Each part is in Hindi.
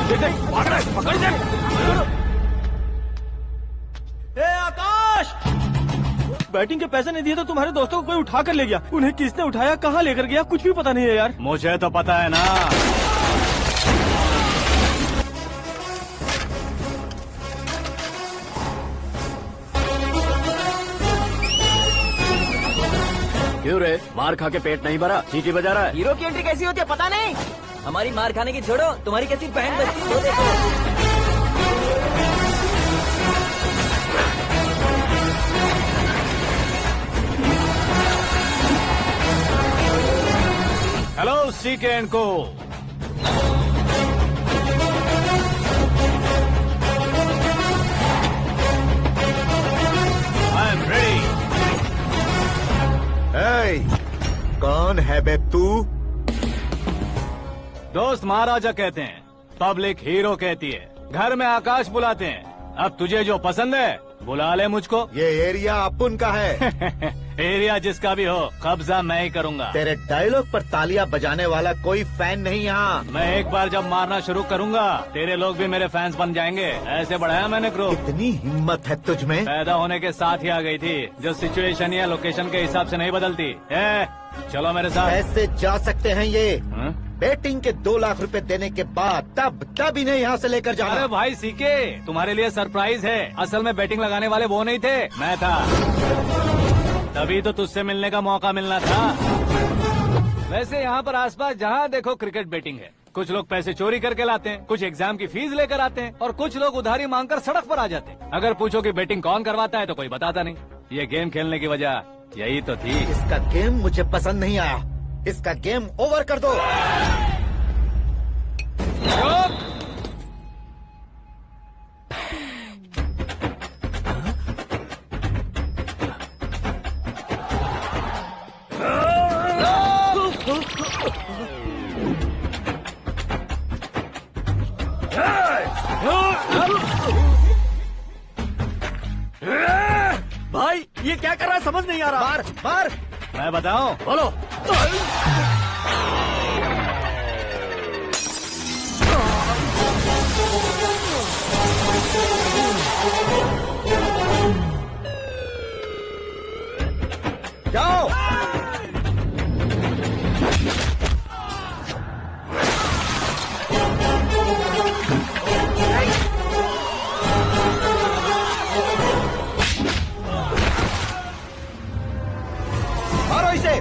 पकड़ दे। ए आकाश, बैटिंग के पैसे नहीं दिए तो तुम्हारे दोस्तों को कोई उठा कर ले गया। उन्हें किसने उठाया, कहाँ लेकर गया, कुछ भी पता नहीं है यार। मुझे तो पता है ना। क्यों रे, मार खा के पेट नहीं भरा, सीटी बजा रहा है? हीरो की एंट्री कैसी होती है पता नहीं। हमारी मार खाने की छोड़ो, तुम्हारी कैसी बहन बचती है वो देखो। हेलो सीके एंड को। I am ready. कौन है बे तू? दोस्त महाराजा कहते हैं, पब्लिक हीरो कहती है, घर में आकाश बुलाते हैं। अब तुझे जो पसंद है बुला ले मुझको। ये एरिया अपुन का है। एरिया जिसका भी हो, कब्जा मैं ही करूंगा। तेरे डायलॉग पर तालियां बजाने वाला कोई फैन नहीं यहाँ। मैं एक बार जब मारना शुरू करूंगा, तेरे लोग भी मेरे फैंस बन जाएंगे। ऐसे बढ़ाया मैंने ग्रुप। इतनी हिम्मत है तुझ में? पैदा होने के साथ ही आ गई थी, जो सिचुएशन या लोकेशन के हिसाब से नहीं बदलती। चलो मेरे साथ। कैसे जा सकते हैं ये? हाँ? बेटिंग के 2 लाख रुपए देने के बाद तब इन्हें यहाँ से लेकर जाना। अरे भाई सीके, तुम्हारे लिए सरप्राइज है। असल में बैटिंग लगाने वाले वो नहीं थे, मैं था। तभी तो तुझसे मिलने का मौका मिलना था। वैसे यहाँ पर आसपास जहाँ देखो क्रिकेट बैटिंग है। कुछ लोग पैसे चोरी करके लाते हैं, कुछ एग्जाम की फीस लेकर आते हैं, और कुछ लोग उधारी मांगकर सड़क पर आ जाते हैं। अगर पूछो कि बैटिंग कौन करवाता है तो कोई बताता नहीं। ये गेम खेलने की वजह यही तो थी। इसका गेम मुझे पसंद नहीं आया। इसका गेम ओवर कर दो। भाई ये क्या कर रहा है, समझ नहीं आ रहा। मार मार। मैं बताऊं? बोलो। जाओ। मारो इसे।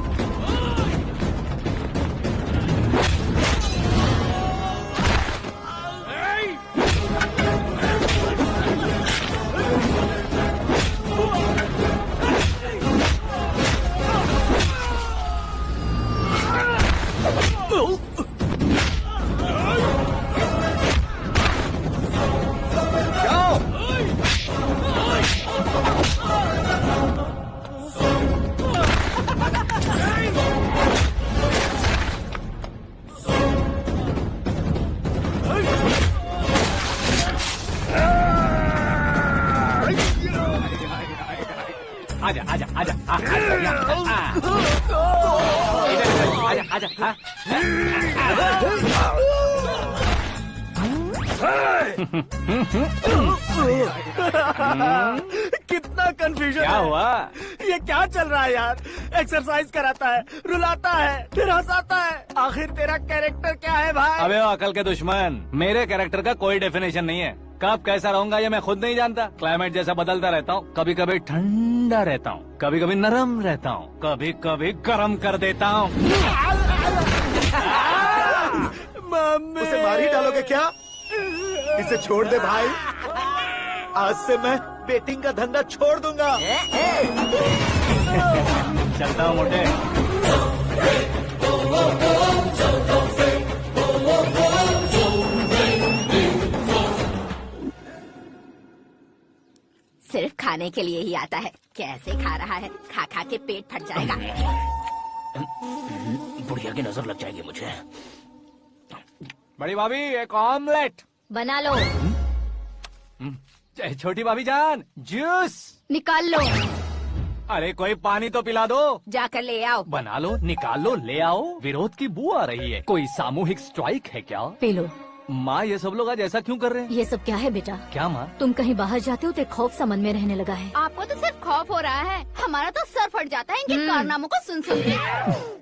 आजा आजा आजा आजा आजा आजा। कितना कंफ्यूजन क्या है। हुआ? ये क्या चल रहा है यार? एक्सरसाइज कराता है, रुलाता है, फिर हंसाता है। आखिर तेरा कैरेक्टर क्या है भाई? अबे वो अकल के दुश्मन, मेरे कैरेक्टर का कोई डेफिनेशन नहीं है। कब कैसा रहूंगा ये मैं खुद नहीं जानता। क्लाइमेट जैसा बदलता रहता हूँ। कभी कभी ठंडा रहता हूँ, कभी कभी नरम रहता हूँ, कभी कभी गर्म कर देता हूँ। मम्मी, उसे मार ही डालोगे क्या? इसे छोड़ दे भाई। आज से मैं बेटिंग का धंधा छोड़ दूंगा। चलता हूँ मोटे। सिर्फ खाने के लिए ही आता है। कैसे खा रहा है, खा खा के पेट फट जाएगा। बुढ़िया की नजर लग जाएगी मुझे। बड़ी भाभी एक ऑमलेट बना लो। छोटी भाभी जान जूस निकाल लो। अरे कोई पानी तो पिला दो। जाकर ले आओ। बना लो, निकाल लो, ले आओ। विरोध की बू आ रही है। कोई सामूहिक स्ट्राइक है क्या? P low. माँ ये सब लोग आज ऐसा क्यों कर रहे हैं? ये सब क्या है बेटा? क्या माँ? तुम कहीं बाहर जाते हो तो एक खौफ सा मन में रहने लगा है। आपको तो सिर्फ खौफ हो रहा है, हमारा तो सर फट जाता है इनके कारनामों को सुन सुन के।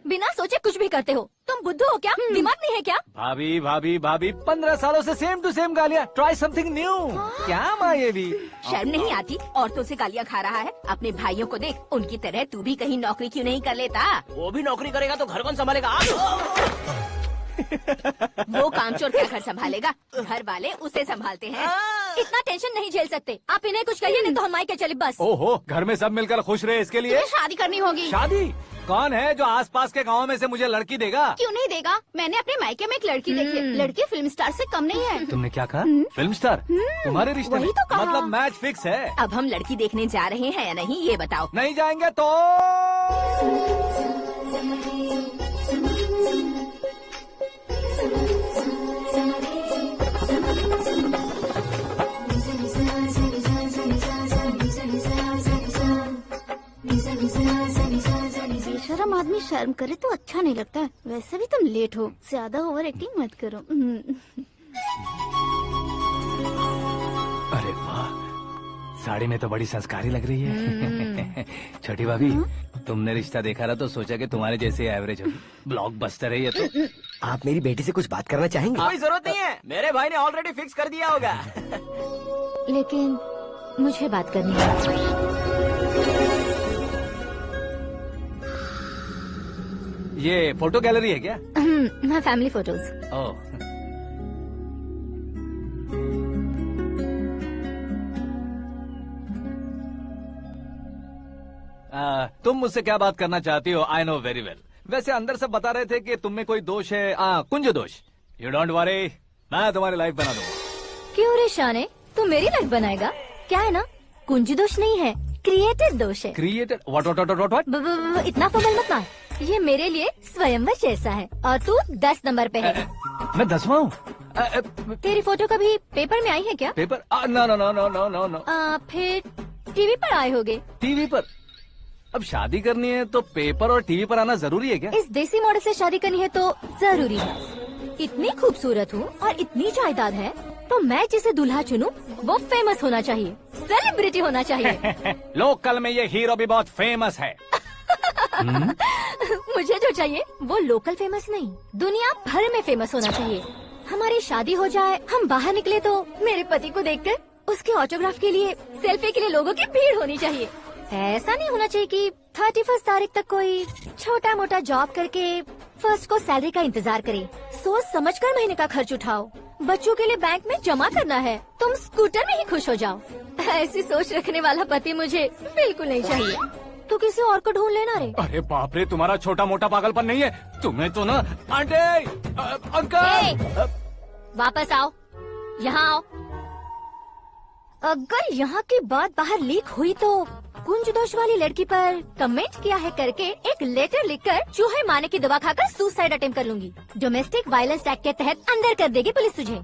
बिना सोचे कुछ भी करते हो। तुम बुद्धू हो क्या? दिमाग नहीं है क्या? भाभी भाभी भाभी 15 सालों से सेम टू सेम गालियाँ। Try something new. क्या माँ ये भी? शर्म नहीं आती? औरतों से गालियाँ खा रहा है। अपने भाइयों को देख, उनकी तरह तू भी कहीं नौकरी क्यों नहीं कर लेता? वो भी नौकरी करेगा तो घर कौन संभालेगा? वो कामचोर क्या घर संभालेगा? घर वाले उसे संभालते हैं। इतना टेंशन नहीं झेल सकते। आप इन्हें कुछ कहिए नहीं तो हम मायके चले बस। ओहो, घर में सब मिलकर खुश रहे इसके लिए। तुम्हें शादी करनी होगी। शादी? कौन है जो आसपास के गाँव में से मुझे लड़की देगा? क्यों नहीं देगा? मैंने अपने मायके में एक लड़की देखी है। लड़की फिल्म स्टार से कम नहीं है। तुमने क्या कहा? Film star? तुम्हारे रिश्ते में? वही तो कहा। मतलब मैच फिक्स है? अब हम लड़की देखने जा रहे हैं या नहीं, ये बताओ। नहीं जाएंगे तो? बेशरम आदमी शर्म करे तो अच्छा नहीं लगता। वैसे भी तुम लेट हो, ज्यादा ओवर एक्टिंग मत करो। अरे वाह, साड़ी में तो बड़ी संस्कारी लग रही है। छोटी भाभी, तुमने रिश्ता देखा ना तो सोचा कि तुम्हारे जैसे एवरेज होगी। ब्लॉकबस्टर है ये तो। आप मेरी बेटी से कुछ बात करना चाहेंगे? कोई जरूरत नहीं है, मेरे भाई ने ऑलरेडी फिक्स कर दिया होगा। लेकिन मुझे बात करनी है। ये फोटो गैलरी है क्या? हाँ, फैमिली फोटोज। ओह, तुम मुझसे क्या बात करना चाहती हो? I know very well. वैसे अंदर सब बता रहे थे कि तुम में कोई दोष है, कुंज दोष। यू डोंट वरी, मैं तुम्हारी लाइफ बना दूंगा। क्यों रे शाने, तू मेरी लाइफ बनाएगा? क्या है ना, कुंज दोष नहीं है, क्रिएटेड दोष है। क्रिएटेड? व्हाट? इतना फॉर्मल मत मार। ये मेरे लिए स्वयंवर जैसा है और तू 10 नंबर पे है। मैं 10वां हूँ? तेरी फोटो कभी पेपर में आई है क्या? Paper? No no no no no no no. फिर टीवी पर आए होगे। टीवी पर? अब शादी करनी है तो पेपर और टीवी पर आना जरूरी है क्या? इस देसी मॉडल से शादी करनी है तो जरूरी है। इतनी खूबसूरत हूँ और इतनी जायदाद है तो मैं जिसे दूल्हा चुनूं वो फेमस होना चाहिए, सेलिब्रिटी होना चाहिए। लोकल में ये हीरो भी बहुत फेमस है। मुझे जो चाहिए वो लोकल फेमस नहीं, दुनिया भर में फेमस होना चाहिए। हमारी शादी हो जाए, हम बाहर निकले तो मेरे पति को देखकर उसके ऑटोग्राफ के लिए, सेल्फी के लिए लोगों की भीड़ होनी चाहिए। ऐसा नहीं होना चाहिए कि 31 तारीख तक कोई छोटा मोटा जॉब करके फर्स्ट को सैलरी का इंतजार करे। सोच समझकर महीने का खर्च उठाओ। बच्चों के लिए बैंक में जमा करना है, तुम स्कूटर में ही खुश हो जाओ। ऐसी सोच रखने वाला पति मुझे बिल्कुल नहीं चाहिए। तू किसी और को ढूंढ लेना रे। अरे बाप रे, तुम्हारा छोटा मोटा पागलपन नहीं है। तुम्हें तो ना आंटी, अंकल। वापस आओ, यहाँ आओ। अगर यहाँ की बात बाहर लीक हुई तो कुंज दोष वाली लड़की पर कमेंट किया है करके एक लेटर लिखकर चूहे मारने की दवा खाकर सुसाइड अटेम्प्ट कर लूंगी। डोमेस्टिक वायलेंस एक्ट के तहत अंदर कर देगी पुलिस तुझे।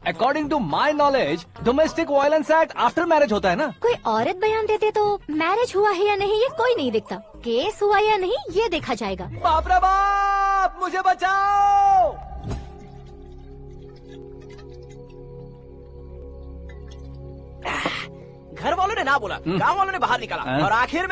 According to my knowledge domestic violence act after marriage होता है ना? कोई औरत बयान देते तो मैरिज हुआ है या नहीं ये कोई नहीं दिखता, केस हुआ या नहीं ये देखा जाएगा। बाप रे बाप, मुझे बचाओ। घर वालों ने ना बोला, गांव वालों ने बाहर निकाला और आखिर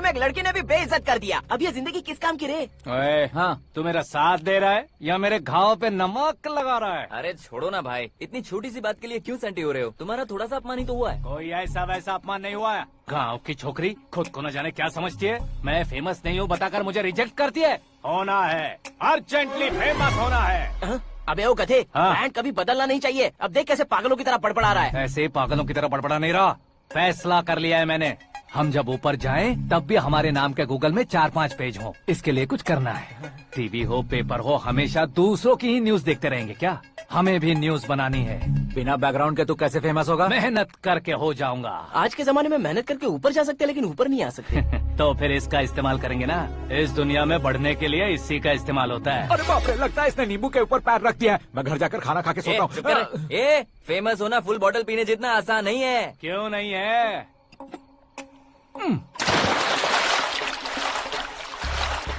में एक लड़की ने भी बेइज्जत कर दिया। अब ये जिंदगी किस काम की रे? ओए, हाँ, तू मेरा साथ दे रहा है या मेरे घाव पे नमक लगा रहा है? अरे छोड़ो ना भाई, इतनी छोटी सी बात के लिए क्यों सैंटी हो रहे हो? तुम्हारा थोड़ा सा अपमान ही तो हुआ है। कोई ऐसा वैसा अपमान नहीं हुआ है। गाँव की छोकरी खुद को न जाने क्या समझती है। मैं फेमस नहीं हूँ बताकर मुझे रिजेक्ट करती है। होना है, अर्जेंटली फेमस होना है। अबे वो गधे, हाँ। ब्रांड कभी बदलना नहीं चाहिए। अब देख कैसे पागलों की तरह बड़बड़ा रहा है। ऐसे पागलों की तरह बड़बड़ा नहीं रहा। फैसला कर लिया है मैंने। हम जब ऊपर जाएं तब भी हमारे नाम के गूगल में 4-5 पेज हो। इसके लिए कुछ करना है। टीवी हो, पेपर हो, हमेशा दूसरों की ही न्यूज देखते रहेंगे क्या? हमें भी न्यूज बनानी है। बिना बैकग्राउंड के तू कैसे फेमस होगा? मेहनत करके हो जाऊंगा। आज के जमाने में मेहनत करके ऊपर जा सकते हैं लेकिन ऊपर नहीं आ सकते। तो फिर इसका इस्तेमाल करेंगे ना। इस दुनिया में बढ़ने के लिए इसी का इस्तेमाल होता है। अरे बाप रे, लगता है इसने नींबू के ऊपर पैर रख दिया है। मैं घर जाकर खाना खा के सोता चुप कर। ए, फेमस होना फुल बॉटल पीने जितना आसान नहीं है। क्यों नहीं है?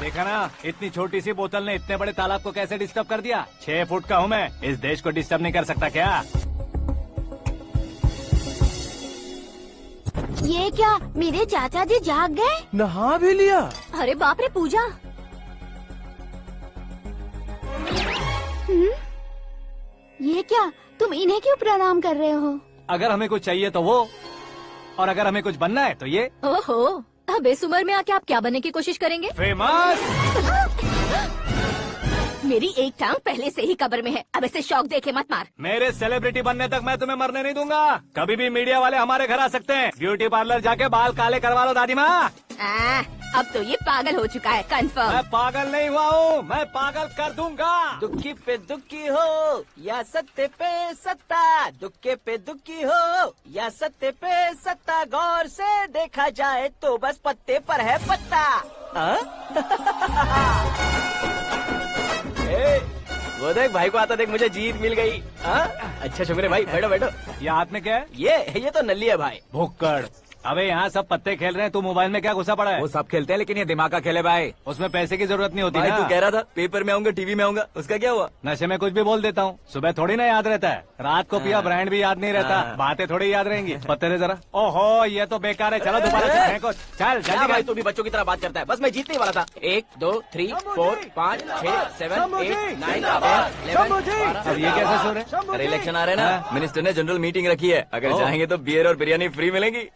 देखा ना, इतनी छोटी सी बोतल ने इतने बड़े तालाब को कैसे डिस्टर्ब कर दिया। 6 फुट का हूँ मैं, इस देश को डिस्टर्ब नहीं कर सकता क्या? ये क्या मेरे चाचा जी जाग गए? नहा भी लिया। अरे बाप रे पूजा। ये क्या तुम इन्हें क्यों प्रणाम कर रहे हो? अगर हमें कुछ चाहिए तो वो, और अगर हमें कुछ बनना है तो ये। ओहो, अब इस उम्र में आके आप क्या बनने की कोशिश करेंगे? फेमस। मेरी एक टांग पहले से ही कब्र में है, अब इसे शौक देके मत मार। मेरे सेलिब्रिटी बनने तक मैं तुम्हें मरने नहीं दूंगा। कभी भी मीडिया वाले हमारे घर आ सकते हैं। ब्यूटी पार्लर जाके बाल काले करवा लो दादी माँ। अब तो ये पागल हो चुका है, कंफर्म। मैं पागल नहीं हुआ हूँ, मैं पागल कर दूंगा। दुखी पे दुखी हो या सत्य पे सत्ता, दुखे पे दुखी हो या सत्य पे सत्ता, गौर से देखा जाए तो बस पत्ते पर है पत्ता। वो देख भाई को आता देख, मुझे जीत मिल गई। अच्छा शुक्र है भाई, बैठो बैठो। ये हाथ में क्या है? ये तो नल्ली है भाई। भुक्कड़। अबे यहाँ सब पत्ते खेल रहे हैं, तू मोबाइल में क्या घुसा पड़ा है? वो सब खेलते हैं लेकिन ये दिमाग का खेल है भाई। उसमें पैसे की जरूरत नहीं होती भाई ना। तू कह रहा था पेपर में आऊंगा, टीवी में आऊंगा, उसका क्या हुआ? नशे में कुछ भी बोल देता हूँ, सुबह थोड़ी ना याद रहता है। रात को पिया ब्रांड भी याद नहीं रहता, बातें थोड़ी याद रहेंगी। पत्ते दे जरा। ओहो ये तो बेकार है, चलो दोबारा से फेंको। चल क्या जल्दी भाई कर। तू भी बच्चों की तरह बात करता है। बस मैं जीतने ही वाला था। 1 2 3 4 5 6 7 8 9 10 अब ये कैसे शोर है? अरे इलेक्शन आ रहे हैं ना, मिनिस्टर ने जनरल मीटिंग रखी है। अगर चाहेंगे तो बियर और बिरयानी फ्री मिलेगी।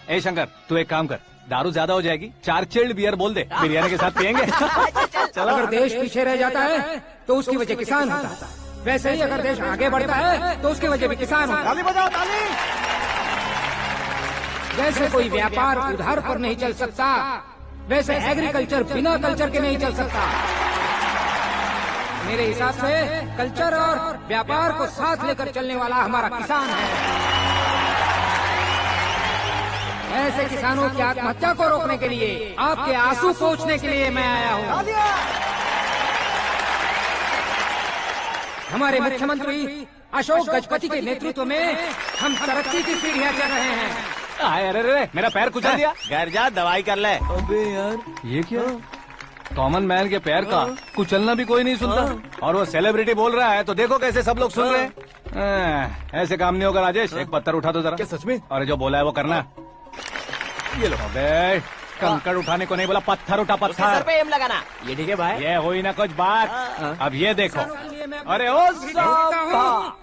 ए शंकर, तू एक काम कर, दारू ज्यादा हो जाएगी, 4 चिल्ड बियर बोल दे, बिरयानी के साथ पियेंगे। चलो। अगर देश पीछे रह जाता है तो उसकी वजह किसान होता है, वैसे ही अगर देश आगे बढ़ता है तो उसकी वजह भी किसान होता है। ताली बजाओ, ताली। जैसे कोई व्यापार उधार पर नहीं चल सकता, वैसे एग्रीकल्चर बिना कल्चर के नहीं चल सकता। मेरे हिसाब से कल्चर और व्यापार को साथ लेकर चलने वाला हमारा किसान है। ऐसे किसानों की आत्महत्या को रोकने के लिए, आपके आंसू पोंछने के लिए मैं आया हूँ। हमारे मुख्यमंत्री अशोक गजपति के नेतृत्व में हम तरक्की की सीढ़ियाँ चढ़ रहे हैं। अरे मेरा पैर कुचल दिया। घर जा दवाई कर ले। अबे यार ये क्या? कॉमन मैन के पैर का कुचलना भी कोई नहीं सुनता, और वो सेलिब्रिटी बोल रहा है तो देखो कैसे सब लोग सुन रहे हैं। ऐसे काम नहीं होगा राजेश, एक पत्थर उठा दो जरा। क्या सच में? और जो बोला है वो करना। ये लो। अबे कंकड़ उठाने को नहीं बोला, पत्थर उठा, उसके सर पत्थर। पे एम लगाना। ये ठीक है भाई। ये हुई ना कुछ बात। अब ये देखो। अरे ओ साहब,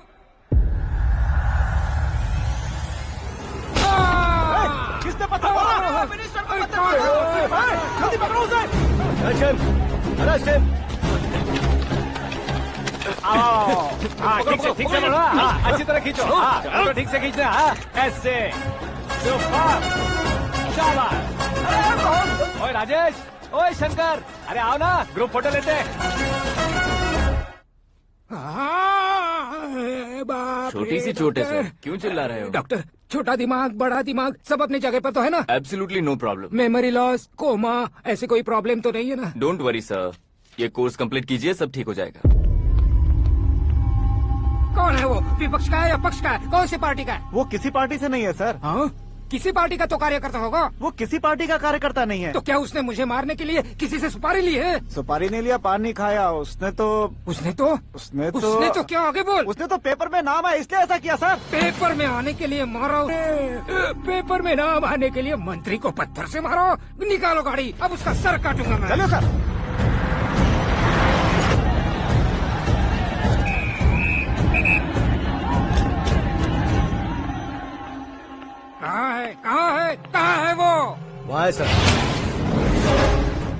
किसने पत्थर मारा? मिनिस्टर को पत्थर मारा। जल्दी पकड़ो उसे। हाँ ठीक से बोलो। हाँ अच्छी तरह खींचो। हाँ ठीक से खींचना। हाँ ऐसे। शाबाश। ओए राजेश, ओए शंकर, अरे आओ ना, ग्रुप फोटो लेते हैं। छोटी सी चोट है सर, क्यों चिल्ला रहे हो? डॉक्टर, छोटा दिमाग बड़ा दिमाग सब अपनी जगह पर तो है ना? Absolutely no problem. Memory loss, coma, ऐसी कोई प्रॉब्लम तो नहीं है ना? डोंट वरी सर, ये कोर्स कंप्लीट कीजिए, सब ठीक हो जाएगा। कौन है वो? विपक्ष का है या पक्ष का है? कौन सी पार्टी का है? वो किसी पार्टी से नहीं है सर। हाँ? किसी पार्टी का तो कार्यकर्ता होगा। वो किसी पार्टी का कार्यकर्ता नहीं है। तो क्या उसने मुझे मारने के लिए किसी से सुपारी ली है? सुपारी नहीं लिया, पान नहीं खाया। उसने तो क्या आगे बोल? उसने तो पेपर में नाम है इसलिए ऐसा किया सर। पेपर में आने के लिए मारो? पेपर में नाम आने के लिए मंत्री को पत्थर से मारो? निकालो गाड़ी, अब उसका सर काटूंगा मैं। चलो सर। कहाँ है वो? वहाँ है सर,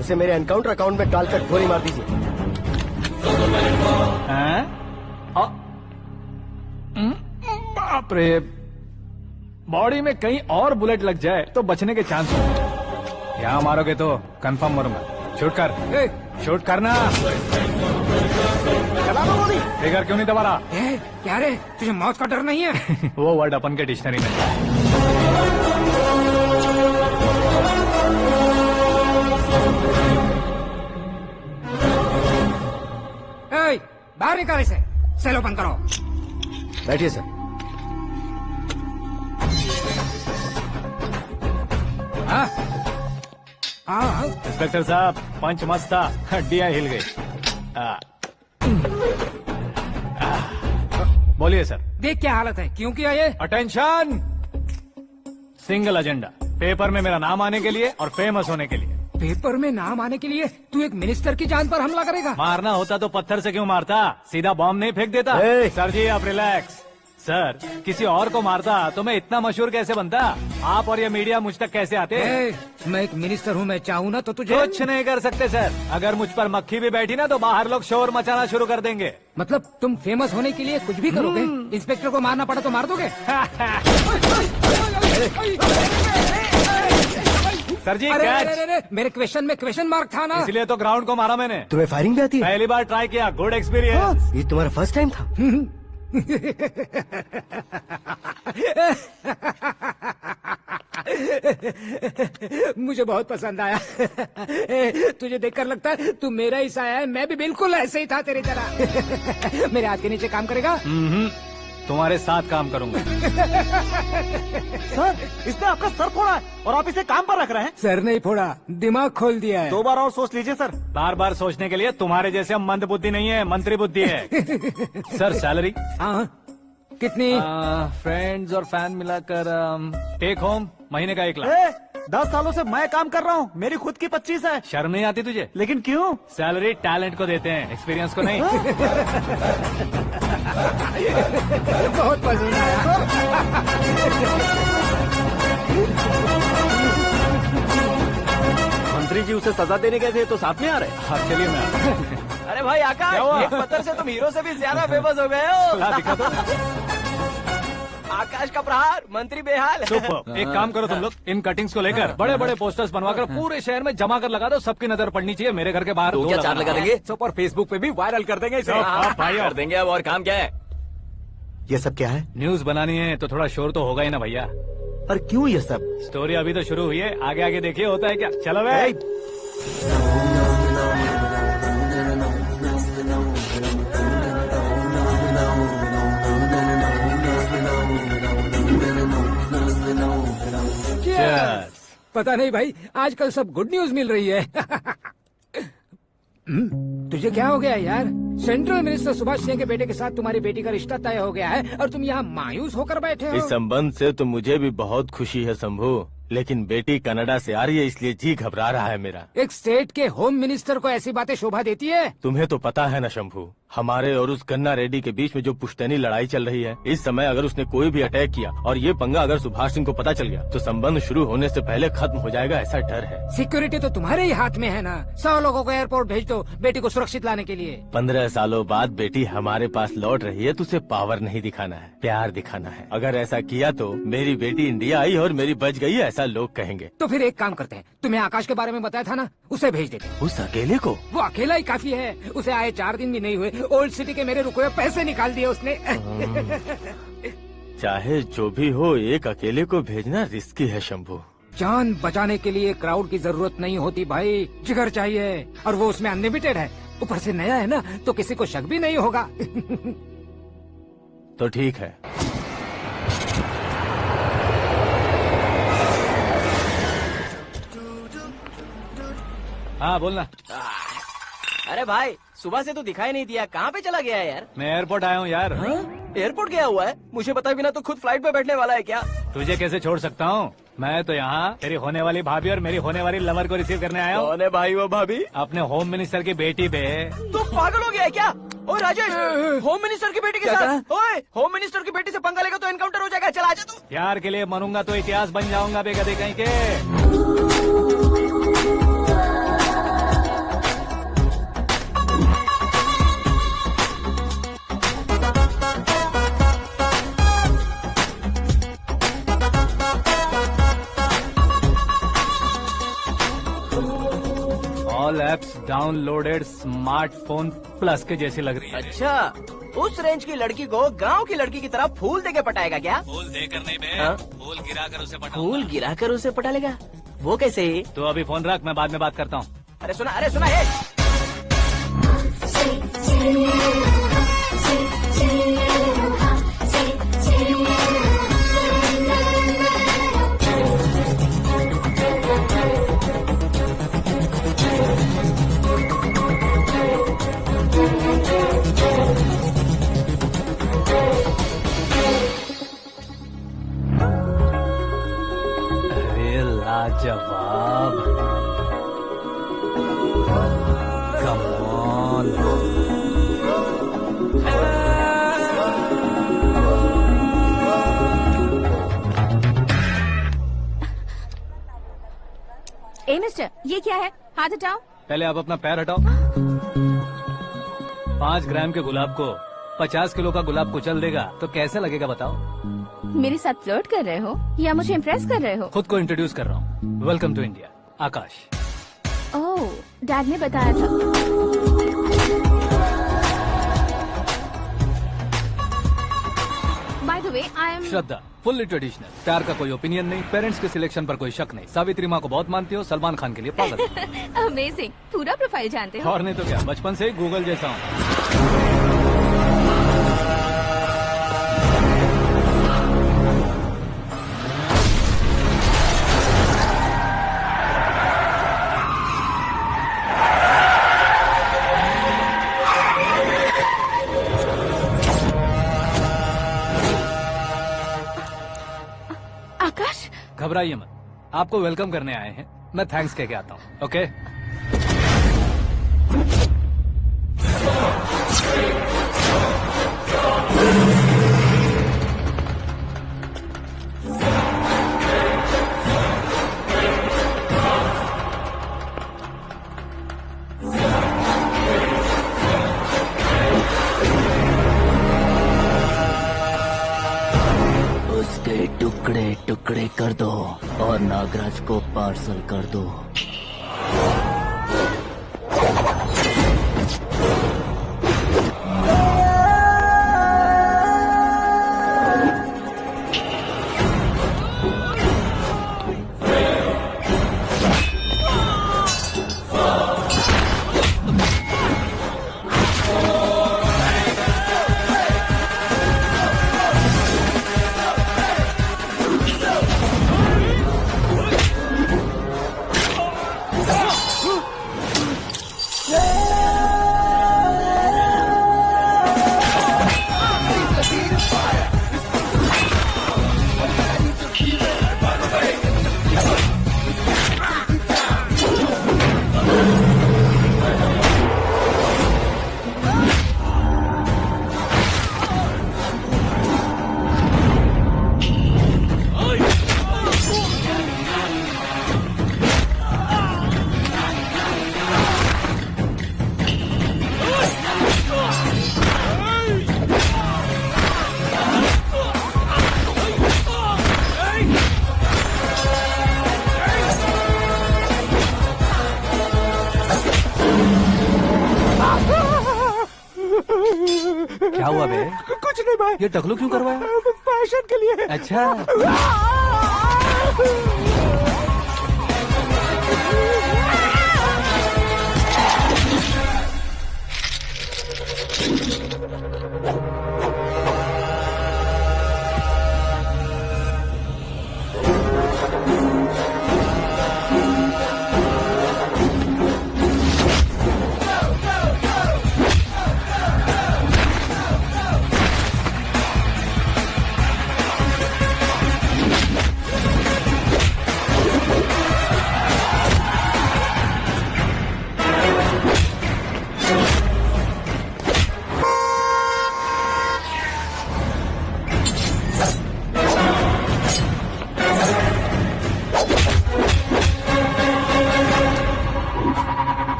उसे मेरे एनकाउंटर अकाउंट में डालकर गोली मार दीजिए। बाप रे, बॉडी में कहीं और बुलेट लग जाए तो बचने के चांस हो। यहाँ मारोगे तो कंफर्म मरूंगा। शूट कर, शूट करना। फिगर क्यों नहीं दबा रहा? क्या रे, तुझे मौत का डर नहीं है? वो वर्ड अपन के डिक्शनरी में। बाहर निकाल इसे, सेलो बंद करो। बैठिए सर। हाँ? हाँ इंस्पेक्टर साहब पंच मस्त था, हड्डियां हिल गई। बोलिए सर। देख क्या हालत है, क्यों किया ये? अटेंशन, सिंगल एजेंडा, पेपर में मेरा नाम आने के लिए और फेमस होने के लिए। पेपर में नाम आने के लिए तू एक मिनिस्टर की जान पर हमला करेगा? मारना होता तो पत्थर से क्यों मारता, सीधा बॉम्ब नहीं फेंक देता। सर जी आप रिलैक्स। सर किसी और को मारता तो मैं इतना मशहूर कैसे बनता, आप और ये मीडिया मुझ तक कैसे आते? मैं एक मिनिस्टर हूँ, मैं चाहूँ ना तो तुझे कुछ नहीं कर सकते सर। अगर मुझ पर मक्खी भी बैठी ना तो बाहर लोग शोर मचाना शुरू कर देंगे। मतलब तुम फेमस होने के लिए कुछ भी करोगे? इंस्पेक्टर को मारना पड़ा तो मार दोगे? सर जी अरे, कैच। अरे, अरे, मेरे क्वेश्चन में क्वेश्चन मार्क था ना, इसलिए तो ग्राउंड को मारा मैंने। तुम्हें फायरिंग भी आती है? पहली बार ट्राई किया, गुड एक्सपीरियंस। ये तुम्हारा फर्स्ट टाइम था? मुझे बहुत पसंद आया। तुझे देखकर लगता है तू मेरा ही साया है, मैं भी बिल्कुल ऐसे ही था तेरी तरह। मेरे हाथ के नीचे काम करेगा? तुम्हारे साथ काम करूंगा। सर इसने आपका सर फोड़ा है और आप इसे काम पर रख रहे हैं। सर नहीं फोड़ा, दिमाग खोल दिया है। 2 बार और सोच लीजिए सर। बार बार सोचने के लिए तुम्हारे जैसे मंद बुद्धि नहीं है, मंत्री बुद्धि है। Sir salary? हाँ कितनी? फ्रेंड्स और फैन मिलाकर टेक होम महीने का 1 लाख। 10 सालों से मैं काम कर रहा हूँ, मेरी खुद की 25 है। शर्म नहीं आती तुझे? लेकिन क्यों? सैलरी टैलेंट को देते हैं, एक्सपीरियंस को नहीं। बहुत पसंद आया। मंत्री जी उसे सजा देने गए थे तो साथ में आ रहे। हाँ चलिए मैं। अरे भाई आकाश, क्या हुआ? एक पत्थर से तुम हीरो से भी ज्यादा फेमस हो गए हो। ला दिखा दो। आकाश का प्रहार, मंत्री बेहाल। सुपर। एक काम करो तुम लोग, इन कटिंग्स को लेकर बड़े बड़े पोस्टर्स बनवाकर पूरे शहर में जमा कर लगा दो, सबकी नजर पड़नी चाहिए। मेरे घर के बाहर तो क्या 4 लगा देंगे? सब और फेसबुक पे भी वायरल कर देंगे इसे। भाई कर देंगे। अब और काम क्या है? ये सब क्या है? न्यूज बनानी है तो थोड़ा शोर तो होगा ही ना भैया। पर क्यों ये सब? स्टोरी अभी तो शुरू हुई है, आगे आगे देखिए होता है क्या। चलो भाई। पता नहीं भाई, आजकल सब गुड न्यूज मिल रही है। तुझे क्या हो गया यार? सेंट्रल मिनिस्टर सुभाष सिंह के बेटे के साथ तुम्हारी बेटी का रिश्ता तय हो गया है और तुम यहाँ मायूस होकर बैठे हो। इस संबंध से तो मुझे भी बहुत खुशी है शंभू, लेकिन बेटी कनाडा से आ रही है इसलिए जी घबरा रहा है मेरा। एक स्टेट के होम मिनिस्टर को ऐसी बातें शोभा देती है? तुम्हें तो पता है ना शंभू, हमारे और उस गन्ना रेड्डी के बीच में जो पुश्तैनी लड़ाई चल रही है, इस समय अगर उसने कोई भी अटैक किया और ये पंगा अगर सुभाष सिंह को पता चल गया तो संबंध शुरू होने से पहले खत्म हो जाएगा, ऐसा डर है। सिक्योरिटी तो तुम्हारे ही हाथ में है ना। 100 लोगों को एयरपोर्ट भेज दो बेटी को सुरक्षित लाने के लिए। 15 सालों बाद बेटी हमारे पास लौट रही है तो उसे पावर नहीं दिखाना है, प्यार दिखाना है। अगर ऐसा किया तो मेरी बेटी इंडिया आई और मेरी बच गई, ऐसा लोग कहेंगे। तो फिर एक काम करते हैं, तुम्हें आकाश के बारे में बताया था ना, उसे भेज देते हैं। उस अकेले को? वो अकेला ही काफी है, उसे आए 4 दिन भी नहीं हुए, ओल्ड सिटी के मेरे रुके हुए पैसे निकाल दिए उसने। चाहे जो भी हो, एक अकेले को भेजना रिस्की है शंभू। जान बचाने के लिए क्राउड की जरूरत नहीं होती भाई, जिगर चाहिए, और वो उसमें अनलिमिटेड है। ऊपर से नया है ना, तो किसी को शक भी नहीं होगा। तो ठीक है। हाँ बोलना। अरे भाई सुबह से तो दिखाई नहीं दिया, कहाँ पे चला गया है यार? मैं एयरपोर्ट आया हूँ यार। एयरपोर्ट गया हुआ है? मुझे बताए बिना तो खुद फ्लाइट पे बैठने वाला है क्या? तुझे कैसे छोड़ सकता हूँ? मैं तो यहाँ तेरी होने वाली भाभी और मेरी होने वाली लवर को रिसीव करने आया हूँ। कौन है भाई वो भाभी? अपने होम मिनिस्टर की बेटी पे। तू पागल हो गया है क्या? ओए राजेश, होम मिनिस्टर की बेटी के साथ? ओए होम मिनिस्टर की बेटी से पंगा लेगा तो एनकाउंटर हो जाएगा। चल आजा तू। प्यार के लिए मरूंगा तो इतिहास बन जाऊंगा बेगदे कहीं के। All apps downloaded smartphone plus के जैसी लग रही है। अच्छा, उस रेंज की लड़की को गांव की लड़की की तरह फूल देके पटाएगा क्या? फूल देकर नहीं बे, हाँ? फूल गिराकर उसे पटा। फूल गिराकर उसे पटा लेगा? वो कैसे? तो अभी फोन रख, मैं बाद में बात करता हूँ। अरे सुना है। जवाब। Come on. ए मिस्टर, ये क्या है? हाथ हटाओ। पहले आप अपना पैर हटाओ। 5 ग्राम के गुलाब को 50 किलो का गुलाब कुचल देगा तो कैसे लगेगा बताओ? मेरे साथ फ्लर्ट कर रहे हो या मुझे इम्प्रेस कर रहे हो? खुद को इंट्रोड्यूस कर रहा हूँ। Welcome to India, Aakash. Oh, dad ने बताया था। By the way, I am Shraddha, fully traditional. प्यार का कोई ओपिनियन नहीं, पेरेंट्स के सिलेक्शन पर कोई शक नहीं। सावित्री माँ को बहुत मानती हो, सलमान खान के लिए पागल। अमेजिंग, पूरा प्रोफाइल जानते हो। और नहीं तो क्या, बचपन से ही गूगल जैसा हूँ। आकाश, घबराइए मत, आपको वेलकम करने आए हैं। मैं थैंक्स कह के आता हूँ। ओके? उसके टुकड़े टुकड़े कर दो और नागराज को पार्सल कर दो। क्या हुआ बे? कुछ नहीं भाई। ये टकलू क्यों करवाया? फैशन के लिए। अच्छा।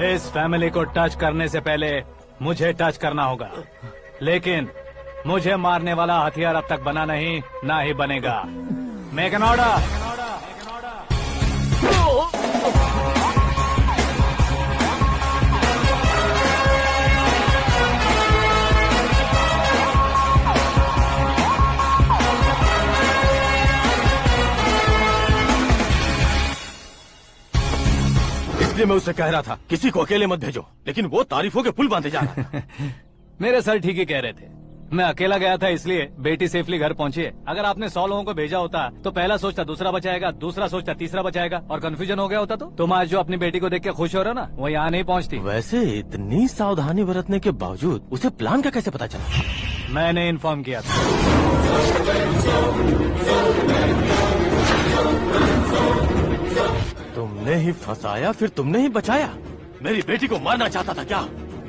इस फैमिली को टच करने से पहले मुझे टच करना होगा, लेकिन मुझे मारने वाला हथियार अब तक बना नहीं, ना ही बनेगा। Make an order. इसलिए मैं उससे कह रहा था किसी को अकेले मत भेजो, लेकिन वो तारीफों के पुल बांधे जा रहा था। मेरे सर ठीक ही कह रहे थे। मैं अकेला गया था इसलिए बेटी सेफली घर पहुंची है। अगर आपने 100 लोगों को भेजा होता तो पहला सोचता दूसरा बचाएगा, दूसरा सोचता तीसरा बचाएगा, और कंफ्यूजन हो गया होता तो तुम आज जो अपनी बेटी को देख के खुश हो रहे हो ना, वो यहाँ नहीं पहुँचती। वैसे इतनी सावधानी बरतने के बावजूद उसे प्लान का कैसे पता चला? मैंने इन्फॉर्म किया था। तुमने ही फंसाया फिर तुमने ही बचाया। मेरी बेटी को मारना चाहता था क्या?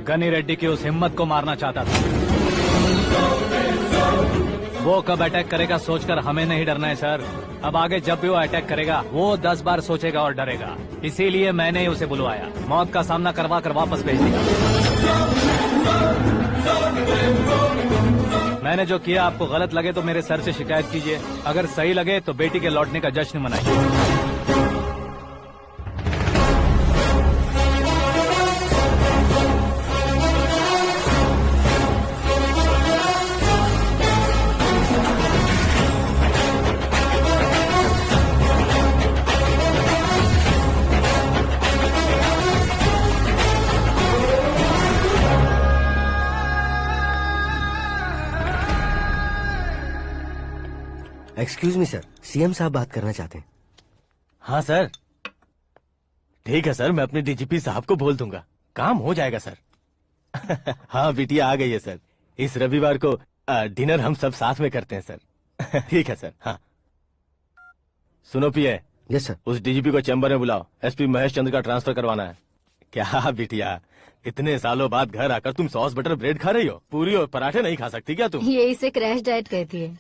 गनी रेड्डी की उस हिम्मत को मारना चाहता था। वो कब अटैक करेगा सोचकर हमें नहीं डरना है सर। अब आगे जब भी वो अटैक करेगा वो 10 बार सोचेगा और डरेगा। इसीलिए मैंने ही उसे बुलवाया। मौत का सामना करवा कर वापस भेज दिया। मैंने जो किया आपको गलत लगे तो मेरे सर से शिकायत कीजिए, अगर सही लगे तो बेटी के लौटने का जश्न मनाइए। एक्सक्यूज मी सर, सीएम साहब बात करना चाहते हैं। हाँ सर, ठीक है सर, मैं अपने डीजीपी साहब को बोल दूंगा, काम हो जाएगा सर। हाँ बिटिया आ गई है सर। इस रविवार को डिनर हम सब साथ में करते हैं सर। ठीक है सर। हाँ सुनो पिए। Yes sir. उस डीजीपी को चैम्बर में बुलाओ, एसपी महेश चंद्र का ट्रांसफर करवाना है। क्या बिटिया, इतने सालों बाद घर आकर तुम सॉस बटर ब्रेड खा रही हो? पूरी और पराठे नहीं खा सकती क्या तुम? ये इसे क्रैश डाइट कहती है।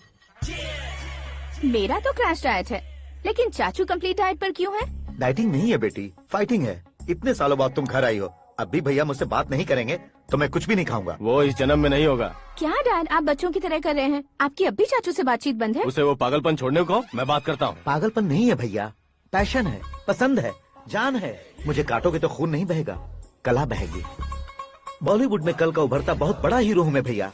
मेरा तो क्रैश डाइट है, लेकिन चाचू कंप्लीट डाइट पर क्यों है? डाइटिंग नहीं है बेटी, फाइटिंग है। इतने सालों बाद तुम घर आई हो, अब भी भैया मुझसे बात नहीं करेंगे तो मैं कुछ भी नहीं खाऊंगा। वो इस जन्म में नहीं होगा। क्या डैड, आप बच्चों की तरह कर रहे हैं? आपकी अब भी चाचू से बातचीत बंद है? उसे वो पागलपन छोड़ने को मैं बात करता हूँ। पागलपन नहीं है भैया, पैशन है, पसंद है, जान है। मुझे काटोगे तो खून नहीं बहेगा, कला बहेगी। बॉलीवुड में कल का उभरता बहुत बड़ा हीरो हूँ मैं भैया।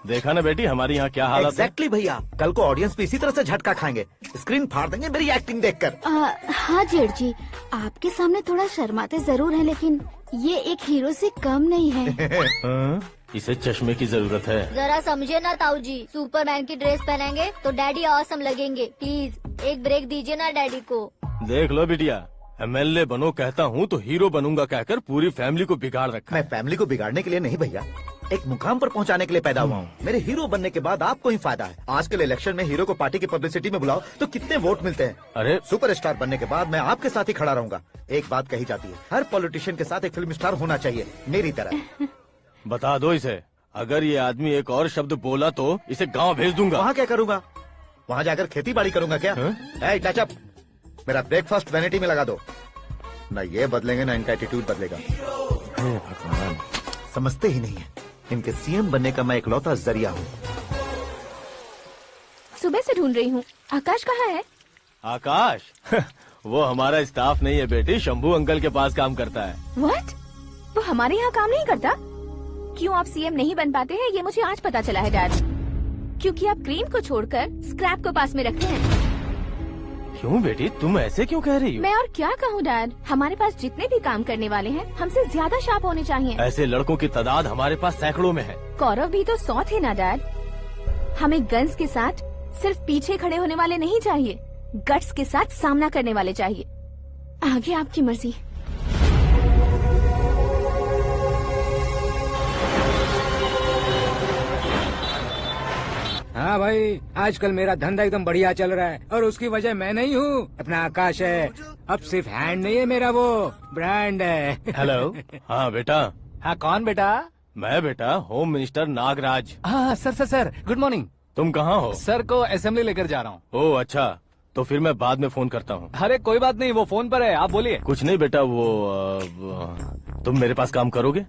देखा ना बेटी हमारी यहाँ क्या हालत है। एग्जैक्टली भैया, कल को ऑडियंस भी इसी तरह से झटका खाएंगे, स्क्रीन फाड़ देंगे मेरी एक्टिंग देखकर। हाँ जेठ जी, आपके सामने थोड़ा शर्माते जरूर हैं, लेकिन ये एक हीरो से कम नहीं है। हाँ? इसे चश्मे की जरूरत है। जरा समझे ना ताऊ जी, सुपरमैन की ड्रेस पहनेंगे तो डैडी ऑसम लगेंगे। प्लीज एक ब्रेक दीजिए ना डैडी को। देख लो बिटिया, एमएलए बनो कहता हूँ तो हीरो बनूंगा कहकर पूरी फैमिली को बिगाड़ रखा। मैं फैमिली को बिगाड़ने के लिए नहीं भैया, एक मुकाम पर पहुंचाने के लिए पैदा हुआ हूँ। मेरे हीरो बनने के बाद आपको ही फायदा है। आजकल इलेक्शन में हीरो को पार्टी की पब्लिसिटी में बुलाओ तो कितने वोट मिलते हैं। अरे सुपरस्टार बनने के बाद मैं आपके साथ ही खड़ा रहूंगा। एक बात कही जाती है, हर पॉलिटिशियन के साथ एक फिल्म स्टार होना चाहिए, मेरी तरह। बता दो इसे, अगर ये आदमी एक और शब्द बोला तो इसे गांव भेज दूंगा। वहाँ क्या करूँगा? वहाँ जाकर खेती बाड़ी करूँगा क्या? टचअप, मेरा ब्रेकफास्ट वैनिटी में लगा दो। न ये बदलेंगे न इनका एटीट्यूड बदलेगा। समझते ही नहीं है, इनके सीएम बनने का मैं इकलौता जरिया हूँ। सुबह से ढूंढ रही हूँ, आकाश कहाँ है? आकाश? वो हमारा स्टाफ नहीं है बेटी, शंभू अंकल के पास काम करता है। व्हाट? वो हमारे यहाँ काम नहीं करता? क्यों आप सीएम नहीं बन पाते हैं ये मुझे आज पता चला है डैड। क्योंकि आप क्रीम को छोड़कर स्क्रैप को पास में रखते हैं। क्यों बेटी, तुम ऐसे क्यों कह रही हो? मैं और क्या कहूँ डैड, हमारे पास जितने भी काम करने वाले हैं हमसे ज्यादा शार्प होने चाहिए। ऐसे लड़कों की तादाद हमारे पास सैकड़ों में है। गौरव भी तो 100 थे ना डैड। हमें गन्स के साथ सिर्फ पीछे खड़े होने वाले नहीं चाहिए, गट्स के साथ सामना करने वाले चाहिए। आगे आपकी मर्जी। हाँ भाई, आजकल मेरा धंधा एकदम बढ़िया चल रहा है और उसकी वजह मैं नहीं हूँ, अपना आकाश है। अब सिर्फ हैंड नहीं है मेरा, वो ब्रांड है। हेलो। हाँ बेटा। हाँ कौन बेटा? मैं बेटा होम मिनिस्टर नागराज। हाँ सर गुड मॉर्निंग। तुम कहाँ हो? सर को असेंबली लेकर जा रहा हूँ। ओह अच्छा, तो फिर मैं बाद में फोन करता हूँ। अरे कोई बात नहीं, वो फोन पर है, आप बोलिए। कुछ नहीं बेटा, तुम मेरे पास काम करोगे?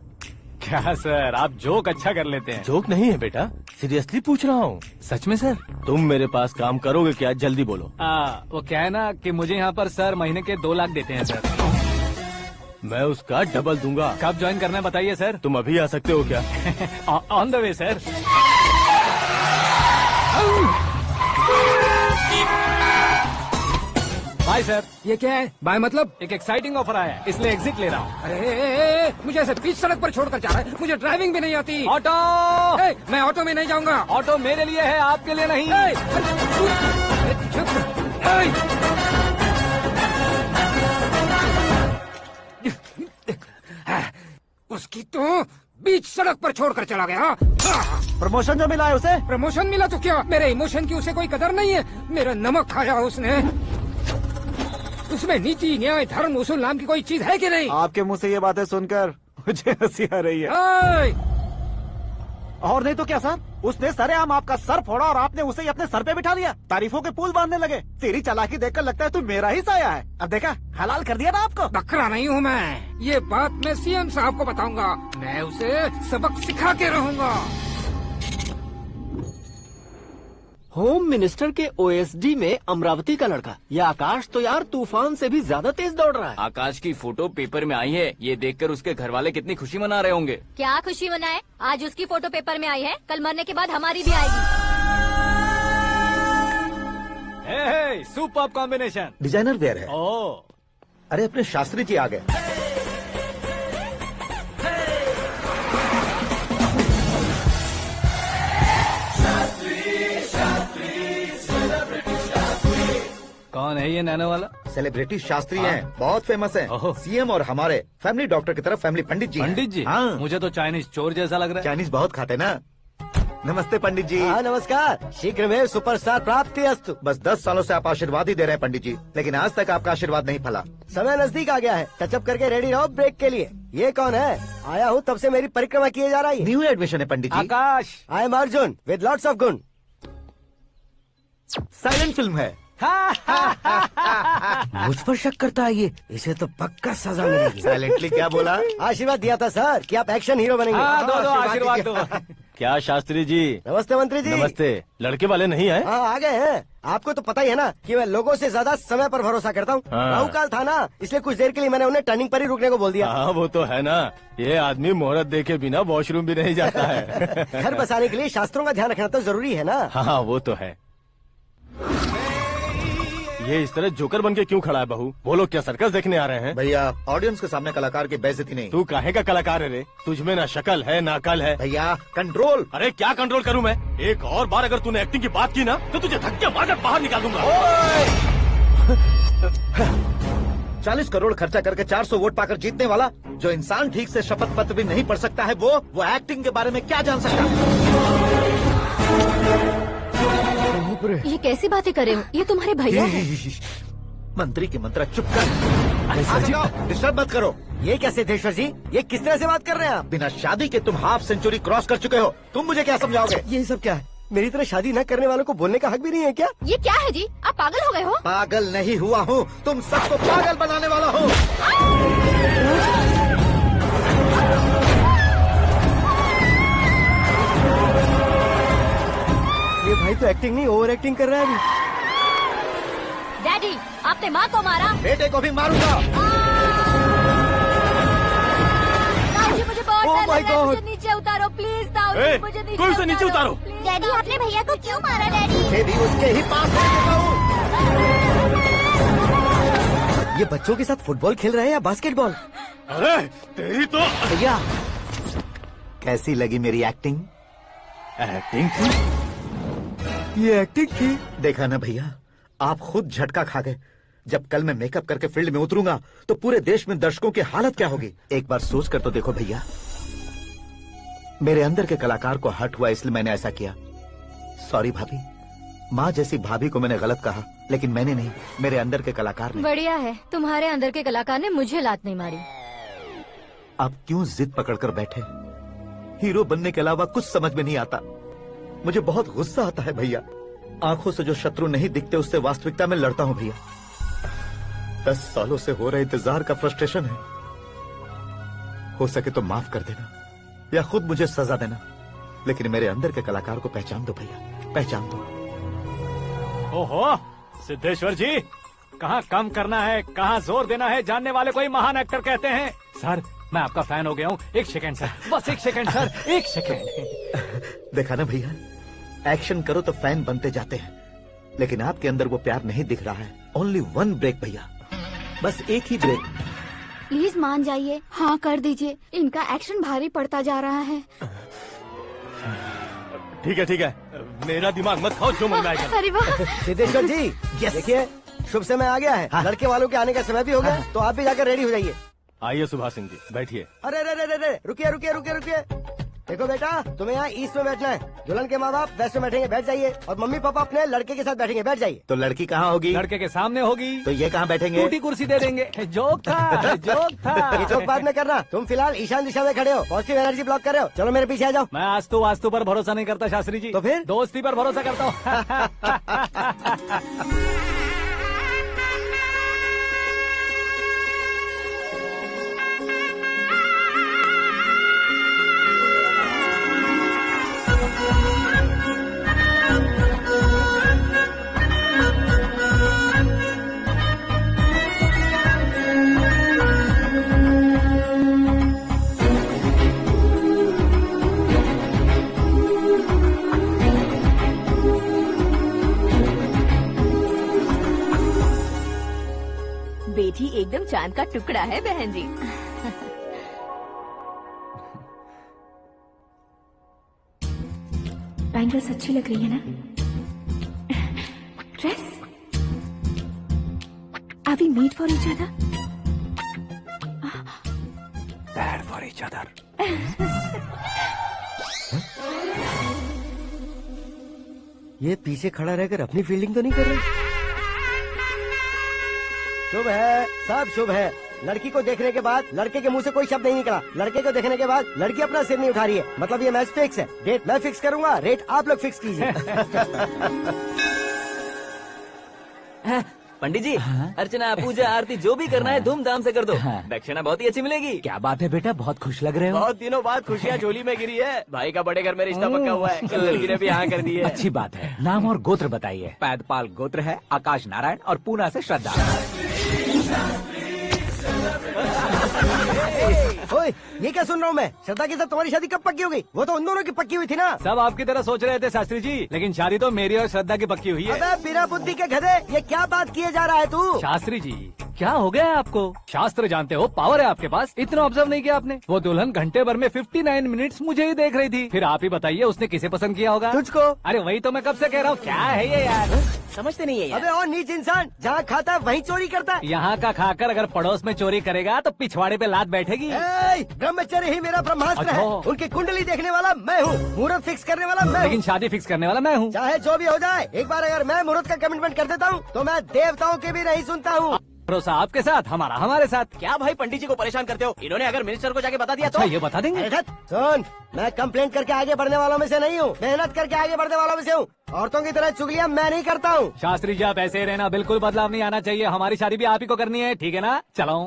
क्या सर, आप जोक अच्छा कर लेते हैं। जोक नहीं है बेटा, सीरियसली पूछ रहा हूँ। सच में सर? तुम मेरे पास काम करोगे क्या? जल्दी बोलो। वो क्या है ना कि मुझे यहाँ पर सर महीने के 2 लाख देते हैं सर। मैं उसका डबल दूंगा। कब ज्वाइन करना है बताइए सर। तुम अभी आ सकते हो क्या? On the way sir. Bye sir. ये क्या है? बाय मतलब? एक एक्साइटिंग ऑफर आया है, इसलिए एग्जिट ले रहा हूँ। अरे मुझे ऐसे बीच सड़क पर छोड़कर जा रहा है, मुझे ड्राइविंग भी नहीं आती। ऑटो! मैं ऑटो में नहीं जाऊंगा। ऑटो मेरे लिए है, आपके लिए नहीं। उसकी तो बीच सड़क पर छोड़कर चला गया। प्रमोशन जो मिला है उसे? प्रमोशन मिला तो क्या, मेरे इमोशन की उसे कोई कदर नहीं है। मेरा नमक खाया उसने। उसमें नीति, न्याय, धर्म, उसूल नाम की कोई चीज है कि नहीं? आपके मुंह से ये बातें सुनकर मुझे हंसी आ रही है। ओए! और नहीं तो क्या सर, उसने सरेआम आपका सर फोड़ा और आपने उसे ही अपने सर पे बिठा लिया। तारीफों के पुल बांधने लगे। तेरी चालाकी देखकर लगता है तू मेरा ही साया है। अब देखा, हलाल कर दिया ना आपको। बकरा नहीं हूँ मैं। ये बात मैं सीएम साहब को बताऊंगा। मैं उसे सबक सिखा के रहूंगा। होम मिनिस्टर के ओएसडी में अमरावती का लड़का, ये आकाश तो यार तूफान से भी ज्यादा तेज दौड़ रहा है। आकाश की फोटो पेपर में आई है, ये देखकर उसके घर वाले कितनी खुशी मना रहे होंगे। क्या खुशी मनाए, आज उसकी फोटो पेपर में आई है, कल मरने के बाद हमारी भी आएगी। Super combination. डिजाइनर वेयर है। ओह, अरे अपने शास्त्री जी आ गए। कौन है ये नैनो वाला? सेलिब्रिटी शास्त्री हैं, बहुत फेमस हैं। ओहो। सीएम और हमारे फैमिली डॉक्टर की तरफ फैमिली पंडित जी हैं। पंडित जी? हाँ, मुझे तो चाइनीज चोर जैसा लग रहा है। चाइनीज बहुत खाते ना। नमस्ते पंडित जी। हाँ नमस्कार, शीघ्र में सुपरस्टार प्राप्ति अस्तु। बस 10 सालों से आप आशीर्वाद ही दे रहे हैं पंडित जी, लेकिन आज तक आपका आशीर्वाद नहीं फला। समय नजदीक आ गया है, टचअप करके रेडी रहो ब्रेक के लिए। ये कौन है? आया हूँ तब से मेरी परिक्रमा किए जा रही है। न्यू एडमिशन है Pandit ji. Akash. I am Arjun with lots of गुण। साइलेंट फिल्म है। मुझ पर शक करता है ये, इसे तो पक्का सजा मिलेगी। साइलेंटली क्या बोला? आशीर्वाद दिया था सर कि आप एक्शन हीरो बनेंगे। हाँ, दो आशीर्वाद दो। क्या शास्त्री जी? नमस्ते मंत्री जी। नमस्ते। लड़के वाले नहीं है? हाँ आ गए हैं। आपको तो पता ही है ना कि मैं लोगों से ज्यादा समय पर भरोसा करता हूँ। हाँ। राहु काल था ना, इसलिए कुछ देर के लिए मैंने उन्हें टर्निंग पर ही रुकने को बोल दिया। हाँ वो तो है ना, ये आदमी मुहूर्त देखे बिना वॉशरूम भी नहीं जाता है। घर बसाने के लिए शास्त्रों का ध्यान रखना तो जरूरी है ना। हाँ वो तो है। ये इस तरह जोकर बन के क्यों खड़ा है बहू? वो लोग क्या सर्कस देखने आ रहे हैं? भैया ऑडियंस के सामने कलाकार की बेइज्जती नहीं। तू काहे का कलाकार है रे? तुझमें ना शक्ल है ना अकल है। भैया कंट्रोल। अरे क्या कंट्रोल करूं मैं? एक और बार अगर तूने एक्टिंग की बात की ना तो तुझे धक्के मारकर बाहर निकाल दूंगा। 40 करोड़ खर्चा करके 400 वोट पाकर जीतने वाला, जो इंसान ठीक से शपथ पत्र भी नहीं पढ़ सकता है, वो एक्टिंग के बारे में क्या जान सकता है? ये कैसी बातें कर रहे हो? ये तुम्हारे भैया हैं। मंत्री की मंत्रा चुप कर। डिस्टर्ब मत करो। ये क्या सिद्धेश्वर जी, ये किस तरह से बात कर रहे हैं आप? बिना शादी के तुम हाफ सेंचुरी क्रॉस कर चुके हो, तुम मुझे क्या समझाओगे? ये सब क्या है? मेरी तरह शादी न करने वालों को बोलने का हक भी नहीं है क्या? ये क्या है जी, आप पागल हो गए हो? पागल नहीं हुआ हूँ, तुम सबको पागल बनाने वाला हूँ। ये भाई तो एक्टिंग नहीं ओवर एक्टिंग कर रहा है अभी। डैडी, आपने माँ को मारा। बेटे को भी मारूंगा। ताऊजी मुझे बहुत Oh डर my लग रहा है, God! मुझे नीचे उतारो प्लीज। ताऊजी ए, मुझे कोई उसे नीचे उतारो। प्लीज। डैडी आपने भैया को क्यों मारा डैडी? ये भी उसके ही पास है। ये बच्चों के साथ फुटबॉल खेल रहे हैं या बास्केटबॉल? अरे तेरी तो भैया कैसी लगी मेरी एक्टिंग? एक्टिंग ये एक्टिंग थी। देखा ना भैया, आप खुद झटका खा गए। जब कल मैं मेकअप करके फील्ड में उतरूंगा तो पूरे देश में दर्शकों की हालत क्या होगी? एक बार सोच कर तो देखो भैया। मेरे अंदर के कलाकार को हर्ट हुआ इसलिए मैंने ऐसा किया। सॉरी भाभी। माँ जैसी भाभी को मैंने गलत कहा, लेकिन मैंने नहीं, मेरे अंदर के कलाकार ने। बढ़िया है, तुम्हारे अंदर के कलाकार ने मुझे लात नहीं मारी। आप क्यों जिद पकड़कर बैठे? हीरो बनने के अलावा कुछ समझ में नहीं आता। मुझे बहुत गुस्सा आता है भैया। आंखों से जो शत्रु नहीं दिखते उससे वास्तविकता में लड़ता हूँ भैया। 10 सालों से हो रहे इंतजार का फ्रस्ट्रेशन है। हो सके तो माफ कर देना या खुद मुझे सजा देना, लेकिन मेरे अंदर के कलाकार को पहचान दो भैया, पहचान दो। ओहो सिद्धेश्वर जी, कहाँ कम करना है कहाँ जोर देना है, जानने वाले को ही महान एक्टर कहते हैं। सर मैं आपका फैन हो गया हूँ। एक सेकंड सर, बस एक सेकंड सर, एक सेकंड। देखा ना भैया, एक्शन करो तो फैन बनते जाते हैं, लेकिन आपके अंदर वो प्यार नहीं दिख रहा है। ओनली 1 ब्रेक भैया, बस एक ही ब्रेक। प्लीज मान जाइए, हाँ कर दीजिए। इनका एक्शन भारी पड़ता जा रहा है। ठीक है, मेरा दिमाग मत खाओ, जो मन में आएगा। अरे वाह। सिद्धेश्वर जी देखिए, शुभ समय आ गया है। लड़के वालों के आने का समय भी हो गया, तो आप भी जाकर रेडी हो जाइए। आइए सुभाष सिंह जी, बैठिए। अरे अरे अरे अरे, रुकिए रुकिए रुकिए रुकिए। देखो बेटा, तुम्हें यहाँ ईस्ट में बैठना है। दुल्हन के माँ बाप वेस्ट में बैठेंगे, बैठ जाइए। और मम्मी पापा अपने लड़के के साथ बैठेंगे, बैठ जाइए। तो लड़की कहाँ होगी? लड़के के सामने होगी। तो ये कहाँ बैठेंगे? टूटी कुर्सी दे देंगे। जोक था, जोक था। ये जोक बाद में करना। तुम फिलहाल ईशान दिशा में खड़े हो, पॉजिटिव एनर्जी ब्लॉक कर रहे हो। चलो मेरे पीछे आ जाओ। मैं वास्तु पर भरोसा नहीं करता शास्त्री जी। तो फिर? दोस्ती पर भरोसा करता हूँ। बेटी एकदम चांद का टुकड़ा है बहन जी। बैंगल्स अच्छी लग रही है ना? Dress? Are we made for each other? Bad for each other. ये पीछे खड़ा रहकर अपनी फील्डिंग तो नहीं कर रहा? शुभ है, सब शुभ है। लड़की को देखने के बाद लड़के के मुंह से कोई शब्द नहीं निकला। लड़के को देखने के बाद लड़की अपना सिर नहीं उठा रही है। मतलब ये मैच फिक्स है। डेट मैं फिक्स करूंगा, रेट आप लोग फिक्स कीजिए। पंडित जी, अर्चना पूजा आरती जो भी करना है धूमधाम से कर दो। दक्षिणा बहुत ही अच्छी मिलेगी। क्या बात है बेटा, बहुत खुश लग रहे हो। बहुत दिनों बाद खुशियाँ झोली में गिरी है। भाई का बड़े घर में रिश्ता पक्का हुआ है। कल लड़की ने भी हाँ कर दी है। अच्छी बात है। नाम और गोत्र बताइए। पैदपाल गोत्र है, आकाश नारायण, और पूना से श्रद्धा। ओए, ये क्या सुन रहा हूँ मैं? श्रद्धा के साथ तुम्हारी शादी कब पक्की हो गई? वो तो उन दोनों की पक्की हुई थी ना। सब आपकी तरह सोच रहे थे शास्त्री जी, लेकिन शादी तो मेरी और श्रद्धा की पक्की हुई है। अबे बिना बुद्धि के गधे, ये क्या बात किए जा रहा है तू? शास्त्री जी, क्या हो गया है आपको? शास्त्र जानते हो, पावर है आपके पास। इतना ऑब्जर्व नहीं किया आपने? वो दुल्हन घंटे भर में 59 मिनट्स मुझे ही देख रही थी। फिर आप ही बताइए उसने किसे पसंद किया होगा? तुझको। अरे वही तो मैं कब से कह रहा हूँ, क्या है ये यार? समझते नहीं है यार। अबे और नीच इंसान, जहाँ खाता है वहीं चोरी करता है। यहाँ का खाकर अगर पड़ोस में चोरी करेगा तो पिछवाड़े पे लात बैठेगी। ब्रह्मचर्य ही मेरा ब्रह्मास्त्र है। अच्छा। उनकी कुंडली देखने वाला मैं हूँ, मुहूर्त फिक्स करने वाला मैं हूँ। लेकिन शादी फिक्स करने वाला मैं हूँ। चाहे जो भी हो जाए, एक बार अगर मैं मुहूर्त का कमिटमेंट कर देता हूँ तो मैं देवताओं की भी नहीं सुनता हूँ। भरोसा आपके साथ, हमारा हमारे साथ। क्या भाई पंडित जी को परेशान करते हो? इन्होंने अगर मिनिस्टर को जाके बता दिया तो? अच्छा, ये बता देंगे। सुन, मैं कंप्लेंट करके आगे बढ़ने वालों में से नहीं हूँ, मेहनत करके आगे बढ़ने वालों में से हूँ। औरतों की तरह चुगलियाँ मैं नहीं करता हूँ। शास्त्री जी आप ऐसे ही रहना, बिल्कुल बदलाव नहीं आना चाहिए। हमारी शादी भी आप ही को करनी है, ठीक है ना? चलो।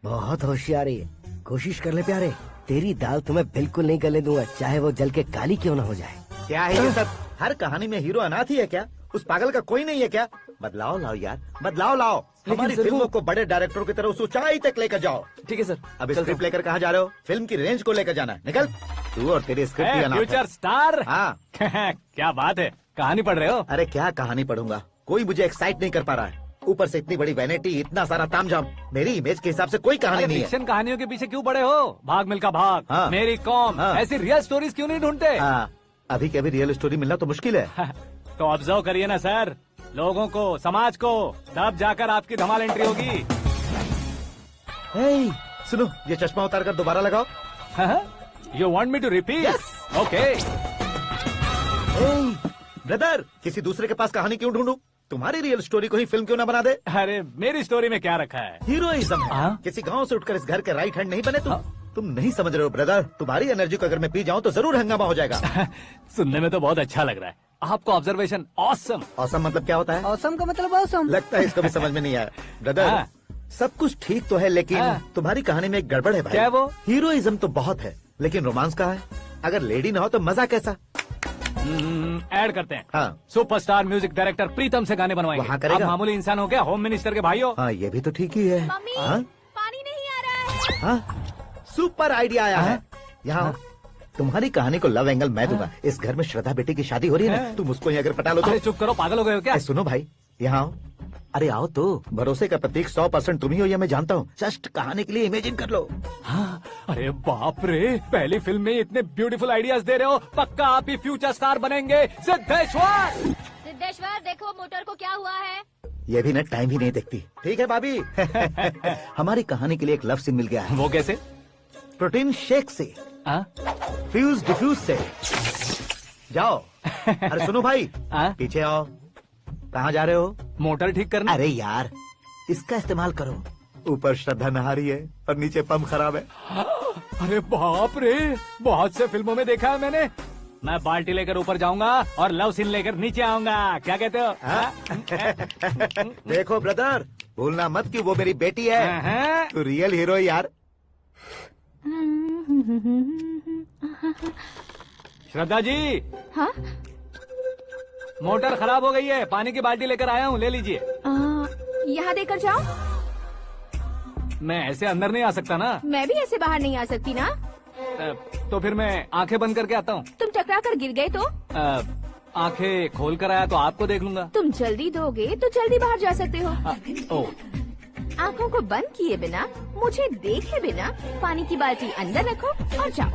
बहुत होशियारी है, कोशिश कर ले प्यारे। तेरी दाल तुम्हें बिल्कुल नहीं गलने दूंगा, चाहे वो जल के काली क्यों न हो जाए। क्या है ये सब? हर कहानी में हीरो अनाथ ही है क्या? उस पागल का कोई नहीं है क्या? बदलाव लाओ यार, बदलाव लाओ। हमारी फिल्मों को बड़े डायरेक्टरों की तरह उस ऊंचाई तक लेकर जाओ। ठीक है सर। अब स्क्रिप्ट लेकर कहाँ जा रहे हो? फिल्म की रेंज को लेकर जाना है। निकल तू और तेरी स्क्रिप्ट भी अनाथ है। Future star. हाँ। क्या बात है, कहानी पढ़ रहे हो? अरे क्या कहानी पढ़ूंगा, कोई मुझे एक्साइट नहीं कर पा रहा है। ऊपर से इतनी बड़ी वैनिटी, इतना सारा तामझाम। मेरी इमेज के हिसाब से कोई कहानी नहीं है। फिक्शन कहानियों के पीछे क्यों पड़े हो? भाग मिल्खा भाग, हाँ। मेरी कॉम, हाँ। ऐसी रियल स्टोरीज क्यों नहीं ढूंढते? हाँ, अभी के अभी रियल स्टोरी मिलना तो मुश्किल है। तो ऑब्जर्व करिए ना सर, लोगों को, समाज को, तब जाकर आपकी धमाल एंट्री होगी। सुनो, ये चश्मा उतार कर दोबारा लगाओ। You want me to repeat? Okay. Brother, किसी दूसरे के पास कहानी क्यों ढूंढूं? तुम्हारी रियल स्टोरी को ही फिल्म क्यों ना बना दे? अरे मेरी स्टोरी में क्या रखा है? हीरोइज्म है। किसी गांव से उठकर इस घर के राइट हैंड नहीं बने तुम नहीं समझ रहे हो ब्रदर। तुम्हारी एनर्जी को अगर मैं पी जाऊं तो जरूर हंगामा हो जाएगा। सुनने में तो बहुत अच्छा लग रहा है आपको। Observation awesome. ऑसम मतलब क्या होता है? औसम का मतलब औसम। लगता है इसको भी समझ में नहीं आया। ब्रदर, सब कुछ ठीक तो है लेकिन तुम्हारी कहानी में एक गड़बड़ है भाई। क्या वो? हीरोइज्म तो बहुत है लेकिन रोमांस कहाँ है? अगर लेडी ना हो तो मजा कैसा? ऐड करते हैं। हाँ। सुपरस्टार म्यूजिक डायरेक्टर प्रीतम से गाने बनवाएंगे। वहाँ करेगा? आप मामूली इंसान हो क्या? होम मिनिस्टर के भाई हो। हाँ, ये भी तो ठीक ही है। मम्मी, हाँ? पानी नहीं आ रहा है। हाँ? सुपर आइडिया आया है। यहाँ तुम्हारी कहानी को लव एंगल मैं दूंगा। इस घर में श्रद्धा बेटी की शादी हो रही है ना, तुम उसको ही अगर पटा लो तो। अरे चुप करो, पागल हो गए हो क्या? सुनो भाई, यहाँ आओ। अरे आओ तो, भरोसे का प्रतीक 100% तुम ही हो, ये मैं जानता हूँ। जस्ट कहानी के लिए इमेजिन कर लो। हाँ, अरे बाप रे, पहली फिल्म में इतने ब्यूटीफुल आइडियाज दे रहे हो। पक्का आप ही फ्यूचर स्टार बनेंगे। सिद्धेश्वर, सिद्धेश्वर देखो मोटर को क्या हुआ है। ये भी ना टाइम ही नहीं देखती। ठीक है भाभी। हमारी कहानी के लिए एक लव सीन मिल गया है। वो कैसे? प्रोटीन शेक से, फ्यूज डिफ्यूज से। जाओ। अरे सुनो भाई, पीछे आओ। कहाँ जा रहे हो? मोटर ठीक करना। अरे यार, इसका इस्तेमाल करो। ऊपर श्रद्धा नहा रही है और नीचे पंप खराब है। अरे बाप रे, बहुत से फिल्मों में देखा है मैंने। मैं बाल्टी लेकर ऊपर जाऊंगा और लव सीन लेकर नीचे आऊंगा। क्या कहते हो? देखो ब्रदर, भूलना मत कि वो मेरी बेटी है। तू रियल हीरो यार। श्रद्धा जी। हाँ? मोटर खराब हो गई है, पानी की बाल्टी लेकर आया हूँ, ले लीजिए। यहाँ देकर जाओ। मैं ऐसे अंदर नहीं आ सकता ना। मैं भी ऐसे बाहर नहीं आ सकती ना। तो फिर मैं आंखें बंद करके आता हूँ। तुम टकरा कर गिर गए तो? आंखें खोल कर आया तो आपको देख लूंगा। तुम जल्दी दोगे तो जल्दी बाहर जा सकते हो। ओ। आँखों को बंद किए बिना, मुझे देखे बिना पानी की बाल्टी अंदर रखो और जाओ।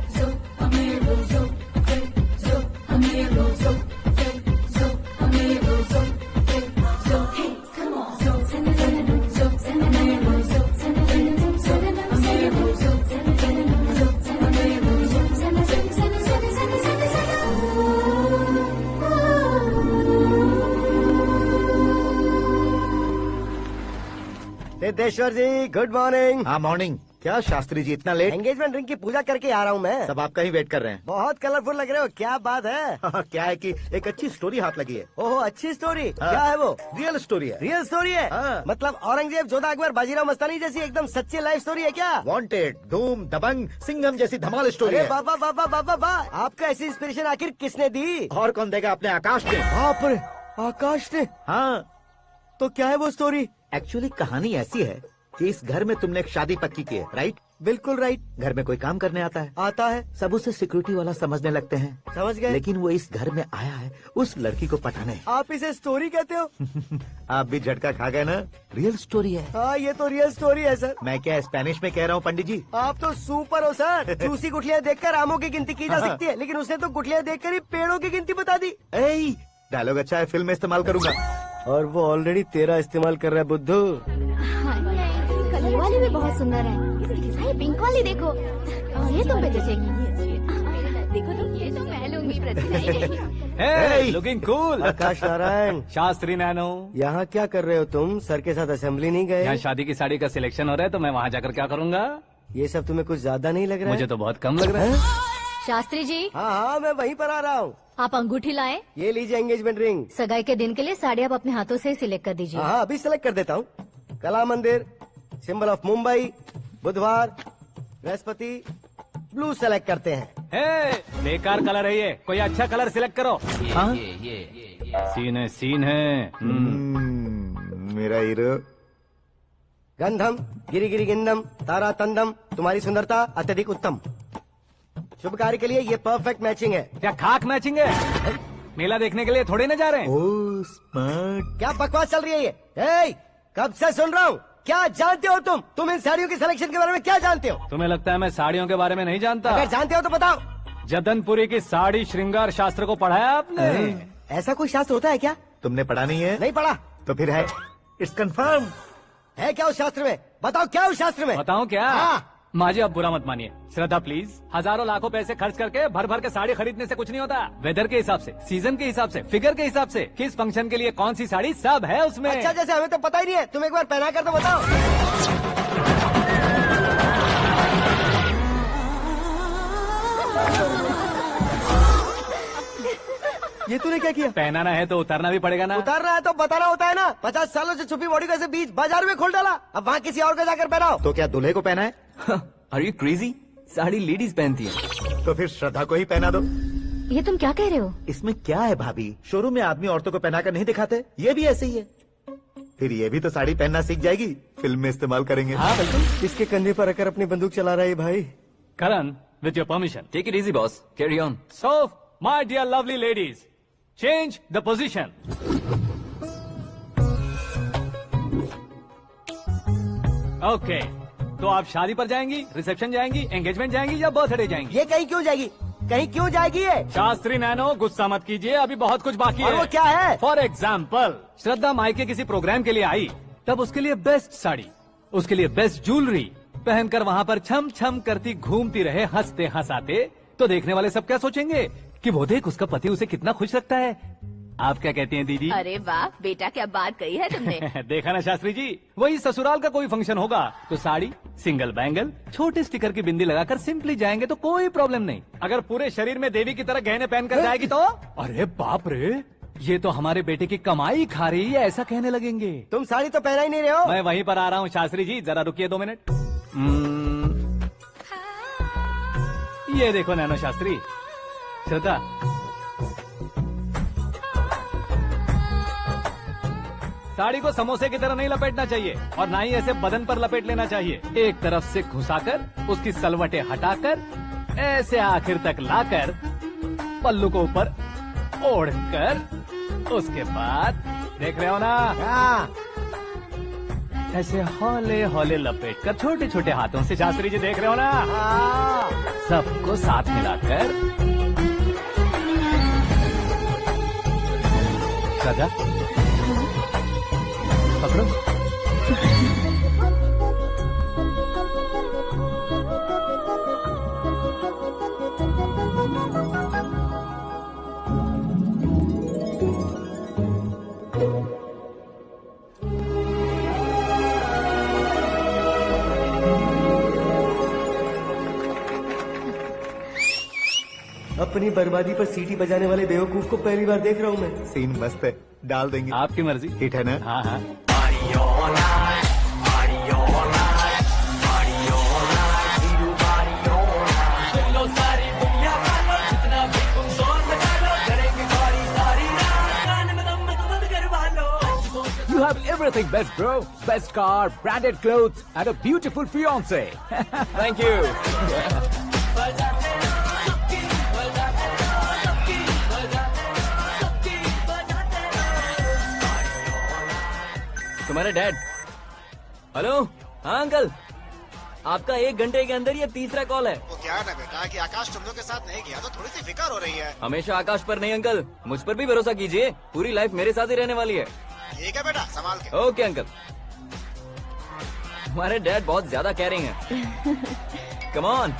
सिद्धेश्वर जी, गुड मॉर्निंग। हाँ मॉर्निंग। क्या शास्त्री जी इतना लेट? एंगेजमेंट रिंग की पूजा करके आ रहा हूँ मैं। सब आपका ही वेट कर रहे हैं। बहुत कलरफुल लग रहे हो, क्या बात है? क्या है कि एक अच्छी स्टोरी हाथ लगी है। ओह, अच्छी स्टोरी। क्या है वो? रियल स्टोरी है। रियल स्टोरी है? मतलब औरंगजेब, जोधा अकबर, बाजीराव मस्तानी जैसी एकदम सच्ची लाइफ स्टोरी है क्या? वांटेड, धूम, दबंग, सिंघम जैसी धमाल स्टोरी है। बाबा बाबा बाबा बाबा, आपको ऐसी इंस्पिरेशन आखिर किसने दी? और कौन देगा? अपने आकाश ने। बाप रे, आकाश ने? हाँ। तो क्या है वो स्टोरी? एक्चुअली कहानी ऐसी है कि इस घर में तुमने एक शादी पक्की की है, राइट? बिल्कुल राइट। घर में कोई काम करने आता है? आता है। सब उसे सिक्योरिटी वाला समझने लगते हैं। समझ गए। लेकिन वो इस घर में आया है उस लड़की को पटाने। आप इसे स्टोरी कहते हो? आप भी झटका खा गए ना। रियल स्टोरी है। हाँ, ये तो रियल स्टोरी है सर। मैं क्या स्पेनिश में कह रहा हूँ पंडित जी? आप तो सुपर हो सर। चूसी गुठलियाँ देखकर आमों की गिनती की जा सकती है, लेकिन उसने तो गुठलियाँ देखकर ही पेड़ों की गिनती बता दी। डायलॉग अच्छा है, फिल्म में इस्तेमाल करूंगा। और वो ऑलरेडी तेरा इस्तेमाल कर रहा है बुद्धू। कलर वाली भी बहुत सुंदर है। ये पिंक वाली देखो, और ये तुम पे जचेगी। देखो तो, ये तो मैं लूंगी। Looking cool. Akash Narayan. Shastri nano. यहाँ क्या कर रहे हो तुम? सर के साथ असेंबली नहीं गए? यहाँ शादी की साड़ी का सिलेक्शन हो रहा है, तो मैं वहाँ जाकर क्या करूँगा? ये सब तुम्हें कुछ ज्यादा नहीं लग रहा है? मुझे तो बहुत कम लग रहा है। शास्त्री जी। हाँ हाँ, मैं वहीं पर आ रहा हूँ। आप अंगूठी लाए। ये लीजिए एंगेजमेंट रिंग। सगाई के दिन के लिए साड़ी आप अपने हाथों से सिलेक्ट कर दीजिए। हाँ, अभी सिलेक्ट कर देता हूँ। कला मंदिर, सिंबल ऑफ मुंबई, बुधवार, बृहस्पति, ब्लू सेलेक्ट करते हैं। बेकार कलर है ये, कोई अच्छा कलर सिलेक्ट करो। हाँ? सीन है। मेरा हीरो। गंधम गिरी गिरी गिंदम तारा तंदम, तुम्हारी सुंदरता अत्यधिक उत्तम। शुभ कार्य के लिए ये परफेक्ट मैचिंग है। क्या खाक मैचिंग है? मेला देखने के लिए थोड़े न जा रहे हैं। Oh smart. क्या बकवास चल रही है ये? कब से सुन रहा हूँ। क्या जानते हो तुम इन साड़ियों की सिलेक्शन के बारे में क्या जानते हो? तुम्हें लगता है मैं साड़ियों के बारे में नहीं जानता? अगर जानते हो तो बताओ। जदनपुरी की साड़ी श्रृंगार शास्त्र को पढ़ा है आपने? ऐसा कोई शास्त्र होता है क्या? तुमने पढ़ा नहीं है? नहीं पढ़ा। तो फिर है, इट्स कंफर्म। है क्या उस शास्त्र में? बताओ क्या उस शास्त्र में? बताऊं क्या? हाँ। माँ जी, अब बुरा मत मानिए। श्रद्धा प्लीज, हजारों लाखों पैसे खर्च करके भर भर के साड़ी खरीदने से कुछ नहीं होता। वेदर के हिसाब से, सीजन के हिसाब से, फिगर के हिसाब से, किस फंक्शन के लिए कौन सी साड़ी, सब है उसमें। अच्छा, जैसे हमें तो पता ही नहीं है, तुम एक बार पहना कर तो बताओ। ये तूने क्या किया? पहनाना है तो उतारना भी पड़ेगा ना। उतारना है तो बताना होता है ना। 50 सालों से छुपी बॉडी को ऐसे बीच बाजार में खोल डाला, अब वहाँ किसी और को जाकर पहनाओ। तो क्या दूल्हे को पहना है? Are you crazy? Sari ladies पहनती है। तो फिर श्रद्धा को ही पहना दो। ये तुम क्या कह रहे हो? इसमें क्या है भाभी? शोरूम में आदमी औरतों को पहनाकर नहीं दिखाते, ये भी ऐसे ही है। फिर ये भी तो साड़ी पहनना सीख जाएगी, फिल्म में इस्तेमाल करेंगे। हाँ बिल्कुल। इसके कंधे पर रखकर अपनी बंदूक चला रहा है भाई। करण, with your permission. Take it easy, boss. Carry on. So, my dear lovely ladies, change the position. Okay. तो आप शादी पर जाएंगी, रिसेप्शन जाएंगी, एंगेजमेंट जाएंगी या बर्थडे जाएंगी? ये कहीं क्यों जाएगी? कहीं क्यों जाएगी ये? शास्त्री नैनो गुस्सा मत कीजिए, अभी बहुत कुछ बाकी और है। वो क्या है? फॉर एग्जाम्पल, श्रद्धा मायके किसी प्रोग्राम के लिए आई, तब उसके लिए बेस्ट साड़ी, उसके लिए बेस्ट ज्वेलरी पहनकर वहाँ पर छम छम करती घूमती रहे हंसते हंसाते, तो देखने वाले सब क्या सोचेंगे कि वो देख उसका पति उसे कितना खुश रखता है। आप क्या कहती हैं दीदी? अरे वाह बेटा, क्या बात कही है तुमने। देखा ना शास्त्री जी, वही ससुराल का कोई फंक्शन होगा तो साड़ी, सिंगल बैंगल, छोटे स्टिकर की बिंदी लगाकर सिंपली जाएंगे तो कोई प्रॉब्लम नहीं। अगर पूरे शरीर में देवी की तरह गहने पहनकर जाएगी तो अरे बाप रे, ये तो हमारे बेटे की कमाई खा रही है, ऐसा कहने लगेंगे। तुम साड़ी तो पहना ही नहीं रहे हो। मैं वहीं पर आ रहा हूँ शास्त्री जी, जरा रुकिए 2 मिनट। ये देखो नैनो शास्त्री, श्रद्धा साड़ी को समोसे की तरह नहीं लपेटना चाहिए और ना ही ऐसे बदन पर लपेट लेना चाहिए। एक तरफ से घुसाकर उसकी सलवटें हटाकर ऐसे आखिर तक लाकर पल्लू को ऊपर ओढ़कर उसके बाद देख रहे हो ना, ऐसे हौले हौले लपेट कर छोटे छोटे हाथों से, शास्त्री जी देख रहे हो ना, सबको साथ मिलाकर सजा पकड़ो। अपनी बर्बादी पर सीटी बजाने वाले बेवकूफ को पहली बार देख रहा हूँ मैं। सीन मस्त है, डाल देंगे। आपकी मर्जी। हिट है ना? हाँ हाँ। You have everything best, bro. Best car, branded clothes, and a beautiful fiance. Thank you. तुम्हारे डैड। हेलो, हाँ अंकल, आपका 1 घंटे के अंदर ये तीसरा कॉल है। वो क्या है ना बेटा कि आकाश तुम लोग के साथ नहीं गया तो थोड़ी सी फिक्र हो रही है। हमेशा आकाश पर नहीं अंकल, मुझ पर भी भरोसा कीजिए, पूरी लाइफ मेरे साथ ही रहने वाली है। ठीक है बेटा, संभाल के। Okay uncle. हमारे डैड बहुत ज्यादा केयरिंग है। Come on.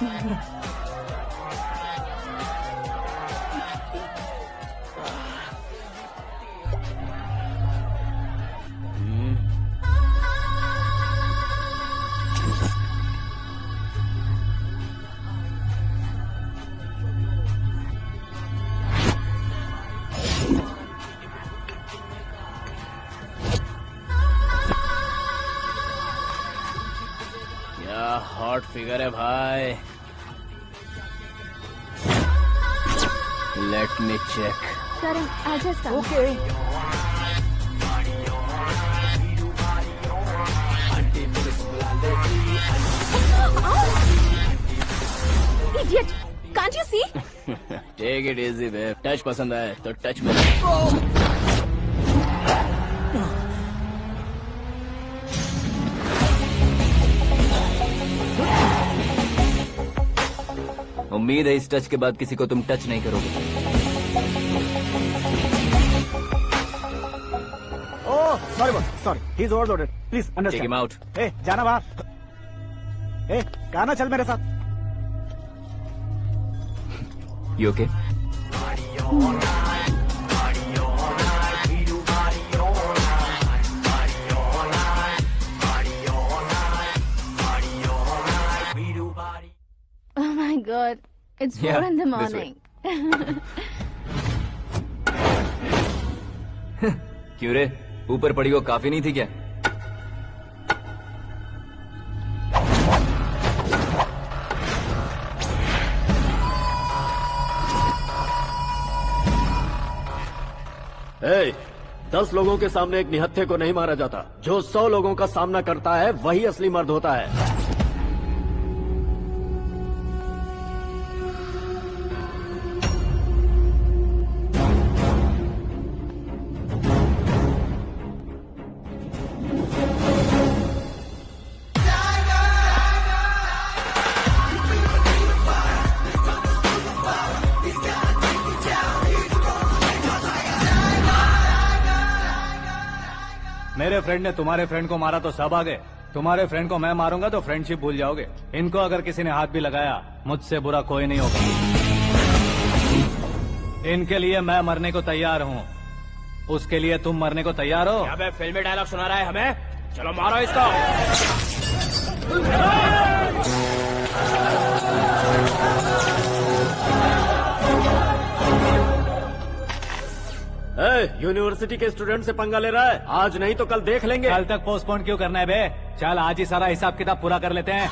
हॉट फिगर है भाई। Let me check. करण आजा सामने। Okay. Idiot! Can't you see? Take it easy babe, touch पसंद आए तो टच में। उम्मीद है इस टच के बाद किसी को तुम टच नहीं करोगे। Oh sorry boss, sorry, he is overloaded, please understand. Take him out. ए जाना बाहर। ए गाना चल मेरे साथ। You okay? Oh my God! It's 4 in the this way. morning. क्यों रे, ऊपर पड़ी वो काफी नहीं थी क्या? ए, 10 लोगों के सामने एक निहत्थे को नहीं मारा जाता। जो 100 लोगों का सामना करता है वही असली मर्द होता है। मेरे फ्रेंड ने तुम्हारे फ्रेंड को मारा तो सब आ गए, तुम्हारे फ्रेंड को मैं मारूंगा तो फ्रेंडशिप भूल जाओगे। इनको अगर किसी ने हाथ भी लगाया, मुझसे बुरा कोई नहीं होगा। इनके लिए मैं मरने को तैयार हूँ, उसके लिए तुम मरने को तैयार हो? अबे फिल्मी डायलॉग सुना रहा है हमें, चलो मारो इसको। यूनिवर्सिटी के स्टूडेंट से पंगा ले रहा है, आज नहीं तो कल देख लेंगे। कल तक पोस्टपोन क्यों करना है बे? चल आज ही सारा हिसाब किताब पूरा कर लेते हैं।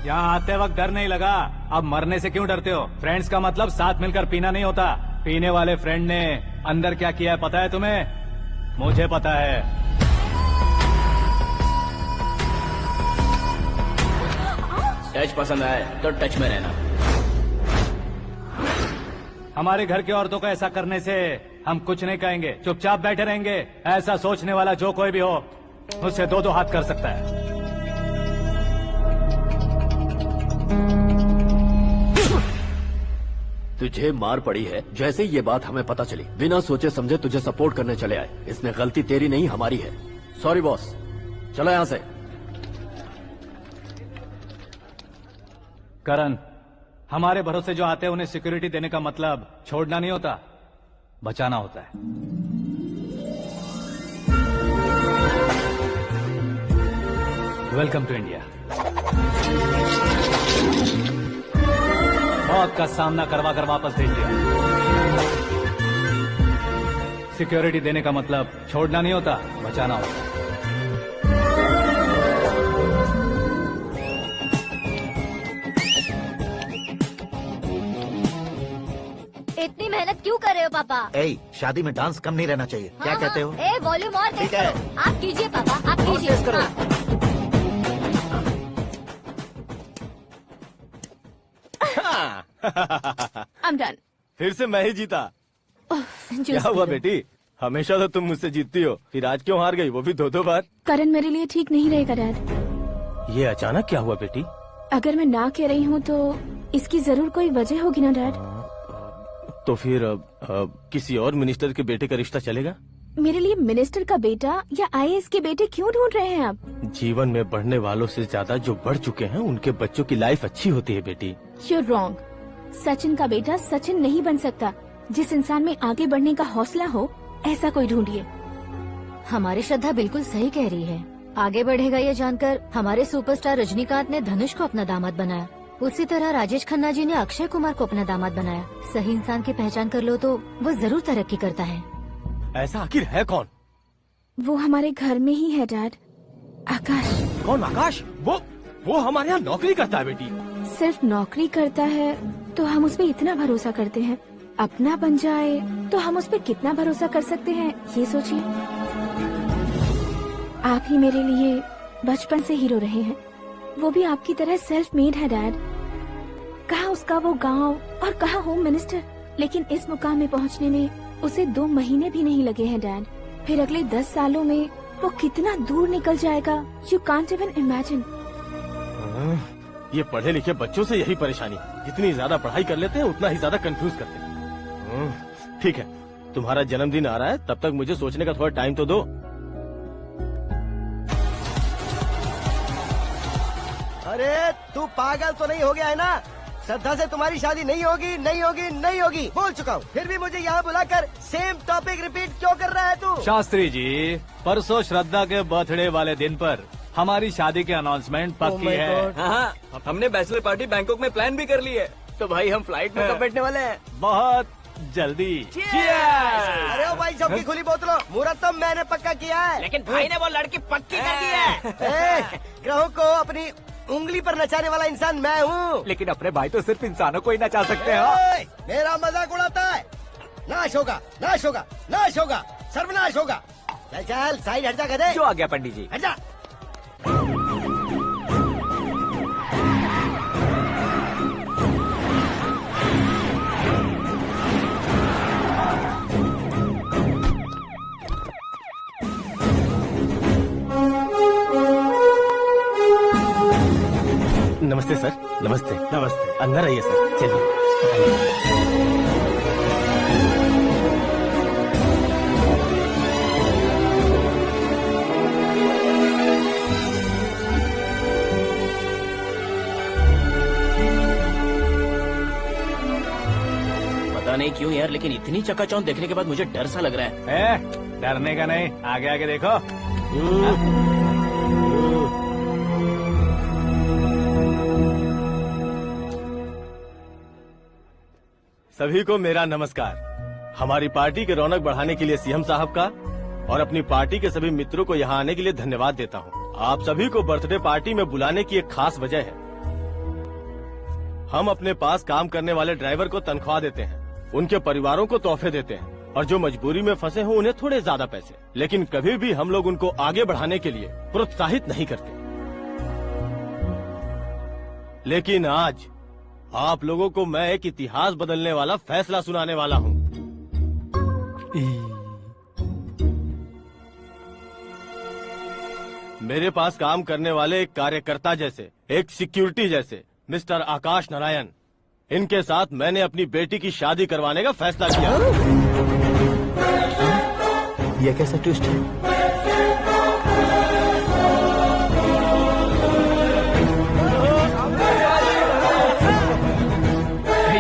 यहाँ आते वक्त डर नहीं लगा, अब मरने से क्यों डरते हो? फ्रेंड्स का मतलब साथ मिलकर पीना नहीं होता। पीने वाले फ्रेंड ने अंदर क्या किया है पता है तुम्हें? मुझे पता है। टच पसंद आए तो टच में रहना। हमारे घर की औरतों को ऐसा करने से हम कुछ नहीं कहेंगे, चुपचाप बैठे रहेंगे। ऐसा सोचने वाला जो कोई भी हो, उससे दो हाथ कर सकता है। तुझे मार पड़ी है, जैसे ये बात हमें पता चली, बिना सोचे समझे तुझे सपोर्ट करने चले आए। इसमें गलती तेरी नहीं हमारी है। सॉरी बॉस, चलो यहाँ से। करण, हमारे भरोसे जो आते हैं उन्हें सिक्योरिटी देने का मतलब छोड़ना नहीं होता, बचाना होता है। Welcome to India. मौत का सामना करवा कर वापस भेज दिया। सिक्योरिटी देने का मतलब छोड़ना नहीं होता, बचाना होता है। इतनी मेहनत क्यों कर रहे हो पापा? ए, शादी में डांस कम नहीं रहना चाहिए। क्या कहते हो? ए, वॉल्यूम और तेज ठीक है। करो। आप कीजिए पापा, आप कीजिए। करो। I'm done. फिर से मैं ही जीता। क्या हुआ बेटी? हमेशा तो तुम मुझसे जीतती हो, फिर आज क्यों हार गई, वो भी दो बार? करण मेरे लिए ठीक नहीं रहेगा डैड। ये अचानक क्या हुआ बेटी? अगर मैं ना कह रही हूँ तो इसकी जरूर कोई वजह होगी ना डैड। तो फिर किसी और मिनिस्टर के बेटे का रिश्ता चलेगा? मेरे लिए मिनिस्टर का बेटा या आईएएस के बेटे क्यों ढूंढ रहे हैं आप? जीवन में बढ़ने वालों से ज्यादा जो बढ़ चुके हैं उनके बच्चों की लाइफ अच्छी होती है बेटी। You're wrong. सचिन का बेटा सचिन नहीं बन सकता। जिस इंसान में आगे बढ़ने का हौसला हो, ऐसा कोई ढूंढिए। हमारी श्रद्धा बिल्कुल सही कह रही है। आगे बढ़ेगा ये जानकर हमारे सुपरस्टार रजनीकांत ने धनुष को अपना दामाद बनाया। उसी तरह राजेश खन्ना जी ने अक्षय कुमार को अपना दामाद बनाया। सही इंसान की पहचान कर लो तो वो जरूर तरक्की करता है। ऐसा आखिर है कौन? वो हमारे घर में ही है डैड, आकाश। कौन आकाश? वो हमारे यहाँ नौकरी करता है बेटी। सिर्फ नौकरी करता है तो हम उस पर इतना भरोसा करते हैं, अपना बन जाए तो हम उस पर कितना भरोसा कर सकते हैं, ये सोचिए। आप ही मेरे लिए बचपन से हीरो रहे हैं, वो भी आपकी तरह सेल्फ मेड है डैड। कहाँ उसका वो गांव और कहाँ होम मिनिस्टर, लेकिन इस मुकाम में पहुँचने में उसे 2 महीने भी नहीं लगे हैं डैड। फिर अगले 10 सालों में वो कितना दूर निकल जाएगा, यू कांट इवन इमेजिन। ये पढ़े लिखे बच्चों से यही परेशानी, जितनी ज्यादा पढ़ाई कर लेते हैं उतना ही ज्यादा कंफ्यूज करते हैं। ठीक है, तुम्हारा जन्मदिन आ रहा है, तब तक मुझे सोचने का थोड़ा टाइम तो दो। अरे तू पागल तो नहीं हो गया है ना? श्रद्धा से तुम्हारी शादी नहीं होगी, नहीं होगी, नहीं होगी, बोल चुका हूँ। फिर भी मुझे यहाँ बुलाकर सेम टॉपिक रिपीट क्यों कर रहा है तू? शास्त्री जी, परसों श्रद्धा के बर्थडे वाले दिन पर हमारी शादी की अनाउंसमेंट पक्की है। हाँ, हमने बैचलर पार्टी बैंकॉक में प्लान भी कर ली है। तो भाई हम फ्लाइट में कब बैठने वाले हैं? बहुत जल्दी। अरे ओ भाई, सबकी खुली बोतलों, मुहूर्त तो मैंने पक्का किया है। लेकिन भाई ने वो लड़की पक्की कर दी है। ग्रहों को अपनी उंगली पर नचाने वाला इंसान मैं हूँ। लेकिन अपने भाई तो सिर्फ इंसानों को ही नचा सकते हैं। मेरा मजाक उड़ाता है? नाश होगा, नाश होगा, नाश होगा, सर्वनाश होगा। चल चल साइड हट जा गधे। जो आ गया पंडित जी। हट जा। नमस्ते सर। नमस्ते। नमस्ते। अंदर आइए सर, चलिए। पता नहीं क्यों यार, लेकिन इतनी चकाचौंध देखने के बाद मुझे डर सा लग रहा है। डरने का नहीं, आगे आगे देखो। सभी को मेरा नमस्कार। हमारी पार्टी की रौनक बढ़ाने के लिए सीएम साहब का और अपनी पार्टी के सभी मित्रों को यहाँ आने के लिए धन्यवाद देता हूँ। आप सभी को बर्थडे पार्टी में बुलाने की एक खास वजह है। हम अपने पास काम करने वाले ड्राइवर को तनख्वाह देते हैं, उनके परिवारों को तोहफे देते हैं और जो मजबूरी में फंसे हो उन्हें थोड़े ज्यादा पैसे। लेकिन कभी भी हम लोग उनको आगे बढ़ाने के लिए प्रोत्साहित नहीं करते। लेकिन आज आप लोगों को मैं एक इतिहास बदलने वाला फैसला सुनाने वाला हूँ। मेरे पास काम करने वाले एक कार्यकर्ता जैसे, एक सिक्योरिटी जैसे मिस्टर आकाश नारायण, इनके साथ मैंने अपनी बेटी की शादी करवाने का फैसला किया। यह कैसा ट्विस्ट है?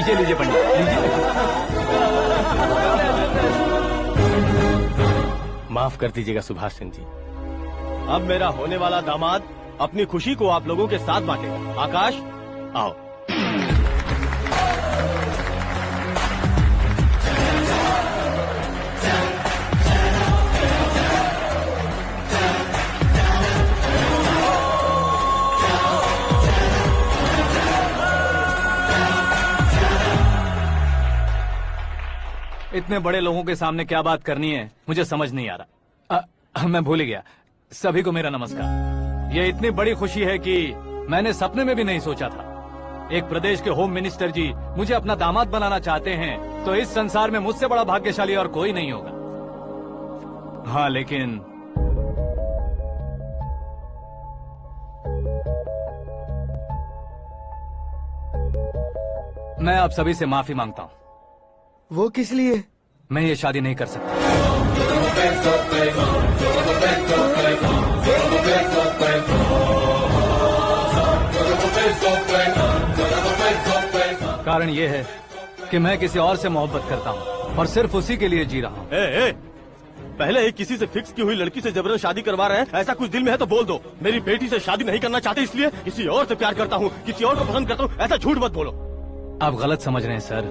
लीजिए पंडित, लीजिए। माफ कर दीजिएगा सुभाष सिंह जी। अब मेरा होने वाला दामाद अपनी खुशी को आप लोगों के साथ बांटेगा। आकाश, आओ। इतने बड़े लोगों के सामने क्या बात करनी है मुझे समझ नहीं आ रहा। मैं भूल ही गया। सभी को मेरा नमस्कार। ये इतनी बड़ी खुशी है कि मैंने सपने में भी नहीं सोचा था। एक प्रदेश के होम मिनिस्टर जी मुझे अपना दामाद बनाना चाहते हैं तो इस संसार में मुझसे बड़ा भाग्यशाली और कोई नहीं होगा। हाँ, लेकिन मैं आप सभी से माफी मांगता हूँ। वो किस लिए? मैं ये शादी नहीं कर सकता। कारण ये है कि मैं किसी और से मोहब्बत करता हूँ और सिर्फ उसी के लिए जी रहा हूँ। पहले एक किसी से फिक्स की हुई लड़की से जबरन शादी करवा रहे हैं, ऐसा कुछ दिल में है तो बोल दो। मेरी बेटी से शादी नहीं करना चाहते इसलिए किसी और से प्यार करता हूँ, किसी और को पसंद करता हूँ, ऐसा झूठ मत बोलो। आप गलत समझ रहे हैं सर।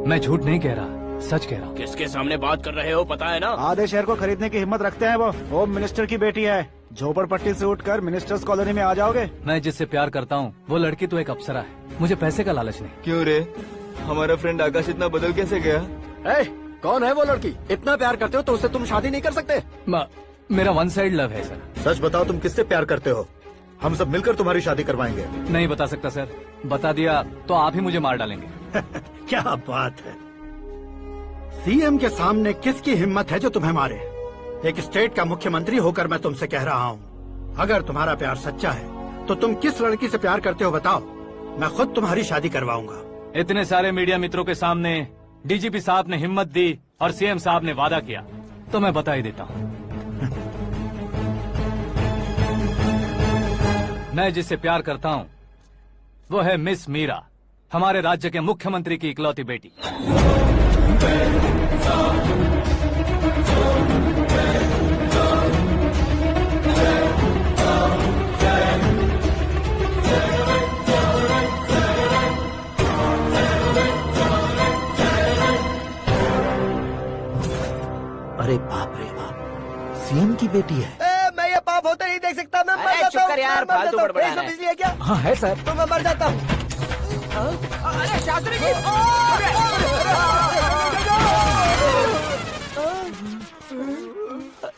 मैं झूठ नहीं कह रहा, सच कह रहा हूँ। किसके सामने बात कर रहे हो पता है ना? आधे शहर को खरीदने की हिम्मत रखते हैं वो। होम मिनिस्टर की बेटी है। झोपड़पट्टी से उठकर मिनिस्टर्स कॉलोनी में आ जाओगे। मैं जिससे प्यार करता हूँ वो लड़की तो एक अप्सरा है। मुझे पैसे का लालच नहीं। क्यों रे, हमारा फ्रेंड आकाश इतना बदल कैसे गया? कौन है वो लड़की? इतना प्यार करते हो तो उससे तुम शादी नहीं कर सकते? मेरा वन साइड लव है सर। सच बताओ, तुम किससे प्यार करते हो? हम सब मिलकर तुम्हारी शादी करवाएंगे। नहीं बता सकता सर। बता दिया तो आप ही मुझे मार डालेंगे। क्या बात है, सीएम के सामने किसकी हिम्मत है जो तुम्हें मारे? एक स्टेट का मुख्यमंत्री होकर मैं तुमसे कह रहा हूँ, अगर तुम्हारा प्यार सच्चा है तो तुम किस लड़की से प्यार करते हो बताओ, मैं खुद तुम्हारी शादी करवाऊंगा। इतने सारे मीडिया मित्रों के सामने डीजीपी साहब ने हिम्मत दी और सीएम साहब ने वादा किया तो मैं बता ही देता हूँ। मैं जिससे प्यार करता हूँ वो है मिस मीरा, हमारे राज्य के मुख्यमंत्री की इकलौती बेटी। अरे बाप रे बाप, सीएम की बेटी है। मैं ये पाप होते नहीं देख सकता। मैं मर जाता चुप कर यार, फालतू बड़बड़ा रहा है। बिजली है क्या? हाँ है सर। तो मैं मर जाता हूँ। अरे शास्त्री जी,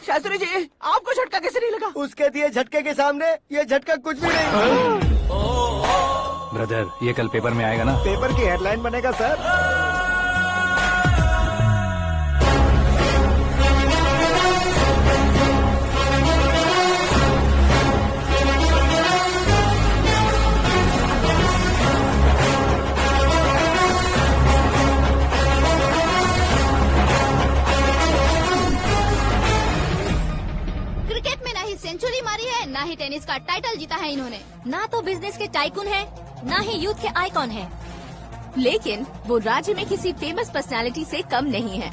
शास्त्री जी आपको झटका कैसे नहीं लगा? उसके दिए झटके के सामने ये झटका कुछ भी नहीं। ब्रदर, ये कल पेपर में आएगा ना? पेपर की हेडलाइन बनेगा सर। ही सेंचुरी मारी है, ना ही टेनिस का टाइटल जीता है इन्होंने। ना तो बिजनेस के टाइकून है, ना ही यूथ के आइकॉन है। लेकिन वो राज्य में किसी फेमस पर्सनालिटी से कम नहीं है।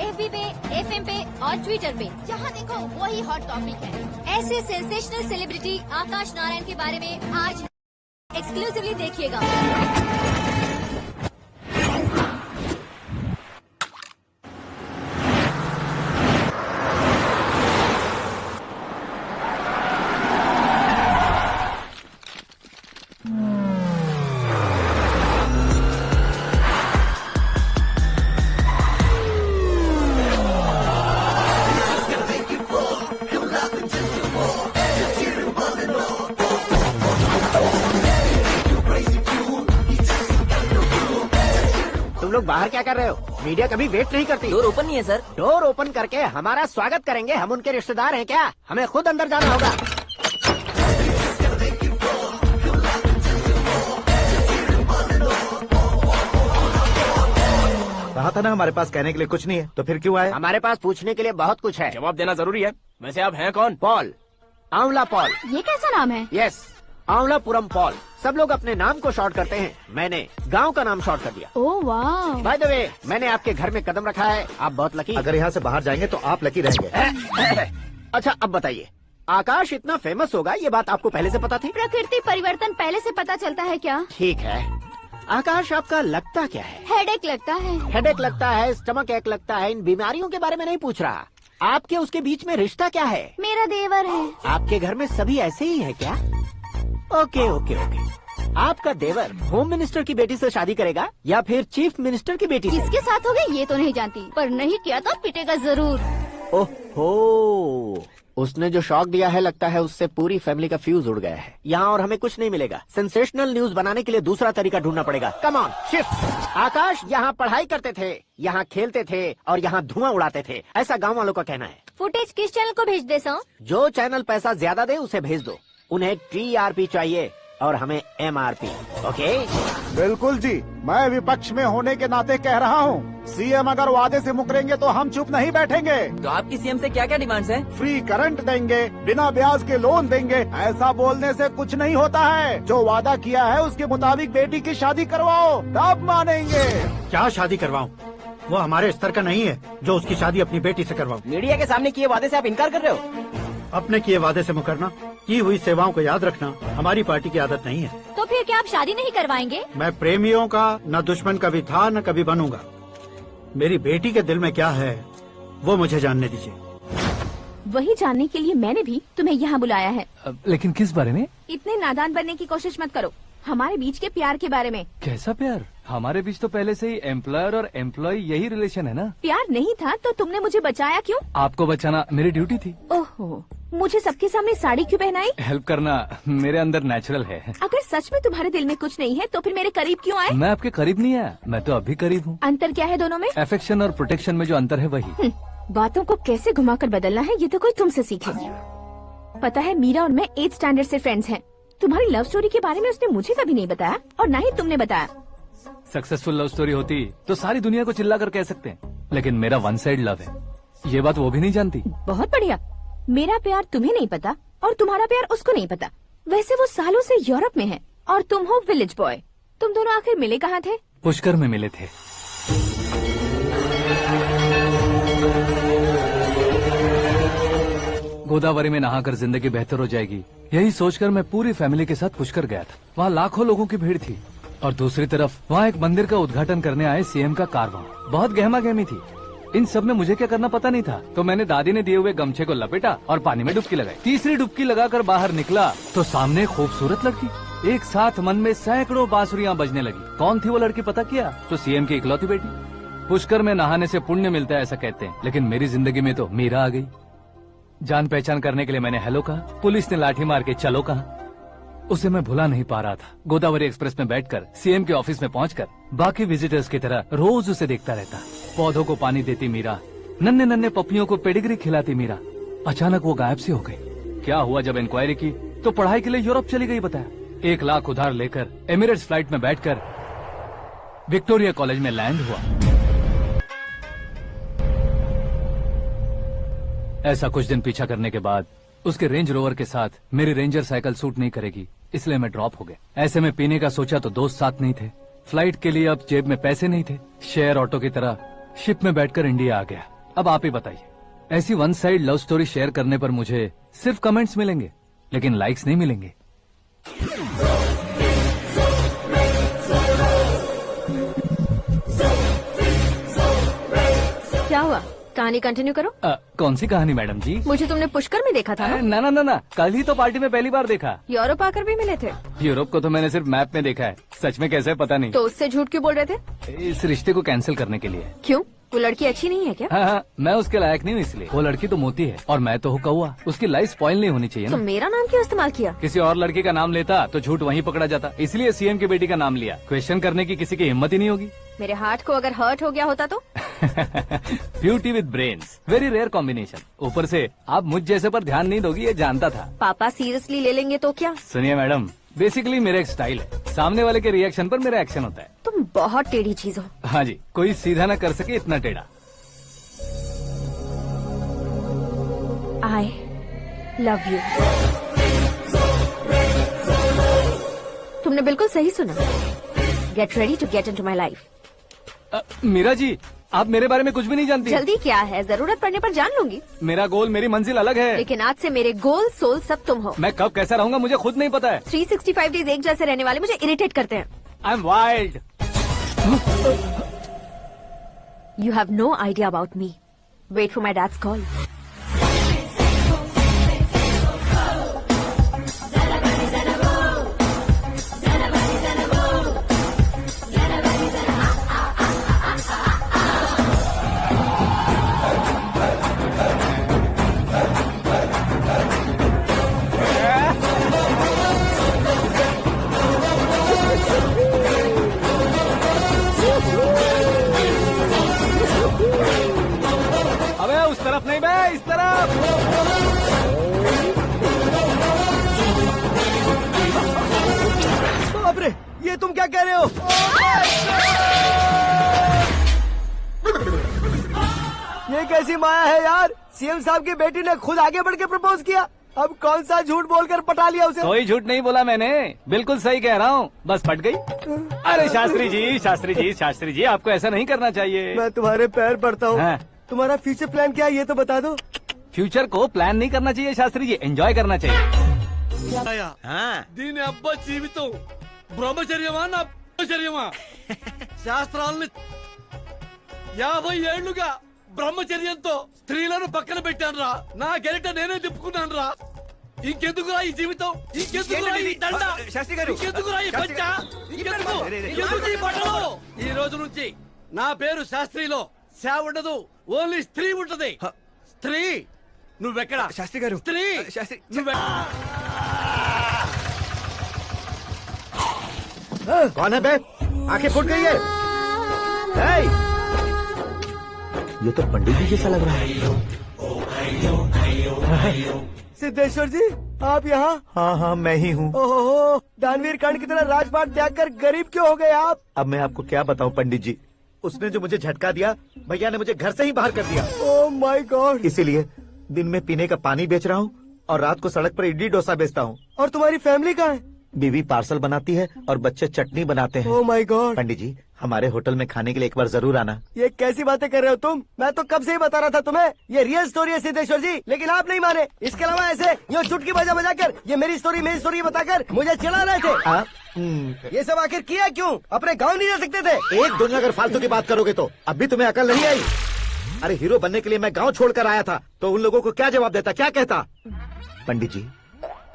FB पे, FM पे और ट्विटर पे जहाँ देखो वही हॉट टॉपिक है। ऐसे सेंसेशनल सेलिब्रिटी आकाश नारायण के बारे में आज एक्सक्लूसिवली देखिएगा। तुम लोग बाहर क्या कर रहे हो? मीडिया कभी वेट नहीं करती। डोर ओपन नहीं है सर। डोर ओपन करके हमारा स्वागत करेंगे? हम उनके रिश्तेदार हैं क्या? हमें खुद अंदर जाना होगा। कहा था ना हमारे पास कहने के लिए कुछ नहीं है, तो फिर क्यों आए? हमारे पास पूछने के लिए बहुत कुछ है। जवाब देना जरूरी है। वैसे आप हैं कौन? पॉल, आंवला पॉल। ये कैसा नाम है? Yes, Aanwalapuram Paul. सब लोग अपने नाम को शॉर्ट करते हैं, मैंने गांव का नाम शॉर्ट कर दिया। ओह वाह। बाय द वे, मैंने आपके घर में कदम रखा है, आप बहुत लकी। अगर यहाँ से बाहर जाएंगे तो आप लकी रहेंगे। अच्छा अब बताइए, आकाश इतना फेमस होगा ये बात आपको पहले से पता थी? प्रकृति परिवर्तन पहले से पता चलता है क्या? ठीक है, आकाश आपका लगता क्या है? हेडेक लगता है। हेडेक लगता है, स्टमक एक लगता है, इन बीमारियों के बारे में नहीं पूछ रहा। आपके उसके बीच में रिश्ता क्या है? मेरा देवर है। आपके घर में सभी ऐसे ही है क्या? Okay okay okay. आपका देवर होम मिनिस्टर की बेटी से शादी करेगा या फिर चीफ मिनिस्टर की बेटी से? किसके साथ होगी ये तो नहीं जानती, पर नहीं किया तो पिटेगा जरूर। ओहो, उसने जो शॉक दिया है लगता है उससे पूरी फैमिली का फ्यूज उड़ गया है। यहाँ और हमें कुछ नहीं मिलेगा। सेंसेशनल न्यूज बनाने के लिए दूसरा तरीका ढूंढना पड़ेगा। Come on shift. आकाश यहाँ पढ़ाई करते थे, यहाँ खेलते थे और यहाँ धुआं उड़ाते थे, ऐसा गाँव वालों का कहना है। फुटेज किस चैनल को भेज दे सो? जो चैनल पैसा ज्यादा दे उसे भेज दो। उन्हें TRP चाहिए और हमें MRP। ओके बिल्कुल जी, मैं विपक्ष में होने के नाते कह रहा हूँ, सीएम अगर वादे से मुकरेंगे तो हम चुप नहीं बैठेंगे। तो आपकी सीएम से क्या क्या डिमांड्स हैं? फ्री करंट देंगे, बिना ब्याज के लोन देंगे। ऐसा बोलने से कुछ नहीं होता है। जो वादा किया है उसके मुताबिक बेटी की शादी करवाओ, तब मानेंगे। क्या शादी करवाऊं? वो हमारे स्तर का नहीं है जो उसकी शादी अपनी बेटी से करवाऊं। मीडिया के सामने किए वादे से आप इनकार कर रहे हो? अपने किए वादे से मुकरना, की हुई सेवाओं को याद रखना हमारी पार्टी की आदत नहीं है। तो फिर क्या आप शादी नहीं करवाएंगे? मैं प्रेमियों का न दुश्मन कभी था न कभी बनूंगा। मेरी बेटी के दिल में क्या है वो मुझे जानने दीजिए। वही जानने के लिए मैंने भी तुम्हें यहाँ बुलाया है। लेकिन किस बारे में? इतने नादान बनने की कोशिश मत करो। हमारे बीच के प्यार के बारे में। कैसा प्यार? हमारे बीच तो पहले से ही एम्प्लॉयर और एम्प्लॉय यही रिलेशन है ना। प्यार नहीं था तो तुमने मुझे बचाया क्यों? आपको बचाना मेरी ड्यूटी थी। ओहो, मुझे सबके सामने साड़ी क्यों पहनाई? हेल्प करना मेरे अंदर नेचुरल है। अगर सच में तुम्हारे दिल में कुछ नहीं है तो फिर मेरे करीब क्यों आए? मैं आपके करीब नहीं आया, मैं तो अभी करीब हूँ। अंतर क्या है दोनों में? अफेक्शन और प्रोटेक्शन में जो अंतर है वही। बातों को कैसे घुमाकर बदलना है ये तो कोई तुमसे सीखे। पता है मीरा और मैं 8th स्टैंडर्ड से फ्रेंड्स हैं। तुम्हारी लव स्टोरी के बारे में उसने मुझे कभी नहीं बताया और न ही तुमने बताया। सक्सेसफुल लव स्टोरी होती तो सारी दुनिया को चिल्ला कर कह सकते हैं, लेकिन मेरा वन साइड लव है, ये बात वो भी नहीं जानती। बहुत बढ़िया। मेरा प्यार तुम्हें नहीं पता और तुम्हारा प्यार उसको नहीं पता। वैसे वो सालों से यूरोप में है और तुम हो विलेज बॉय। तुम दोनों आखिर मिले कहाँ थे? पुष्कर में मिले थे। गोदावरी में नहाकर जिंदगी बेहतर हो जाएगी, यही सोचकर मैं पूरी फैमिली के साथ पुष्कर गया था। वहाँ लाखों लोगों की भीड़ थी और दूसरी तरफ वहाँ एक मंदिर का उद्घाटन करने आए सीएम का कारवां। बहुत गहमा गहमी थी। इन सब में मुझे क्या करना पता नहीं था, तो मैंने दादी ने दिए हुए गमछे को लपेटा और पानी में डुबकी लगाई। तीसरी डुबकी लगाकर बाहर निकला तो सामने खूबसूरत लड़की। एक साथ मन में सैकड़ों बांसुरियां बजने लगी। कौन थी वो लड़की पता किया? तो सीएम की इकलौती बेटी। पुष्कर में नहाने से पुण्य मिलता है ऐसा कहते हैं, लेकिन मेरी जिंदगी में तो मीरा आ गई। जान पहचान करने के लिए मैंने हेलो कहा, पुलिस ने लाठी मार के चलो कहा। उसे मैं भुला नहीं पा रहा था। गोदावरी एक्सप्रेस में बैठकर सीएम के ऑफिस में पहुंचकर बाकी विजिटर्स की तरह रोज उसे देखता रहता। पौधों को पानी देती मीरा, नन्हे नन्हे पपियों को पेडिग्री खिलाती मीरा। अचानक वो गायब सी हो गई। क्या हुआ? जब इंक्वायरी की तो पढ़ाई के लिए यूरोप चली गई बताया। 1 लाख उधार लेकर एमिरेट्स फ्लाइट में बैठकर विक्टोरिया कॉलेज में लैंड हुआ। ऐसा कुछ दिन पीछा करने के बाद उसके रेंज रोवर के साथ मेरी रेंजर साइकिल सूट नहीं करेगी, इसलिए मैं ड्रॉप हो गया। ऐसे में पीने का सोचा तो दोस्त साथ नहीं थे, फ्लाइट के लिए अब जेब में पैसे नहीं थे, शेयर ऑटो की तरह शिप में बैठकर इंडिया आ गया। अब आप ही बताइए, ऐसी one side love story share करने पर मुझे सिर्फ कमेंट्स मिलेंगे, लेकिन लाइक्स नहीं मिलेंगे। क्या हुआ, कहानी कंटिन्यू करो। कौन सी कहानी मैडम जी? मुझे तुमने पुष्कर में देखा था ना? ना ना ना ना, कल ही तो पार्टी में पहली बार देखा। यूरोप आकर भी मिले थे? यूरोप को तो मैंने सिर्फ मैप में देखा है, सच में कैसे पता नहीं। तो उससे झूठ क्यों बोल रहे थे? इस रिश्ते को कैंसिल करने के लिए। क्यों, वो लड़की अच्छी नहीं है क्या? हाँ, मैं उसके लायक नहीं हूँ इसलिए। वो लड़की तो मोती है और मैं तो हूँ कौवा, उसकी लाइफ स्पॉइल नहीं होनी चाहिए तो ना। मेरा नाम क्यों इस्तेमाल किया? किसी और लड़की का नाम लेता तो झूठ वहीं पकड़ा जाता, इसलिए सीएम की बेटी का नाम लिया। क्वेश्चन करने की किसी की हिम्मत ही नहीं होगी। मेरे हार्ट को अगर हर्ट हो गया होता तो? Beauty with brains, very rare combination. ऊपर से आप मुझ जैसे पर ध्यान नहीं दोगी ये जानता था। पापा सीरियसली ले लेंगे तो क्या? सुनिए मैडम, बेसिकली मेरा एक स्टाइल है, सामने वाले के रिएक्शन पर मेरा एक्शन होता है। तुम बहुत टेढ़ी चीज हो। हाँ जी, कोई सीधा न कर सके इतना टेढ़ा। I love you। तुमने बिल्कुल सही सुना। Get ready to get into my life। Meera ji, आप मेरे बारे में कुछ भी नहीं जानती। जल्दी क्या है, जरूरत पड़ने पर जान लूंगी। मेरा गोल, मेरी मंजिल अलग है। लेकिन आज से मेरे गोल सोल सब तुम हो। मैं कब कैसा रहूंगा मुझे खुद नहीं पता है। 365 डेज एक जैसे रहने वाले मुझे इरिटेट करते हैं। I am wild. You have no idea about me। Wait for my dad's call। अबे उस तरफ नहीं बे, इस तरफ। बाप रे, ये तुम क्या कह रहे हो? ये कैसी माया है यार? सीएम साहब की बेटी ने खुद आगे बढ़ के प्रपोज किया, अब कौन सा झूठ बोलकर पटा लिया उसे? कोई झूठ नहीं बोला मैंने, बिल्कुल सही कह रहा हूँ, बस फट गई। अरे शास्त्री जी, शास्त्री जी, शास्त्री जी, आपको ऐसा नहीं करना चाहिए। मैं तुम्हारे पैर पड़ता हूँ। हाँ। तुम्हारा फ्यूचर प्लान क्या है ये तो बता दो। फ्यूचर को प्लान नहीं करना चाहिए शास्त्री जी, एंजॉय करना चाहिए। దీని అబ్బా జీవితం బ్రహ్మచర్యమా నా బ్రహ్మచర్యమా శాస్త్రాలని 50 ఏళ్లుగా బ్రహ్మచర్యంతో స్త్రీలను పక్కన పెట్టాను రా, నా గెరిట నేనే తిప్పుకున్నాను రా. ఇంకెందుకురా ఈ జీవితం, ఇంకెందుకురా ఈ దండ, ఇంకెందుకురా ఈ పంచ, ఇంకెందుకు ఈ బట్టలు? ఈ రోజు నుంచి నా పేరు శాస్త్రిలో శా ఉండదు, ఓన్లీ స్త్రీ ఉంటది. స్త్రీ నువ్వెక్కడ? శాస్త్రి గారు, స్త్రీ कौन है बे? आंखें फूट गई है। हे! ये तो पंडित जी जैसा लग रहा है। सिद्धेश्वर जी, आप यहाँ? हाँ हाँ, मैं ही हूँ। ओहो, दानवीर कर्ण की तरह राजपाट त्याग कर गरीब क्यों हो गए आप? अब मैं आपको क्या बताऊँ पंडित जी, उसने जो मुझे झटका दिया, भैया ने मुझे घर से ही बाहर कर दिया। Oh my God. इसीलिए दिन में पीने का पानी बेच रहा हूँ और रात को सड़क पर इडली डोसा बेचता हूँ। और तुम्हारी फैमिली कहाँ है? बीवी पार्सल बनाती है और बच्चे चटनी बनाते हैं। Oh my God. पंडित जी, हमारे होटल में खाने के लिए एक बार जरूर आना। ये कैसी बातें कर रहे हो तुम? मैं तो कब से ही बता रहा था तुम्हें, ये रियल स्टोरी है सिद्धेश्वर जी, लेकिन आप नहीं माने। इसके अलावा ऐसे यूँ चुटकी बजा बजा कर ये मेरी स्टोरी बताकर मुझे चिढ़ा रहे थे। ये सब आखिर किया क्यों? अपने गाँव नहीं जा सकते थे? एक दिन अगर फालतू की बात करोगे तो अब भी तुम्हें अकल नहीं आई। अरे हीरो बनने के लिए मैं गाँव छोड़कर आया था, तो उन लोगों को क्या जवाब देता, क्या कहता? पंडित जी,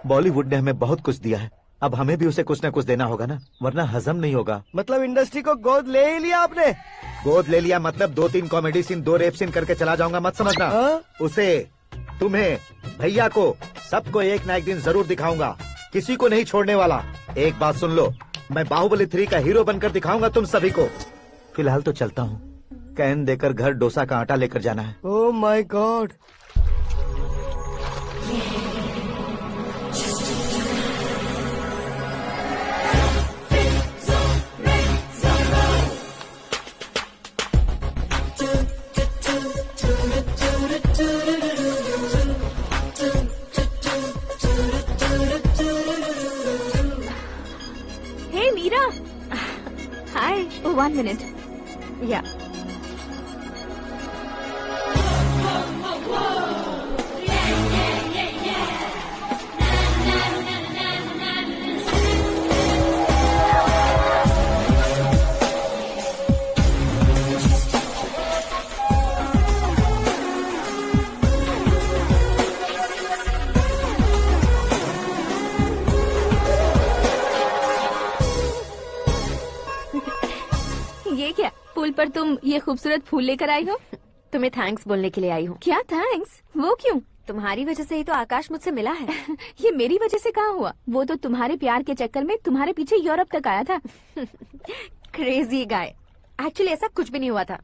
बॉलीवुड ने हमें बहुत कुछ दिया है, अब हमें भी उसे कुछ न कुछ देना होगा ना, वरना हजम नहीं होगा। मतलब इंडस्ट्री को गोद ले ही लिया आपने? गोद ले लिया मतलब 2-3 कॉमेडी सीन, 2 रेप सीन करके चला जाऊंगा मत समझना। उसे, तुम्हें, भैया को, सबको एक ना एक दिन जरूर दिखाऊंगा, किसी को नहीं छोड़ने वाला। एक बात सुन लो, मैं बाहुबली 3 का हीरो बनकर दिखाऊंगा तुम सभी को। फिलहाल तो चलता हूँ, कैन देकर घर डोसा का आटा लेकर जाना है। Oh my God. 1 minute. Yeah. ये क्या, पुल पर तुम ये खूबसूरत फूल लेकर आई हो? तुम्हें थैंक्स बोलने के लिए आई हूँ। क्या थैंक्स? वो क्यों? तुम्हारी वजह से ही तो आकाश मुझसे मिला है। ये मेरी वजह से कहाँ हुआ? वो तो तुम्हारे प्यार के चक्कर में तुम्हारे पीछे यूरोप तक आया था। Crazy guy. एक्चुअली ऐसा कुछ भी नहीं हुआ था।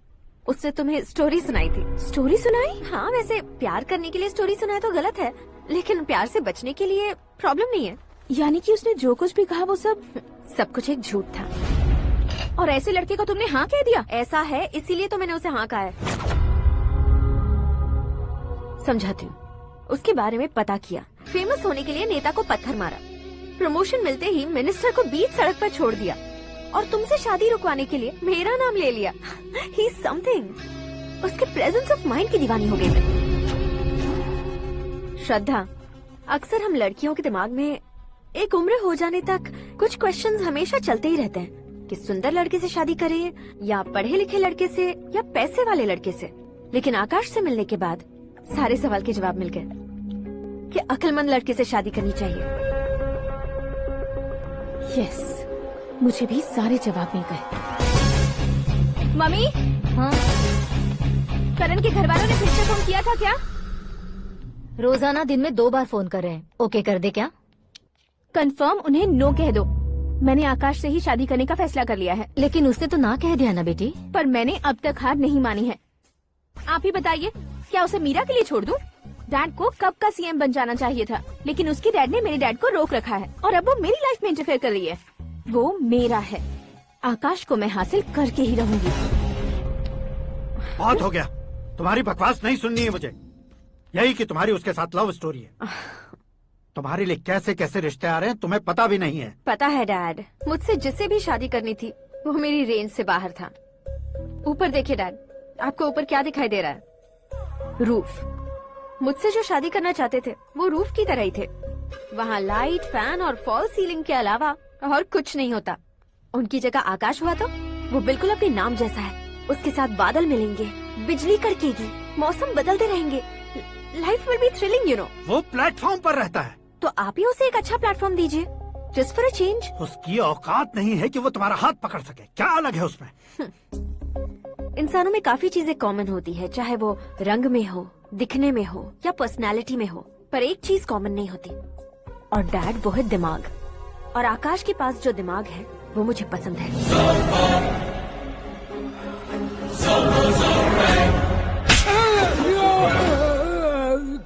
उसने तुम्हें स्टोरी सुनाई थी। स्टोरी सुनाई? हाँ, वैसे प्यार करने के लिए स्टोरी सुनाए तो गलत है, लेकिन प्यार से बचने के लिए प्रॉब्लम नहीं है। यानी कि उसने जो कुछ भी कहा वो सब कुछ एक झूठ था। और ऐसे लड़के को तुमने हाँ कह दिया? ऐसा है, इसीलिए तो मैंने उसे हाँ कहा है। समझाती हूँ। उसके बारे में पता किया, फेमस होने के लिए नेता को पत्थर मारा, प्रमोशन मिलते ही मिनिस्टर को बीच सड़क पर छोड़ दिया, और तुमसे शादी रुकवाने के लिए मेरा नाम ले लिया। He is something. उसके प्रेजेंस ऑफ माइंड की दीवानी हो गई मैं। श्रद्धा, अक्सर हम लड़कियों के दिमाग में एक उम्र हो जाने तक कुछ क्वेश्चंस हमेशा चलते ही रहते हैं कि सुंदर लड़के से शादी करें या पढ़े लिखे लड़के से या पैसे वाले लड़के से। लेकिन आकाश से मिलने के बाद सारे सवाल के जवाब मिल गए कि अक्लमंद लड़के से शादी करनी चाहिए। यस, मुझे भी सारे जवाब मिल गए। मम्मी, हाँ? करण के घर वालों ने फिर से फोन किया था क्या? रोजाना दिन में 2 बार फोन कर रहे हैं। ओके कर दे क्या? कंफर्म उन्हें नो कह दो। मैंने आकाश से ही शादी करने का फैसला कर लिया है। लेकिन उसने तो ना कह दिया ना बेटी। पर मैंने अब तक हार नहीं मानी है। आप ही बताइए, क्या उसे मीरा के लिए छोड़ दूं? डैड को कब का सीएम बन जाना चाहिए था, लेकिन उसके डैड ने मेरे डैड को रोक रखा है और अब वो मेरी लाइफ में इंटरफेयर कर रही है। वो मेरा है, आकाश को मैं हासिल करके ही रहूंगी। बहुत हो गया, तुम्हारी बकवास नहीं सुननी है मुझे। यही कि तुम्हारी उसके साथ लव स्टोरी है। तुम्हारे लिए कैसे कैसे रिश्ते आ रहे हैं तुम्हें पता भी नहीं है। पता है डैड, मुझसे जिससे भी शादी करनी थी वो मेरी रेंज से बाहर था। ऊपर देखिए डैड, आपको ऊपर क्या दिखाई दे रहा है? रूफ। मुझसे जो शादी करना चाहते थे वो रूफ की तरह ही थे। वहाँ लाइट, फैन और फॉल सीलिंग के अलावा और कुछ नहीं होता। उनकी जगह आकाश हुआ तो वो बिल्कुल अपने नाम जैसा है। उसके साथ बादल मिलेंगे, बिजली कड़केगी, मौसम बदलते रहेंगे, life will be thrilling you know. वो प्लेटफॉर्म पर रहता है तो आप ही उसे एक अच्छा प्लेटफॉर्म दीजिए, जस्ट फॉर अ चेंज। उसकी औकात नहीं है कि वो तुम्हारा हाथ पकड़ सके। क्या अलग है उसमें? इंसानों में काफी चीजें कॉमन होती है, चाहे वो रंग में हो, दिखने में हो या पर्सनालिटी में हो, पर एक चीज कॉमन नहीं होती, और डैड वो है दिमाग। और आकाश के पास जो दिमाग है वो मुझे पसंद है।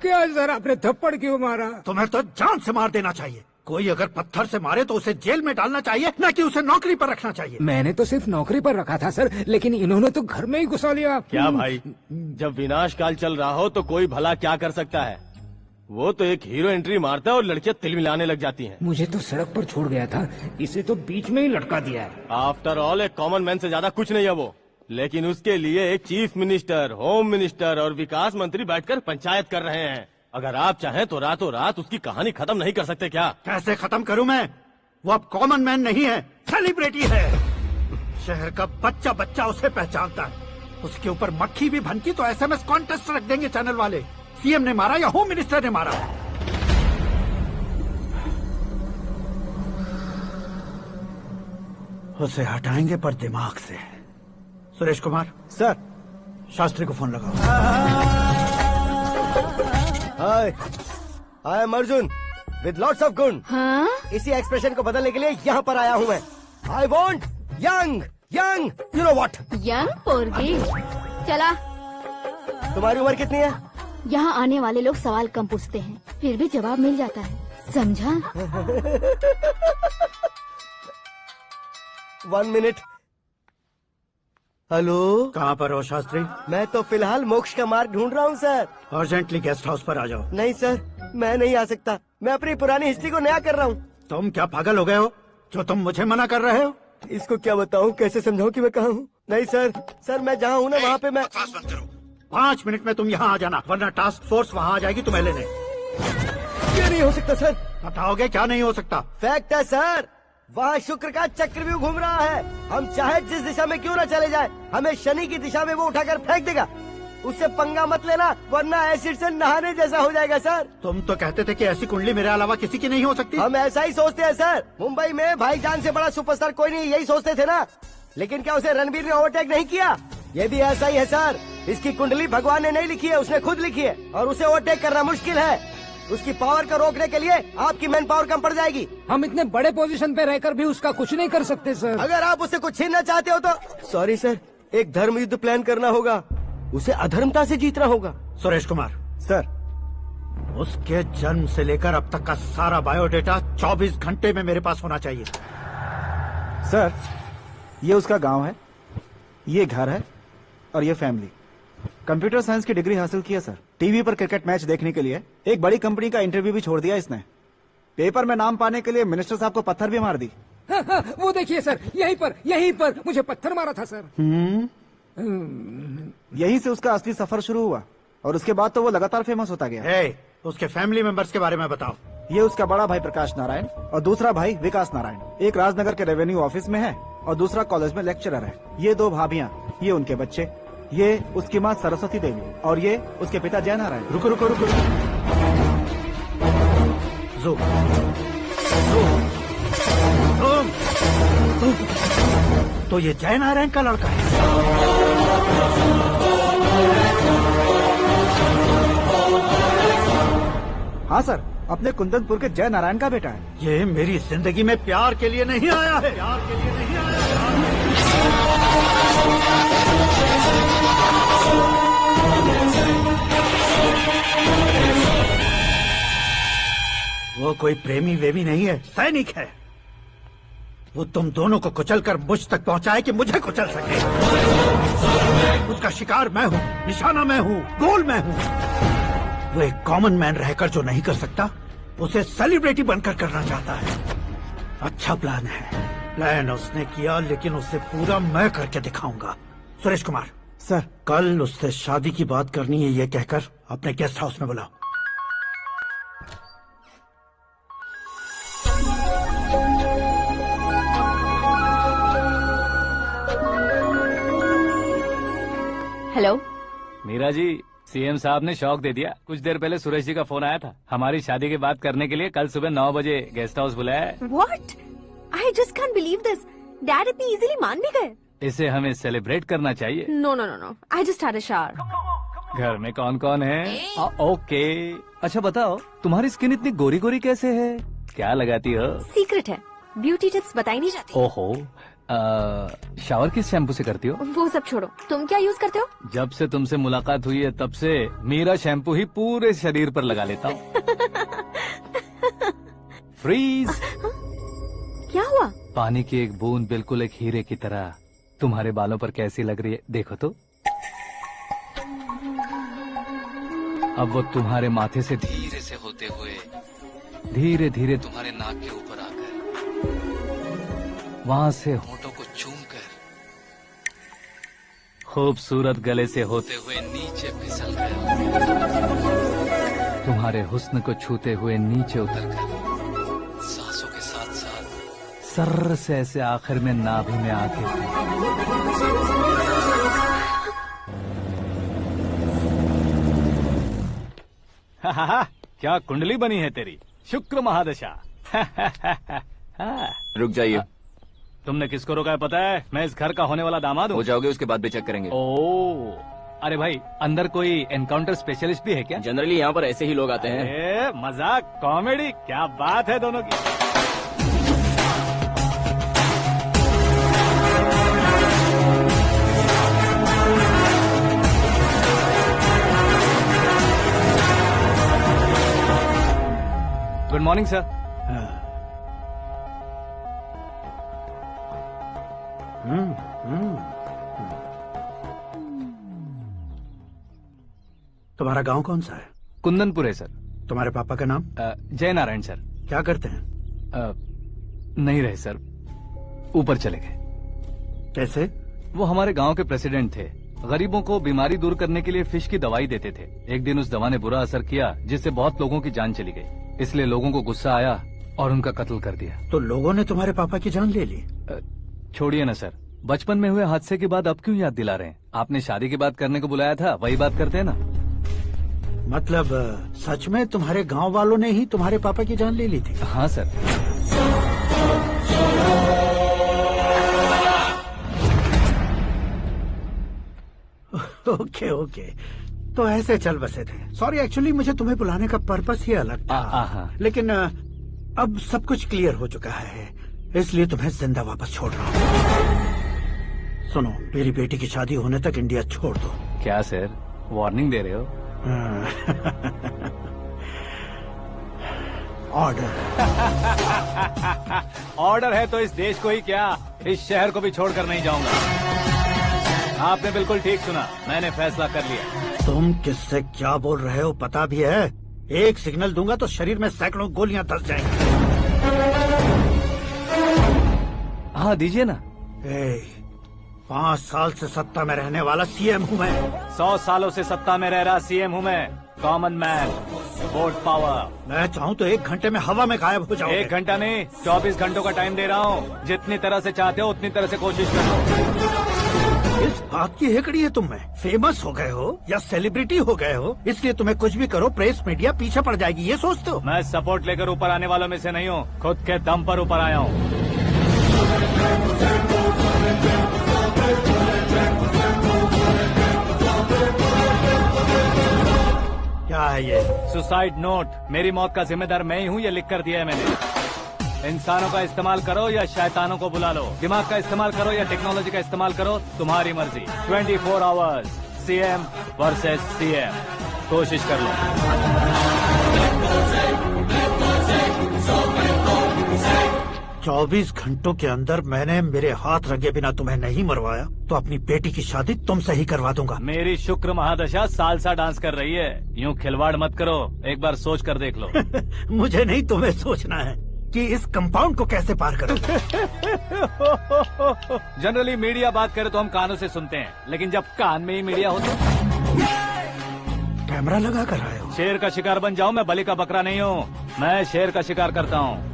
क्या सर, आपने थप्पड़ क्यों मारा? तुम्हें तो जान से मार देना चाहिए। कोई अगर पत्थर से मारे तो उसे जेल में डालना चाहिए, न कि उसे नौकरी पर रखना चाहिए। मैंने तो सिर्फ नौकरी पर रखा था सर, लेकिन इन्होंने तो घर में ही घुसा लिया। क्या भाई, जब विनाश काल चल रहा हो तो कोई भला क्या कर सकता है? वो तो एक हीरो एंट्री मारता है और लड़कियां तिल मिलाने लग जाती हैं। मुझे तो सड़क पर छोड़ गया था, इसे तो बीच में ही लटका दिया है। आफ्टर ऑल एक कॉमन मैन से ज्यादा कुछ नहीं है वो, लेकिन उसके लिए एक चीफ मिनिस्टर, होम मिनिस्टर और विकास मंत्री बैठकर पंचायत कर रहे हैं। अगर आप चाहें तो रातों रात उसकी कहानी खत्म नहीं कर सकते क्या? कैसे खत्म करूं मैं? वो अब कॉमन मैन नहीं है, सेलिब्रिटी है। शहर का बच्चा बच्चा उसे पहचानता है। उसके ऊपर मक्खी भी भनकी तो एसएमएस कॉन्टेस्ट रख देंगे चैनल वाले। सीएम ने मारा या होम मिनिस्टर ने मारा। उसे हटाएंगे पर दिमाग से। सुरेश कुमार सर, शास्त्री को फोन लगाओ। Hi, I am Arjun with lots of गुण। हाँ? इसी एक्सप्रेशन को बदलने के लिए यहाँ पर आया हूँ मैं। I want young young you know what. Young पोरगी। चला। तुम्हारी उम्र कितनी है? यहाँ आने वाले लोग सवाल कम पूछते हैं, फिर भी जवाब मिल जाता है, समझा? 1 मिनट। हेलो, कहाँ पर हो शास्त्री? मैं तो फिलहाल मोक्ष का मार्ग ढूंढ रहा हूँ सर। अर्जेंटली गेस्ट हाउस पर आ जाओ। नहीं सर, मैं नहीं आ सकता। मैं अपनी पुरानी हिस्ट्री को नया कर रहा हूँ। तुम क्या पागल हो गए हो जो तुम मुझे मना कर रहे हो? इसको क्या बताऊं, कैसे समझाऊं कि मैं कहाँ हूँ? नहीं सर मैं जहाँ हूँ ना वहाँ पे मैं। 5 मिनट में तुम यहाँ आ जाना, वरना टास्क फोर्स वहाँ आ जाएगी तुम्हें लेने। ये नहीं हो सकता सर। बताओगे क्या नहीं हो सकता? फैक्ट है सर, वहाँ शुक्र का चक्रव्यूह घूम रहा है। हम चाहे जिस दिशा में क्यों न चले जाए, हमें शनि की दिशा में वो उठाकर फेंक देगा। उससे पंगा मत लेना, वरना एसिड से नहाने जैसा हो जाएगा सर। तुम तो कहते थे कि ऐसी कुंडली मेरे अलावा किसी की नहीं हो सकती। हम ऐसा ही सोचते हैं सर। मुंबई में भाईजान से बड़ा सुपरस्टार कोई नहीं, यही सोचते थे ना। लेकिन क्या उसे रणबीर ने ओवरटेक नहीं किया? ये भी ऐसा ही है सर। इसकी कुंडली भगवान ने नहीं लिखी है, उसने खुद लिखी है, और उसे ओवरटेक करना मुश्किल है। उसकी पावर को रोकने के लिए आपकी मैन पावर कम पड़ जाएगी। हम इतने बड़े पोजीशन पे रहकर भी उसका कुछ नहीं कर सकते सर। अगर आप उससे कुछ छीनना चाहते हो तो सॉरी सर, एक धर्म युद्ध प्लान करना होगा। उसे अधर्मता से जीतना होगा। सुरेश कुमार सर, उसके जन्म से लेकर अब तक का सारा बायोडेटा 24 घंटे में मेरे पास होना चाहिए। सर ये उसका गांव है, ये घर है और ये फैमिली। कंप्यूटर साइंस की डिग्री हासिल की है सर। टीवी पर क्रिकेट मैच देखने के लिए एक बड़ी कंपनी का इंटरव्यू भी छोड़ दिया इसने। पेपर में नाम पाने के लिए मिनिस्टर साहब को पत्थर भी मार दी। वो देखिए सर, यहीं पर मुझे पत्थर मारा था सर। यहीं से उसका असली सफर शुरू हुआ और उसके बाद तो वो लगातार फेमस होता गया। उसके फैमिली मेंबर्स के बारे में बताओ। ये उसका बड़ा भाई प्रकाश नारायण और दूसरा भाई विकास नारायण। एक राजनगर के रेवेन्यू ऑफिस में है और दूसरा कॉलेज में लेक्चरर है। ये 2 भाभियां, ये उनके बच्चे, ये उसकी माँ सरस्वती देवी और ये उसके पिता जय नारायण। रुको रुको रुको, तो ये जय नारायण का लड़का है। हाँ सर, अपने कुंदनपुर के जय नारायण का बेटा है। ये मेरी जिंदगी में प्यार के लिए नहीं आया है। प्यार के लिए नहीं आया वो कोई प्रेमी वेमी नहीं है, सैनिक है। वो तुम दोनों को कुचलकर मुझ तक पहुंचाए कि मुझे कुचल सके। उसका शिकार मैं हूँ, निशाना मैं हूँ, गोल मैं हूँ। वो एक कॉमन मैन रहकर जो नहीं कर सकता, उसे सेलिब्रिटी बनकर करना चाहता है। अच्छा प्लान है। प्लान उसने किया, लेकिन उसे पूरा मैं करके दिखाऊंगा। सुरेश कुमार सर, कल उससे शादी की बात करनी है, ये कहकर अपने गेस्ट हाउस में बुलाओ। हेलो मीरा जी, सीएम साहब ने शौक दे दिया। कुछ देर पहले सुरेश जी का फोन आया था, हमारी शादी की बात करने के लिए कल सुबह 9 बजे गेस्ट हाउस बुलाया है। What? I just can't believe this. Dad इतनी इजीली मान भी गए। इसे हमें सेलिब्रेट करना चाहिए। No, no, no, no. I just had a shower. घर में कौन कौन है? ओके। अच्छा बताओ, तुम्हारी स्किन इतनी गोरी गोरी कैसे है? क्या लगाती हो? सीक्रेट है, ब्यूटी टिप्स बताई नहीं जाती। ओहो, शावर किस शैम्पू से करती हो? वो सब छोड़ो, तुम क्या यूज करते हो? जब से तुमसे मुलाकात हुई है तब से मीरा शैम्पू ही पूरे शरीर पर लगा लेता हूँ। फ्रीज। क्या हुआ? पानी की एक बूंद बिल्कुल एक हीरे की तरह तुम्हारे बालों पर कैसी लग रही है, देखो तो। अब वो तुम्हारे माथे से धीरे से होते हुए धीरे धीरे तुम्हारे नाक के ऊपर आकर वहां से होठों को चूमकर खूबसूरत गले से होते हुए नीचे फिसल गया, तुम्हारे हुस्न को छूते हुए नीचे उतरकर सांसों के साथ साथ सर्र से ऐसे आखिर में नाभि में आके क्या कुंडली बनी है तेरी, शुक्र महादशा। रुक जाइए। तुमने किसको रोका है पता है? मैं इस घर का होने वाला दामाद हूँ। हो जाओगे उसके बाद भी चेक करेंगे। ओ, अरे भाई, अंदर कोई एनकाउंटर स्पेशलिस्ट भी है क्या? जनरली यहाँ पर ऐसे ही लोग आते हैं। मजाक, कॉमेडी, क्या बात है दोनों की। Good morning sir. तुम्हारा गांव कौन सा है? कुंदनपुर है सर। तुम्हारे पापा का नाम? जय नारायण सर। क्या करते हैं? नहीं रहे सर। ऊपर चले गए। कैसे? वो हमारे गांव के प्रेसिडेंट थे। गरीबों को बीमारी दूर करने के लिए फिश की दवाई देते थे। एक दिन उस दवा ने बुरा असर किया, जिससे बहुत लोगों की जान चली गई। इसलिए लोगों को गुस्सा आया और उनका कत्ल कर दिया। तो लोगों ने तुम्हारे पापा की जान ले ली? छोड़िए ना सर, बचपन में हुए हादसे की बात अब क्यों याद दिला रहे हैं? आपने शादी की बात करने को बुलाया था, वही बात करते हैं ना। मतलब सच में तुम्हारे गांव वालों ने ही तुम्हारे पापा की जान ले ली थी? हाँ सर। ओके ओके, तो ऐसे चल बसे थे। सॉरी, एक्चुअली मुझे तुम्हें बुलाने का पर्पस ही अलग था। लेकिन अब सब कुछ क्लियर हो चुका है, इसलिए तुम्हें जिंदा वापस छोड़ रहा हूँ। सुनो, मेरी बेटी की शादी होने तक इंडिया छोड़ दो। क्या सर, वार्निंग दे रहे हो? ऑर्डर। ऑर्डर है तो इस देश को ही क्या, इस शहर को भी छोड़कर नहीं जाऊंगा। आपने बिल्कुल ठीक सुना, मैंने फैसला कर लिया। तुम किससे क्या बोल रहे हो पता भी है? एक सिग्नल दूंगा तो शरीर में सैकड़ों गोलियां धस जाएंगी। हाँ दीजिए ना। 5 साल से सत्ता में रहने वाला सीएम हूँ मैं। 100 सालों से सत्ता में रह रहा सीएम हूँ मैं। Common man, vote power. मैं चाहूँ तो 1 घंटे में हवा में गायब हो जाऊँ। 1 घंटा नहीं, 24 घंटों का टाइम दे रहा हूँ। जितनी तरह से चाहते हो उतनी तरह से कोशिश करो। इस बात की हेकड़ी है तुम में? फेमस हो गए हो या सेलिब्रिटी हो गए हो, इसलिए तुम्हें कुछ भी करो प्रेस मीडिया पीछे पड़ जाएगी, ये सोचते हो? मैं सपोर्ट लेकर ऊपर आने वालों में से नहीं हूँ, खुद के दम पर ऊपर आया हूँ। क्या है ये? Suicide note. मेरी मौत का जिम्मेदार मैं ही हूँ, ये लिख कर दिया है मैंने। इंसानों का इस्तेमाल करो या शैतानों को बुला लो, दिमाग का इस्तेमाल करो या टेक्नोलॉजी का इस्तेमाल करो, तुम्हारी मर्जी। 24 आवर्स, सीएम वर्सेस सीएम, कोशिश कर लो। चौबीस घंटों के अंदर मैंने मेरे हाथ रंगे बिना तुम्हें नहीं मरवाया तो अपनी बेटी की शादी तुमसे ही करवा दूंगा। मेरी शुक्र महादशा सालसा डांस कर रही है, यूँ खिलवाड़ मत करो, एक बार सोच कर देख लो। मुझे नहीं, तुम्हें सोचना है कि इस कंपाउंड को कैसे पार करूं। जनरली मीडिया बात करे तो हम कानों से सुनते हैं, लेकिन जब कान में ही मीडिया हो तो कैमरा लगा कर आए हो। शेर का शिकार बन जाऊं, मैं बलि का बकरा नहीं हूँ, मैं शेर का शिकार करता हूँ।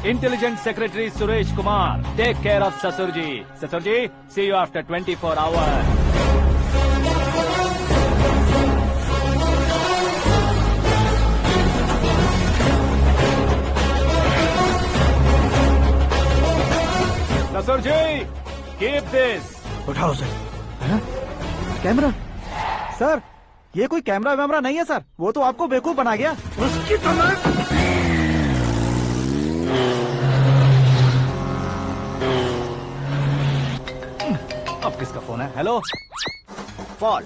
Intelligent secretary Suresh Kumar, take care of ससुर जी। ससुर जी, सी यू आफ्टर 24 आवर्स। ससुर जी, कीप दिस। उठाओ सर। कैमरा? सर, ये कोई कैमरा वैमरा नहीं है सर, वो तो आपको बेवकूफ बना गया। उसकी तो अब किसका फोन है? हेलो पॉल,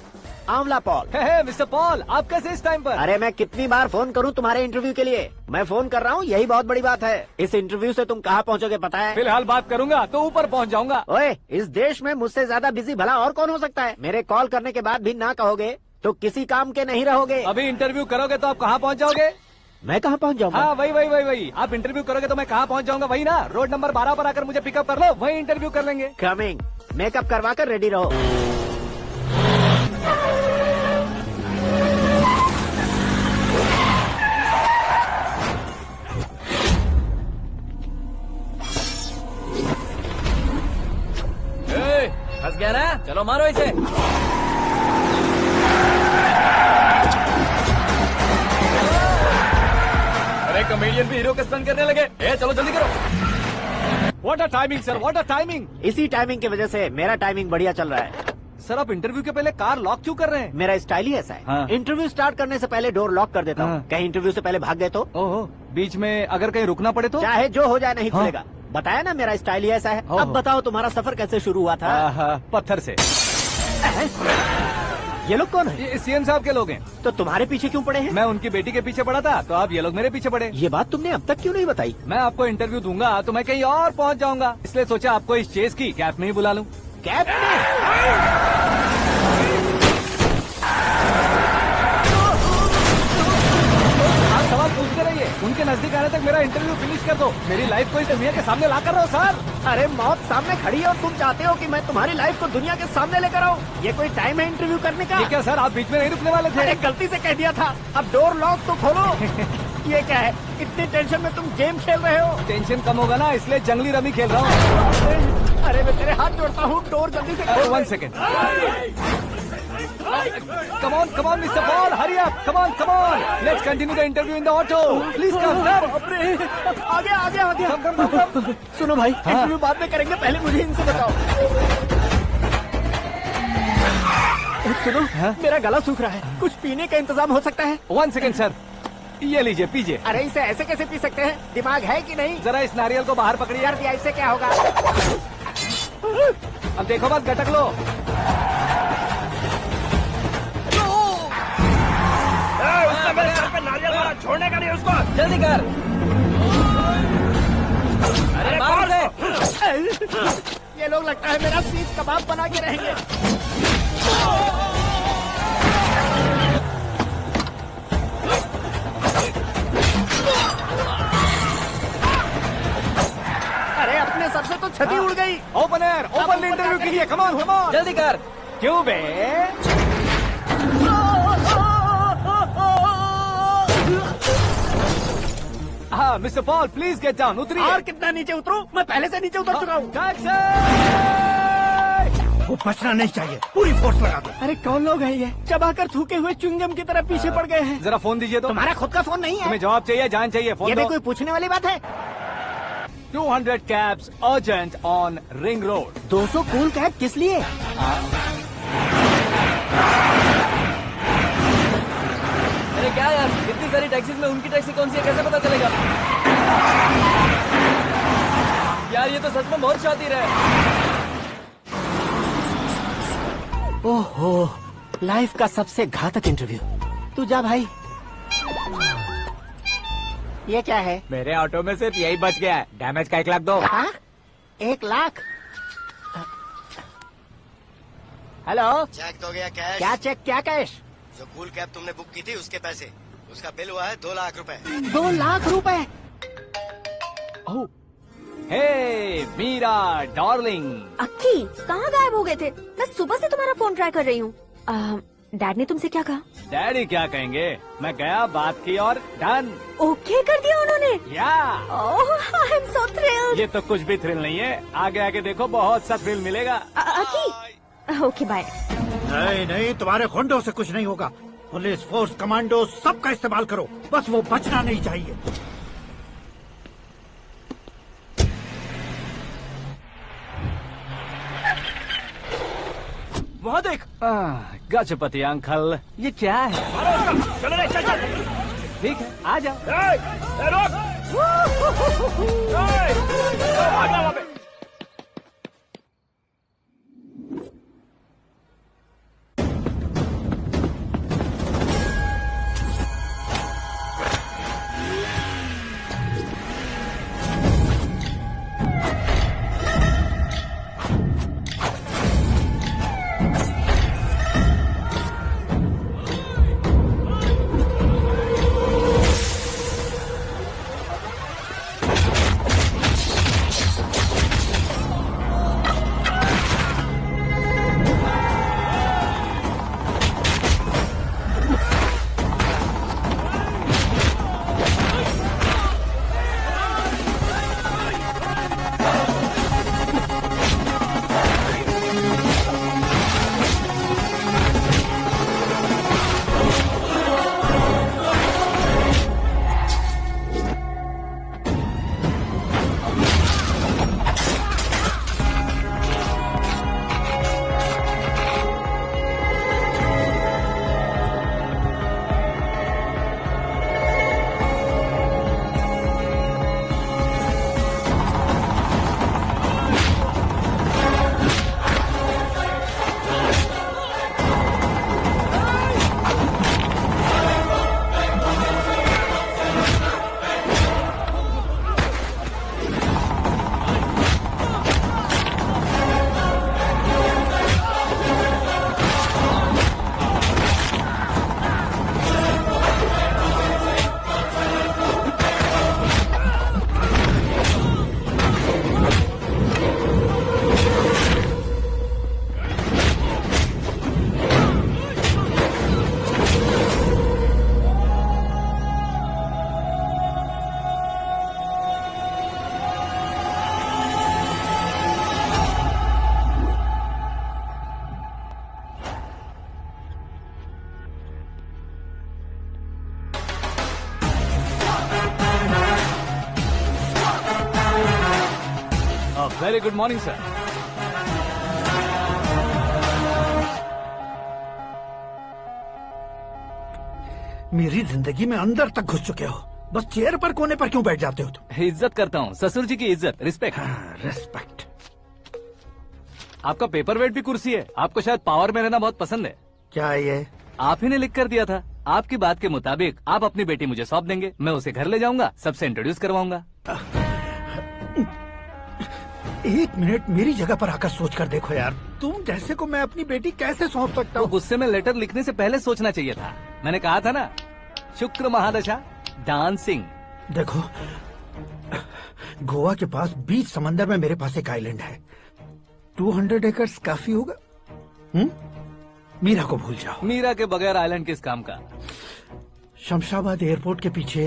आंवला पॉल। मिस्टर पॉल, आप कैसे इस टाइम पर? अरे मैं कितनी बार फोन करूं तुम्हारे इंटरव्यू के लिए? मैं फोन कर रहा हूं, यही बहुत बड़ी बात है। इस इंटरव्यू से तुम कहां पहुंचोगे पता है? फिलहाल बात करूंगा तो ऊपर पहुंच जाऊंगा। ओए, इस देश में मुझसे ज्यादा बिजी भला और कौन हो सकता है? मेरे कॉल करने के बाद भी ना कहोगे तो किसी काम के नहीं रहोगे। अभी इंटरव्यू करोगे तो आप कहाँ पहुँच जाओगे? मैं कहाँ पहुँच जाऊंगा? हाँ वही। आप इंटरव्यू करोगे तो मैं कहाँ पहुँच जाऊंगा? वही ना, रोड नंबर 12 पर आकर मुझे पिकअप कर लो, वही इंटरव्यू कर लेंगे। कमिंग। मेकअप करवा कर रेडी रहो। फंस गया ना, चलो मारो इसे। अरे कॉमेडियन भी हीरो के स्टंट करने लगे। चलो जल्दी करो। What a timing sir, what a timing. इसी टाइमिंग की वजह से मेरा टाइमिंग बढ़िया चल रहा है। सर आप इंटरव्यू के पहले कार लॉक क्यों कर रहे हैं? मेरा स्टाइल ही ऐसा है। हाँ। इंटरव्यू स्टार्ट करने से पहले डोर लॉक कर देता हूँ। कहीं इंटरव्यू से पहले भाग गए तो? ओहो, बीच में अगर कहीं रुकना पड़े तो? चाहे जो हो जाए नहीं खुलेगा। बताया ना मेरा स्टाइल ही ऐसा है। अब बताओ तुम्हारा सफर कैसे शुरू हुआ था? पत्थर से। ये लोग कौन है? ये सीएम साहब के लोग हैं। तो तुम्हारे पीछे क्यों पड़े हैं? मैं उनकी बेटी के पीछे पड़ा था, तो अब ये लोग मेरे पीछे पड़े। ये बात तुमने अब तक क्यों नहीं बताई? मैं आपको इंटरव्यू दूंगा तो मैं कहीं और पहुंच जाऊंगा, इसलिए सोचा आपको इस चेस की कैप में ही बुला लूं। कैप में? आप सवाल पूछते रहिए, उनके नजदीक आने तक मेरा इंटरव्यू फिनिश कर दो। मेरी लाइफ को इस दुनिया के सामने ला कर रहा हूँ सर। अरे मौत सामने खड़ी है और तुम चाहते हो कि मैं तुम्हारी लाइफ को दुनिया के सामने लेकर आऊं? ये कोई टाइम है इंटरव्यू करने का? ये क्या सर, आप बीच में नहीं रुकने वाले थे? अरे गलती से कह दिया था, अब डोर लॉक तो खोलो। ये क्या है, इतनी टेंशन में तुम गेम खेल रहे हो? टेंशन कम होगा ना, इसलिए जंगली रमी खेल रहा हूँ। अरे मैं तेरे हाथ जोड़ता हूँ, डोर जल्दी से खोलो। 1 second. Come on, Mr. Paul, hurry up! Come on! Let's continue the interview in the auto. Please come, sir. आगे। सुनो भाई, इंटरव्यू बाद में करेंगे, पहले मुझे इनसे बताओ। सुनो, मेरा गला सूख रहा है, कुछ पीने का इंतजाम हो सकता है? 1 सेकेंड सर, ये लीजिए पीजिए। अरे इसे ऐसे कैसे पी सकते हैं? दिमाग है कि नहीं? जरा इस नारियल को बाहर पकड़िए। यार दिया, इससे क्या होगा? अब देखो मत, गटक लो। उसने मेरे सर पे नारियल मारा, छोड़ने का नहीं उसको। जल्दी कर। अरे मार दे। ये लोग लगता है मेरा सीख कबाब बना के रहेंगे। अरे अपने सर से तो छती उड़ गई। ओपन इंटरव्यू के लिए। कम ऑन जल्दी कर। क्यों बे? हाँ mister Paul, please get down. उतरिए। और कितना नीचे उतरूं? मैं पहले से नीचे उतर चुका हूँ। वो बचना नहीं चाहिए, पूरी फोर्स लगा दो। अरे कौन लोग हैं ये? चबाकर थूके हुए च्युइंगम की तरह पीछे पड़ गए हैं। जरा फोन दीजिए तो। तुम्हारा खुद का फोन नहीं है? तुम्हें जवाब चाहिए, जान चाहिए, फोन ये भी दो। कोई पूछने वाली बात है? 200 cabs urgent on Ring Road. 200 cool cab किस लिए? अरे क्या यार, इतनी सारी टैक्सीज में उनकी टैक्सी कौन सी है, कैसे पता चलेगा? यार ये तो सच में बहुत शातिर है। ओहो, लाइफ का सबसे घातक इंटरव्यू। तू जा भाई। ये क्या है? मेरे ऑटो में सिर्फ यही बच गया है, डैमेज का 1 लाख दो। 1 लाख? हेलो, चेक तो गया कैश? क्या चेक, क्या कैश? जो कूल कैब तुमने बुक की थी उसके पैसे, उसका बिल हुआ है 2 लाख रुपए। 2 लाख रुपए? हे मीरा डार्लिंग। अक्की, कहाँ गायब हो गए थे? मैं सुबह से तुम्हारा फोन ट्राई कर रही हूँ। डैड ने तुमसे क्या कहा? डैडी क्या कहेंगे, मैं गया, बात की और डन। ओके कर दिया उन्होंने? या। ओह, आई एम सो थ्रिल्ड। ये तो कुछ भी थ्रिल नहीं है, आगे आगे देखो बहुत सा थ्रिल मिलेगा। अक्की, ओके बाय। नहीं, तुम्हारे गुंडों से कुछ नहीं होगा। पुलिस फोर्स, कमांडो, सबका इस्तेमाल करो, बस वो बचना नहीं चाहिए। वहाँ देख। गजपति अंकल, ये क्या है? चलो रे, चल। ठीक है, आ जाओ। Very good morning sir. मेरी जिंदगी में अंदर तक घुस चुके हो, बस चेयर पर कोने पर क्यों बैठ जाते हो तुम? इज्जत करता हूँ, ससुर जी की इज्जत, रिस्पेक्ट। रिस्पेक्ट। आपका पेपर वेट भी कुर्सी है। आपको शायद पावर में रहना बहुत पसंद है। क्या ये? आप ही ने लिख कर दिया था। आपकी बात के मुताबिक आप अपनी बेटी मुझे सौंप देंगे, मैं उसे घर ले जाऊंगा, सबसे इंट्रोड्यूस करवाऊंगा। एक मिनट मेरी जगह पर आकर सोच कर देखो यार, तुम जैसे को मैं अपनी बेटी कैसे सौंप सकता हूँ? गुस्से में लेटर लिखने से पहले सोचना चाहिए था। मैंने कहा था ना, शुक्र महादशा डांसिंग। देखो, गोवा के पास बीच समंदर में मेरे पास एक आइलैंड है, 200 एकर्स काफी होगा। मीरा को भूल जाओ। मीरा के बगैर आइलैंड किस काम का? शमशाबाद एयरपोर्ट के पीछे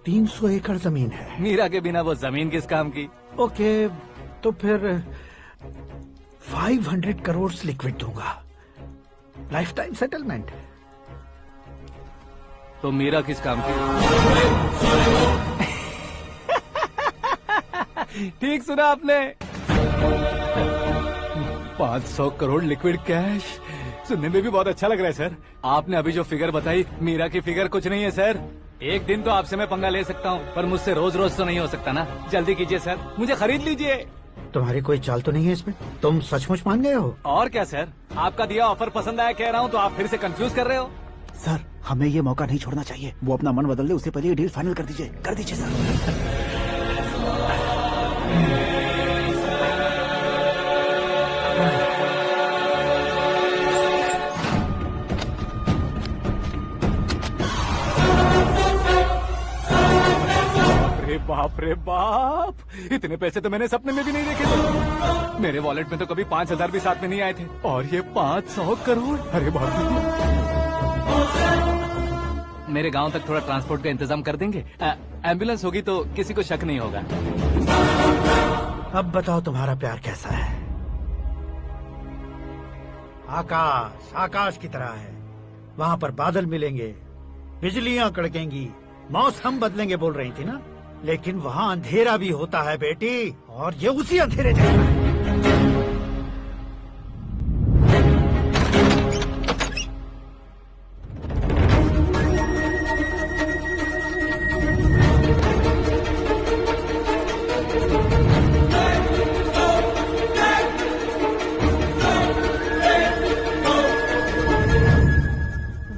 300 एकड़ जमीन है। मीरा के बिना वो जमीन किस काम की? ओके, तो फिर 500 करोड़ लिक्विड दूंगा, लाइफ टाइम सेटलमेंट। तो मीरा किस काम की? ठीक सुना आपने, 500 करोड़ लिक्विड कैश। सुनने में भी बहुत अच्छा लग रहा है सर। आपने अभी जो फिगर बताई, मीरा की फिगर कुछ नहीं है सर। एक दिन तो आपसे मैं पंगा ले सकता हूँ, पर मुझसे रोज रोज तो नहीं हो सकता ना। जल्दी कीजिए सर, मुझे खरीद लीजिए। तुम्हारी कोई चाल तो नहीं है इसमें? तुम सचमुच मान गए हो? और क्या सर, आपका दिया ऑफर पसंद आया कह रहा हूँ, तो आप फिर से कंफ्यूज कर रहे हो। सर, हमें ये मौका नहीं छोड़ना चाहिए। वो अपना मन बदल दे, उससे पहले ये डील फाइनल कर दीजिए। कर दीजिए सर। बाप रे बाप, इतने पैसे तो मैंने सपने में भी नहीं देखे थे। मेरे वॉलेट में तो कभी 5,000 भी साथ में नहीं आए थे, और ये 500 करोड़। अरे बाप रे। मेरे गांव तक थोड़ा ट्रांसपोर्ट का इंतजाम कर देंगे? एम्बुलेंस होगी तो किसी को शक नहीं होगा। अब बताओ तुम्हारा प्यार कैसा है? आकाश आकाश की तरह है, वहाँ पर बादल मिलेंगे, बिजलियाँ कड़केंगी, मौसम बदलेंगे बोल रही थी ना, लेकिन वहाँ अंधेरा भी होता है बेटी, और ये उसी अंधेरे जैसा है।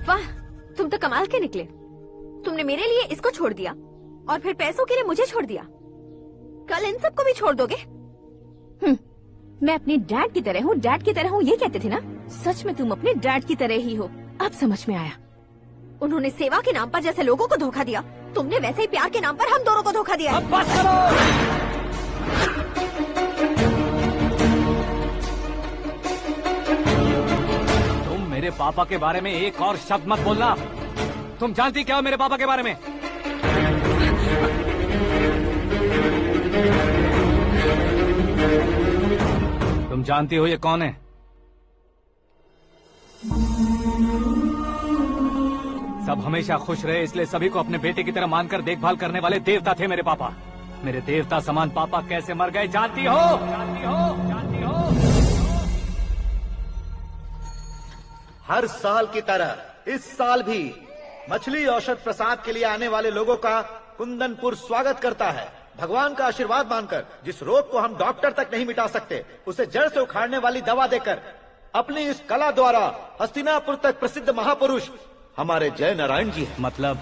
वाह, तुम तो कमाल के निकले। तुमने मेरे लिए इसको छोड़ दिया और फिर पैसों के लिए मुझे छोड़ दिया। कल इन सबको भी छोड़ दोगे? मैं अपने डैड की तरह हूँ, डैड की तरह हूँ, ये कहते थे ना। सच में तुम अपने डैड की तरह ही हो। अब समझ में आया। उन्होंने सेवा के नाम पर जैसे लोगों को धोखा दिया, तुमने वैसे ही प्यार के नाम पर हम दोनों को धोखा दिया। अब बस करो। तुम मेरे पापा के बारे में एक और शब्द मत बोलना। तुम जानती क्या हो मेरे पापा के बारे में? तुम जानती हो ये कौन है? सब हमेशा खुश रहे, इसलिए सभी को अपने बेटे की तरह मानकर देखभाल करने वाले देवता थे मेरे पापा। मेरे देवता समान पापा कैसे मर गए जानती हो? जानती हो? जानती हो? हर साल की तरह इस साल भी मछली औषध प्रसाद के लिए आने वाले लोगों का कुंदनपुर स्वागत करता है। भगवान का आशीर्वाद मानकर जिस रोग को हम डॉक्टर तक नहीं मिटा सकते, उसे जड़ से उखाड़ने वाली दवा देकर अपनी इस कला द्वारा हस्तिनापुर तक प्रसिद्ध महापुरुष हमारे जय नारायण जी हैं। मतलब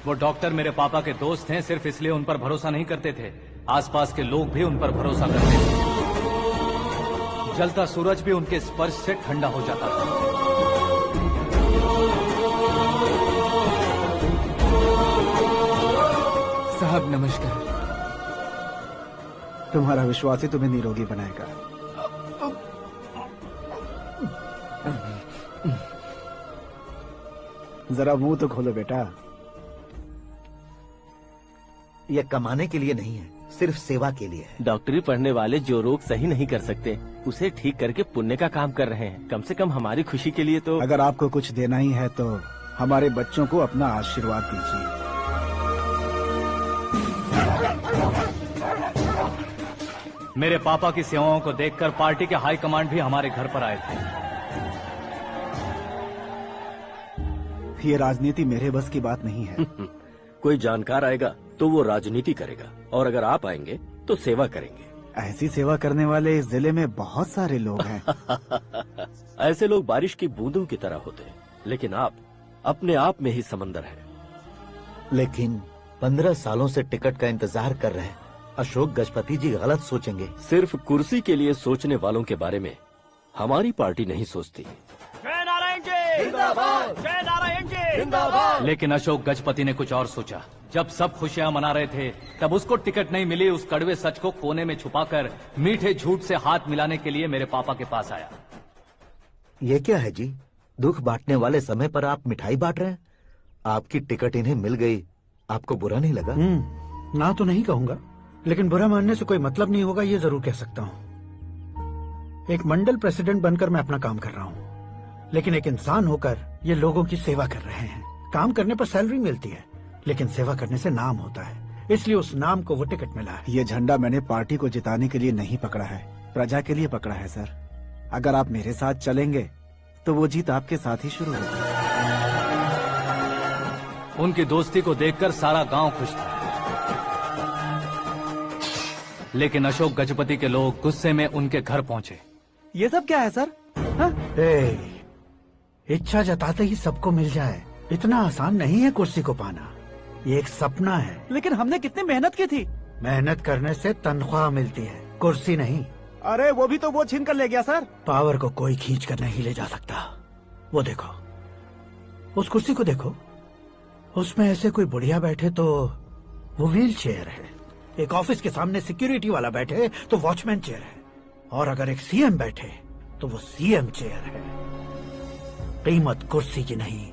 वो डॉक्टर मेरे पापा के दोस्त हैं, सिर्फ इसलिए उन पर भरोसा नहीं करते थे, आसपास के लोग भी उन पर भरोसा करते थे। जलता सूरज भी उनके स्पर्श से ठंडा हो जाता था। साहब नमस्कार। तुम्हारा विश्वास ही तुम्हें निरोगी बनाएगा। जरा मुंह तो खोलो बेटा। यह कमाने के लिए नहीं है, सिर्फ सेवा के लिए है। डॉक्टरी पढ़ने वाले जो रोग सही नहीं कर सकते, उसे ठीक करके पुण्य का काम कर रहे हैं। कम से कम हमारी खुशी के लिए तो। अगर आपको कुछ देना ही है तो हमारे बच्चों को अपना आशीर्वाद दीजिए। मेरे पापा की सेवाओं को देखकर पार्टी के हाई कमांड भी हमारे घर पर आए थे। ये राजनीति मेरे बस की बात नहीं है। कोई जानकार आएगा तो वो राजनीति करेगा, और अगर आप आएंगे तो सेवा करेंगे। ऐसी सेवा करने वाले इस जिले में बहुत सारे लोग हैं। ऐसे लोग बारिश की बूंदों की तरह होते हैं, लेकिन आप अपने आप में ही समंदर हैं। लेकिन 15 सालों से टिकट का इंतजार कर रहे हैं। अशोक गजपति जी गलत सोचेंगे। सिर्फ कुर्सी के लिए सोचने वालों के बारे में हमारी पार्टी नहीं सोचती। जय नारायण जी जिंदाबाद, जय नारायण जी जिंदाबाद। लेकिन अशोक गजपति ने कुछ और सोचा। जब सब खुशियां मना रहे थे तब उसको टिकट नहीं मिली। उस कड़वे सच को कोने में छुपाकर मीठे झूठ से हाथ मिलाने के लिए मेरे पापा के पास आया। ये क्या है जी? दुख बांटने वाले समय पर आप मिठाई बांट रहे हैं। आपकी टिकट इन्हें मिल गई, आपको बुरा नहीं लगा? ना तो नहीं कहूंगा, लेकिन बुरा मानने से कोई मतलब नहीं होगा, ये जरूर कह सकता हूँ। एक मंडल प्रेसिडेंट बनकर मैं अपना काम कर रहा हूँ, लेकिन एक इंसान होकर ये लोगों की सेवा कर रहे हैं। काम करने पर सैलरी मिलती है, लेकिन सेवा करने से नाम होता है, इसलिए उस नाम को वो टिकट मिला है। ये झंडा मैंने पार्टी को जिताने के लिए नहीं पकड़ा है, प्रजा के लिए पकड़ा है सर। अगर आप मेरे साथ चलेंगे तो वो जीत आपके साथ ही शुरू होगी। उनकी दोस्ती को देखकर सारा गांव खुश था, लेकिन अशोक गजपति के लोग गुस्से में उनके घर पहुंचे। ये सब क्या है सर? इच्छा जताते ही सबको मिल जाए, इतना आसान नहीं है कुर्सी को पाना। ये एक सपना है। लेकिन हमने कितनी मेहनत की थी। मेहनत करने से तनख्वाह मिलती है, कुर्सी नहीं। अरे वो भी तो वो छीन कर ले गया सर। पावर को कोई खींच कर नहीं ले जा सकता। वो देखो, उस कुर्सी को देखो, उसमें ऐसे कोई बुढ़िया बैठे तो वो व्हील चेयर है। एक ऑफिस के सामने सिक्योरिटी वाला बैठे तो वॉचमैन चेयर है, और अगर एक सीएम बैठे तो वो सीएम चेयर है। कीमत कुर्सी की नहीं,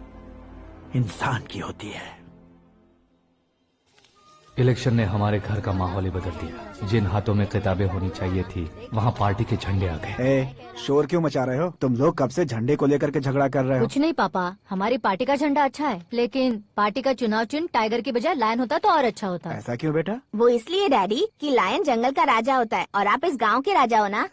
इंसान की होती है। इलेक्शन ने हमारे घर का माहौल ही बदल दिया। जिन हाथों में किताबें होनी चाहिए थी, वहाँ पार्टी के झंडे आ गए। शोर क्यों मचा रहे हो? तुम लोग कब से झंडे को लेकर के झगड़ा कर रहे हो? कुछ नहीं पापा, हमारी पार्टी का झंडा अच्छा है, लेकिन पार्टी का चुनाव चिन्ह टाइगर की बजाय लायन होता तो और अच्छा होता। ऐसा क्यों बेटा? वो इसलिए डैडी कि लायन जंगल का राजा होता है और आप इस गांव के राजा हो ना।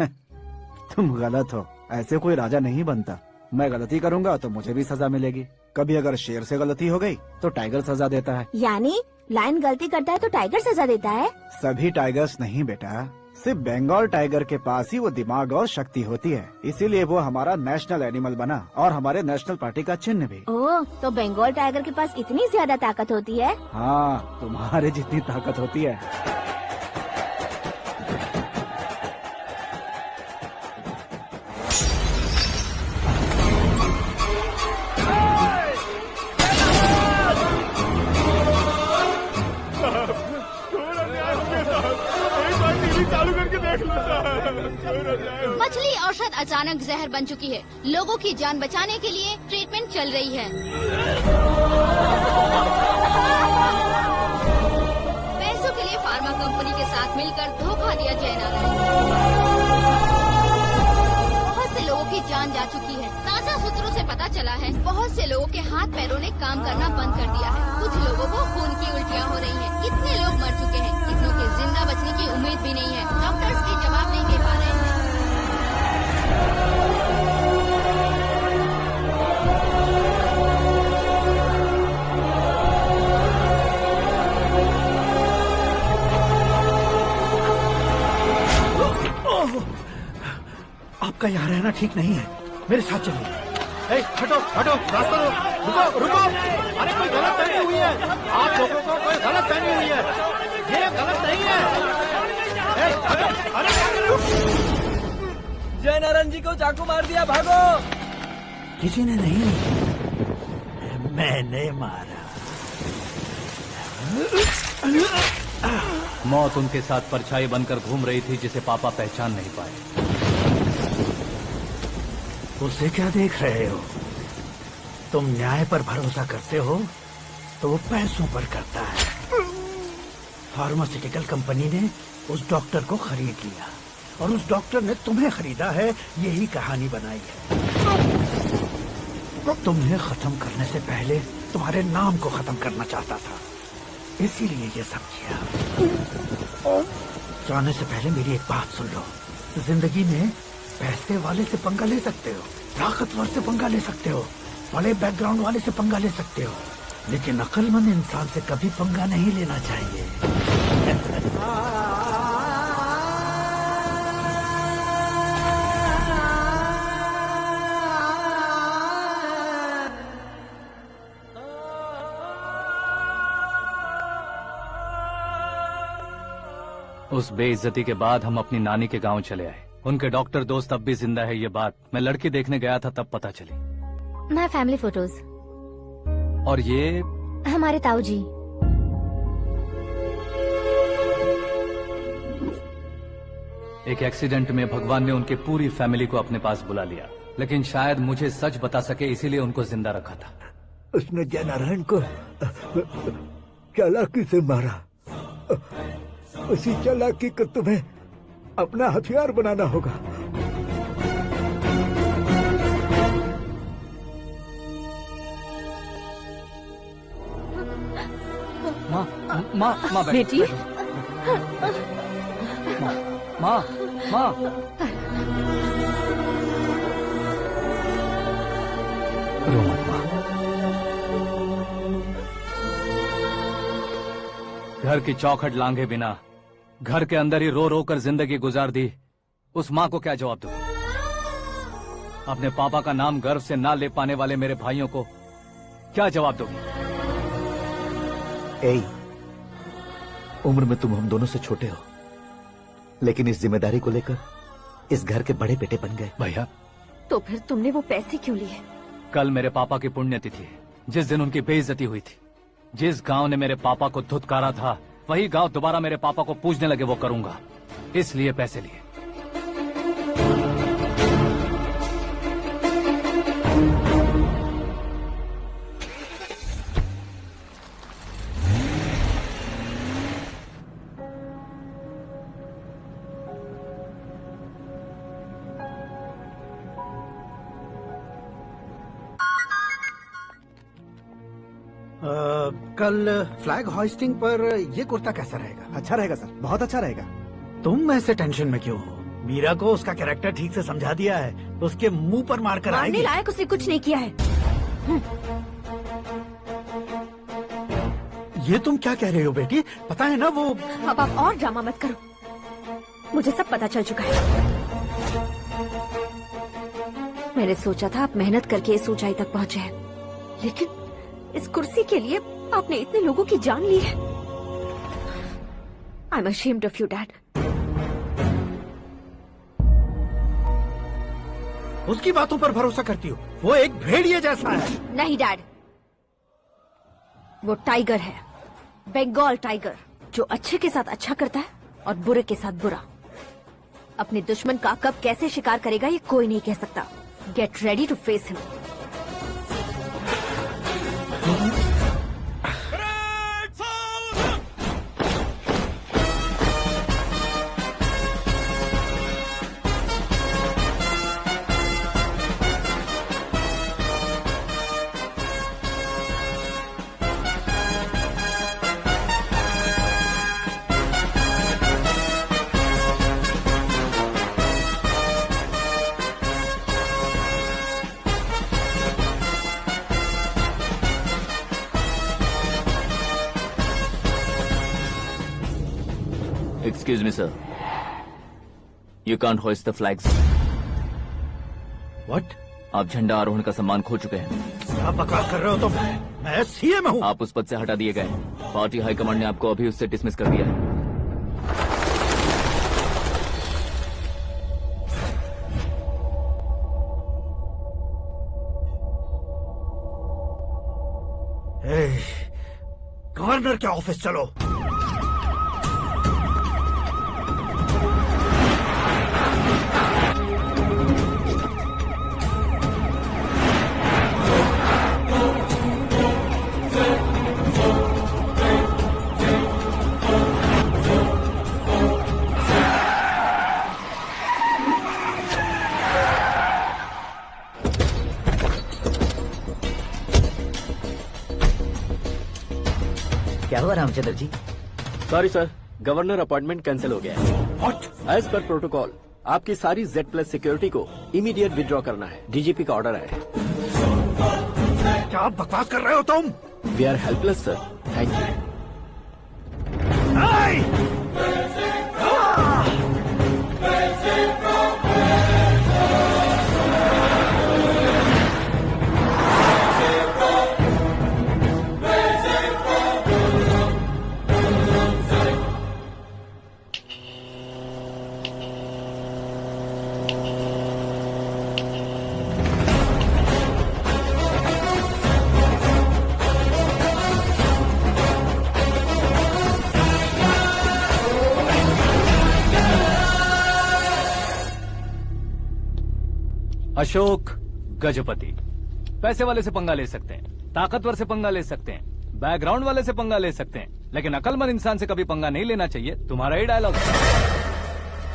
तुम गलत हो, ऐसे कोई राजा नहीं बनता। मैं गलती करूंगा तो मुझे भी सजा मिलेगी। कभी अगर शेर से गलती हो गई तो टाइगर सजा देता है। यानी लायन गलती करता है तो टाइगर सजा देता है? सभी टाइगर्स नहीं बेटा, सिर्फ बंगाल टाइगर के पास ही वो दिमाग और शक्ति होती है, इसीलिए वो हमारा नेशनल एनिमल बना और हमारे नेशनल पार्टी का चिन्ह भी। ओह, तो बंगाल टाइगर के पास इतनी ज्यादा ताकत होती है? हाँ, तुम्हारे जितनी ताकत होती है। मछली औषध अचानक जहर बन चुकी है। लोगों की जान बचाने के लिए ट्रीटमेंट चल रही है। पैसों के लिए फार्मा कंपनी के साथ मिलकर धोखा दिया जय नारायण। बहुत से लोगों की जान जा चुकी है। ताजा सूत्रों से पता चला है बहुत से लोगों के हाथ पैरों ने काम करना बंद कर दिया है। कुछ लोगों को खून की उल्टियाँ हो रही हैं। कितने लोग मर चुके हैं, कितनों के जिंदा बचने की उम्मीद भी नहीं है। डॉक्टर्स भी जवाब नहीं दे पा रहे हैं। आपका यहाँ रहना ठीक नहीं है, मेरे साथ चलिए। हटो हटो, रास्ता रुको रुको। अरे कोई गलत फहमी हुई है, आप लोगों को कोई गलत फहमी हुई है, ये गलत नहीं है। जय नारायण जी को चाकू मार दिया, भागो। किसी ने नहीं, मैंने मारा। मौत उनके साथ परछाई बनकर घूम रही थी, जिसे पापा पहचान नहीं पाए। उसे क्या देख रहे हो? तुम न्याय पर भरोसा करते हो तो वो पैसों पर करता है। फार्मास्यूटिकल कंपनी ने उस डॉक्टर को खरीद लिया और उस डॉक्टर ने तुम्हें खरीदा है, यही कहानी बनाई है। तुम्हें खत्म करने से पहले तुम्हारे नाम को खत्म करना चाहता था, इसीलिए ये सब किया। जाने से पहले मेरी एक बात सुन लो। जिंदगी में पैसे वाले से पंगा ले सकते हो, ताकतवर से पंगा ले सकते हो, बड़े बैकग्राउंड वाले से पंगा ले सकते हो, लेकिन अक्लमंद इंसान से कभी पंगा नहीं लेना चाहिए। उस बेइज्जती के बाद हम अपनी नानी के गांव चले आए। उनके डॉक्टर दोस्त अब भी जिंदा है, ये बात मैं लड़की देखने गया था तब पता चली। मैं फैमिली फोटोज। और ये हमारे ताऊ जी। एक एक्सीडेंट में भगवान ने उनकी पूरी फैमिली को अपने पास बुला लिया, लेकिन शायद मुझे सच बता सके इसीलिए उनको जिंदा रखा था। उसने जयनारायण को चालाकी से मारा। उसी चालाकी को तुम्हें अपना हथियार बनाना होगा। माँ, माँ, माँ बेटी। माँ, माँ, रो मत माँ। घर की चौखट लांघे बिना घर के अंदर ही रो रो कर जिंदगी गुजार दी उस माँ को क्या जवाब दूं? अपने पापा का नाम गर्व से ना ले पाने वाले मेरे भाइयों को क्या जवाब दोगी? उम्र में तुम हम दोनों से छोटे हो, लेकिन इस जिम्मेदारी को लेकर इस घर के बड़े बेटे बन गए। भैया, तो फिर तुमने वो पैसे क्यों लिए? कल मेरे पापा की पुण्यतिथि है, जिस दिन उनकी बेइज्जती हुई थी। जिस गांव ने मेरे पापा को धुतकारा था, वही गांव दोबारा मेरे पापा को पूजने लगे वो करूंगा, इसलिए पैसे लिए। कल फ्लैग होइस्टिंग पर ये कुर्ता कैसा रहेगा? अच्छा रहेगा सर, बहुत अच्छा रहेगा। तुम ऐसे टेंशन में क्यों हो? मीरा को उसका कैरेक्टर ठीक से समझा दिया है, उसके मुंह पर मारकर आएगी। मारने लायक उसने कुछ नहीं किया है। ये तुम क्या कह रहे हो बेटी? पता है ना वो। अब आप और ड्रामा मत करो, मुझे सब पता चल चुका है। मैंने सोचा था आप मेहनत करके इस ऊंचाई तक पहुंचे हैं, लेकिन इस कुर्सी के लिए आपने इतने लोगों की जान ली है। I am ashamed of you dad. उसकी बातों पर भरोसा करती हो? वो एक भेड़िए जैसा है। नहीं डैड, वो टाइगर है, बंगाल टाइगर, जो अच्छे के साथ अच्छा करता है और बुरे के साथ बुरा। अपने दुश्मन का कब कैसे शिकार करेगा ये कोई नहीं कह सकता। Get ready to face him. Excuse me, sir. You can't hoist the flags. What? आप झंडा आरोहण का सम्मान खो चुके हैं। क्या बकवास कर रहे हो तुम? मैं सीएम हूँ। आप उस पद से हटा दिए गए। पार्टी हाईकमांड ने आपको अभी उससे डिसमिस कर दिया है। गवर्नर के ऑफिस चलो। क्या हुआ Ramchandra ji? Sorry sir, governor appointment cancel हो गया है। एज पर प्रोटोकॉल आपकी सारी Z+ सिक्योरिटी को इमीडिएट विड्रॉ करना है। डीजीपी का ऑर्डर है। क्या बकवास कर रहे हो तुम? We are helpless sir. Thank you. Ashok Gajapati पैसे वाले से पंगा ले सकते हैं, ताकतवर से पंगा ले सकते हैं, बैकग्राउंड वाले से पंगा ले सकते हैं, लेकिन अकलमंद इंसान से कभी पंगा नहीं लेना चाहिए। तुम्हारा ही डायलॉग।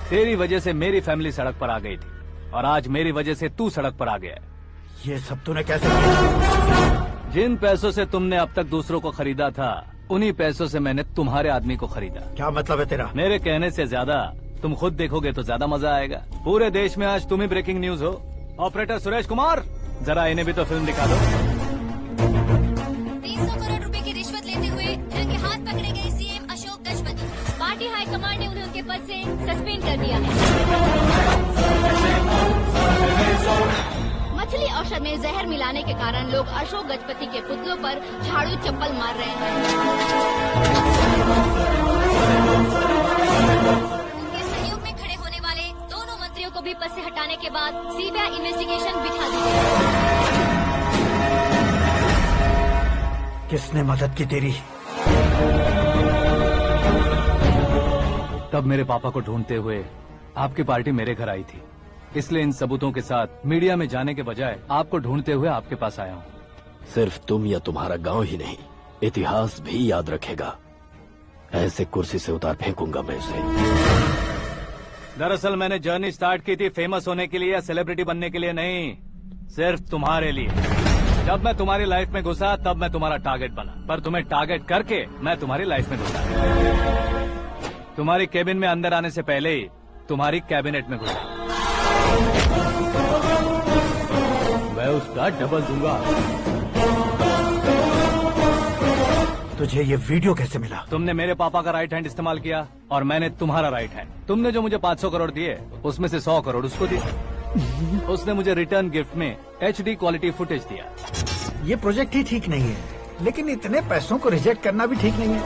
तेरी वजह से मेरी फैमिली सड़क पर आ गई थी और आज मेरी वजह से तू सड़क पर आ गया है। ये सब तूने कैसे किया? जिन पैसों से तुमने अब तक दूसरों को खरीदा था, उन्हीं पैसों से मैंने तुम्हारे आदमी को खरीदा। क्या मतलब है तेरा? मेरे कहने से ज्यादा तुम खुद देखोगे तो ज्यादा मजा आएगा। पूरे देश में आज तुम ही ब्रेकिंग न्यूज हो। ऑपरेटर सुरेश कुमार, जरा इन्हें भी तो फिल्म दिखा दो। 300 करोड़ रुपए की रिश्वत लेते हुए रंगे हाथ पकड़े गए CM Ashok Gajapati. Party high command ने उन्हें उनके पद से सस्पेंड कर दिया है। मछली औषध में जहर मिलाने के कारण लोग अशोक गजपति के पुतलों पर झाड़ू चप्पल मार रहे हैं। उनके सहयोग में खड़े होने वाले दोनों मंत्रियों को भी पद से हटाने के बाद सीबीआई इन्वेस्टिगेशन बिठा दी गई। किसने मदद की तेरी? तब मेरे पापा को ढूंढते हुए आपकी पार्टी मेरे घर आई थी, इसलिए इन सबूतों के साथ मीडिया में जाने के बजाय आपको ढूंढते हुए आपके पास आया हूँ। सिर्फ तुम या तुम्हारा गांव ही नहीं, इतिहास भी याद रखेगा। ऐसे कुर्सी से उतार फेंकूंगा मैं उसे। दरअसल मैंने जर्नी स्टार्ट की थी फेमस होने के लिए या सेलिब्रिटी बनने के लिए नहीं, सिर्फ तुम्हारे लिए। जब मैं तुम्हारी लाइफ में घुसा तब मैं तुम्हारा टारगेट बना, पर तुम्हें टारगेट करके मैं तुम्हारी लाइफ में घुसा। तुम्हारी केबिन में अंदर आने से पहले ही तुम्हारी कैबिनेट में घुसा। मैं उसका डबल दूंगा। तुझे ये वीडियो कैसे मिला? तुमने मेरे पापा का राइट हैंड इस्तेमाल किया और मैंने तुम्हारा राइट हैंड। तुमने जो मुझे 500 करोड़ दिए, उसमें से 100 करोड़ उसको दिए। उसने मुझे रिटर्न गिफ्ट में HD क्वालिटी फुटेज दिया। ये प्रोजेक्ट ही ठीक नहीं है, लेकिन इतने पैसों को रिजेक्ट करना भी ठीक नहीं है,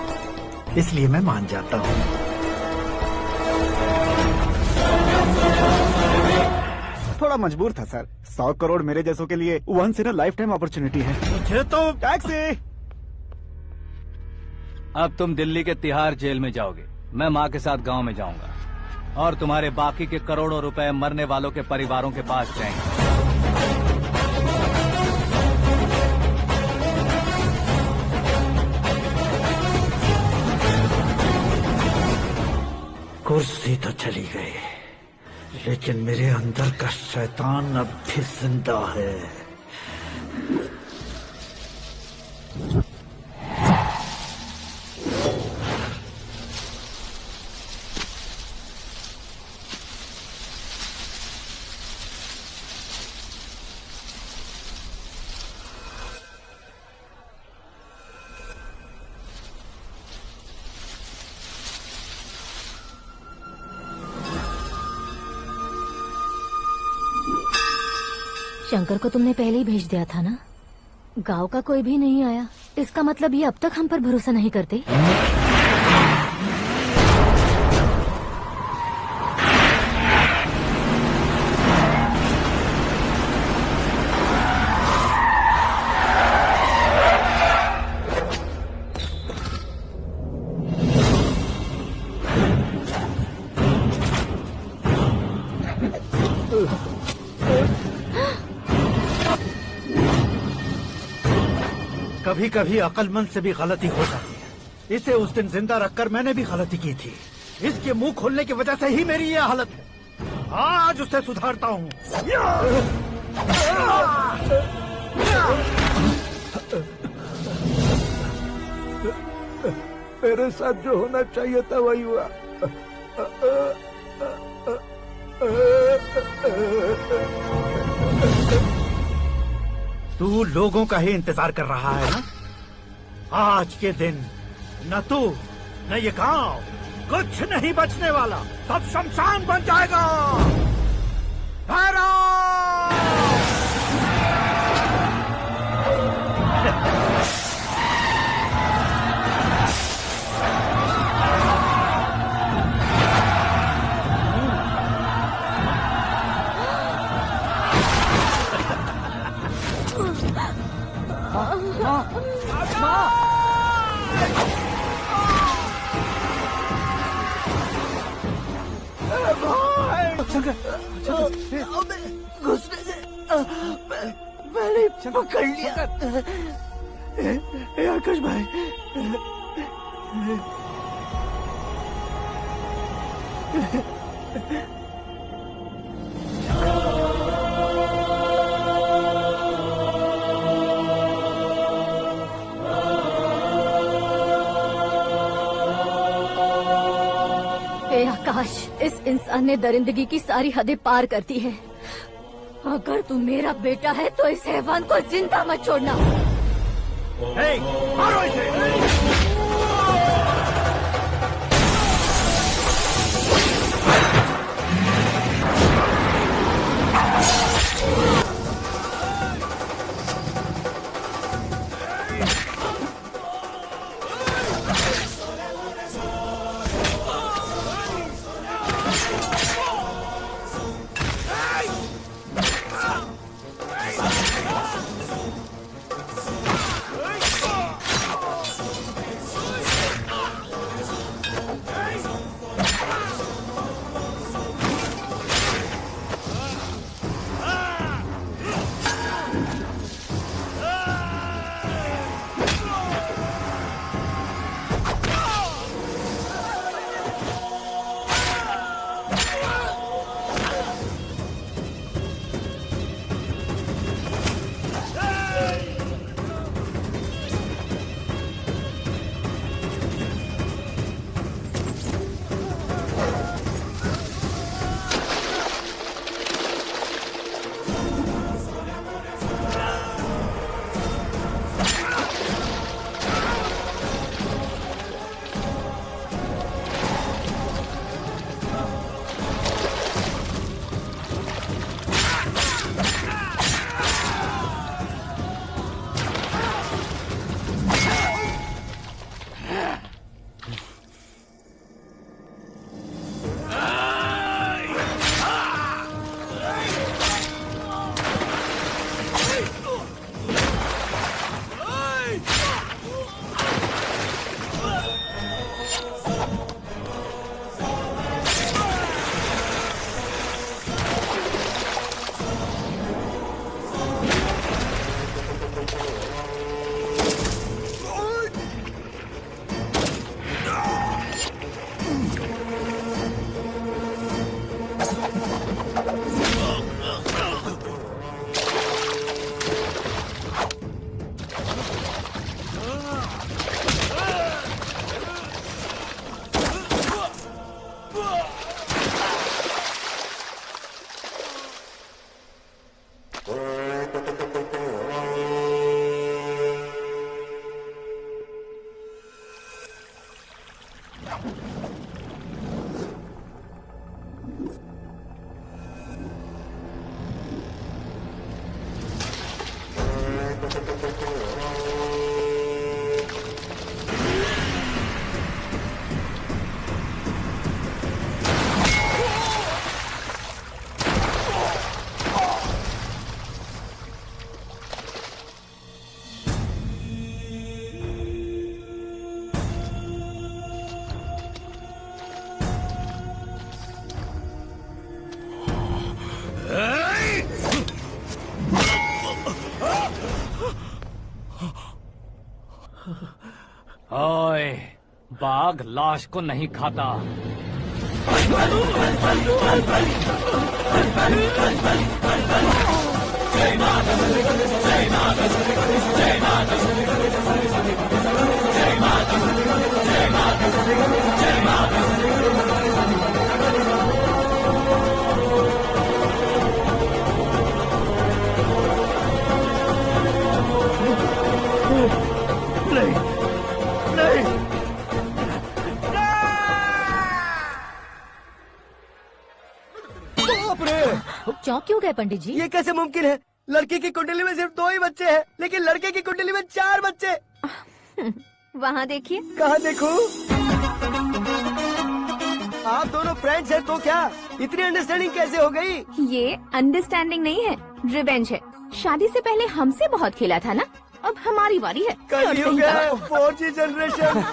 इसलिए मैं मान जाता हूँ। थोड़ा मजबूर था सर। 100 करोड़ मेरे जैसों के लिए once in a lifetime opportunity है। मुझे तो टैक्सी। अब तुम दिल्ली के तिहाड़ जेल में जाओगे, मैं माँ के साथ गांव में जाऊंगा और तुम्हारे बाकी के करोड़ों रुपए मरने वालों के परिवारों के पास जाएंगे। कुर्सी तो चली गई, लेकिन मेरे अंदर का शैतान अब भी जिंदा है। शंकर को तुमने पहले ही भेज दिया था ना? गांव का कोई भी नहीं आया, इसका मतलब ये अब तक हम पर भरोसा नहीं करते। कभी कभी अक्लमंद से भी गलती हो जाती है। इसे उस दिन जिंदा रखकर मैंने भी गलती की थी। इसके मुंह खोलने की वजह से ही मेरी ये हालत है। आज उसे सुधारता हूँ। मेरे साथ जो होना चाहिए था वही हुआ। तू लोगों का ही इंतजार कर रहा है ना? आज के दिन न तू न ये गांव कुछ नहीं बचने वाला, सब शमशान बन जाएगा। घुसने से मैंने पकड़ लिया। आकाश भाई, हे आकाश, इस इंसान ने दरिंदगी की सारी हदें पार कर दी है। अगर तू मेरा बेटा है तो इस हैवान को जिंदा मत छोड़ना। मारो इसे। ओए, बाघ लाश को नहीं खाता। जय माता नहीं नहीं बाप रे! चौंक क्यों गए पंडित जी? ये कैसे मुमकिन है? लड़की की कुंडली में सिर्फ 2 ही बच्चे हैं, लेकिन लड़के की कुंडली में 4 बच्चे। वहाँ देखिए। कहाँ देखूं? आप दोनों फ्रेंड्स हैं तो क्या? इतनी अंडरस्टैंडिंग कैसे हो गई? ये अंडरस्टैंडिंग नहीं है, रिवेंज है। शादी से पहले हमसे बहुत खेला था ना, अब हमारी बारी है। कलयुग है, 4G जनरेशन।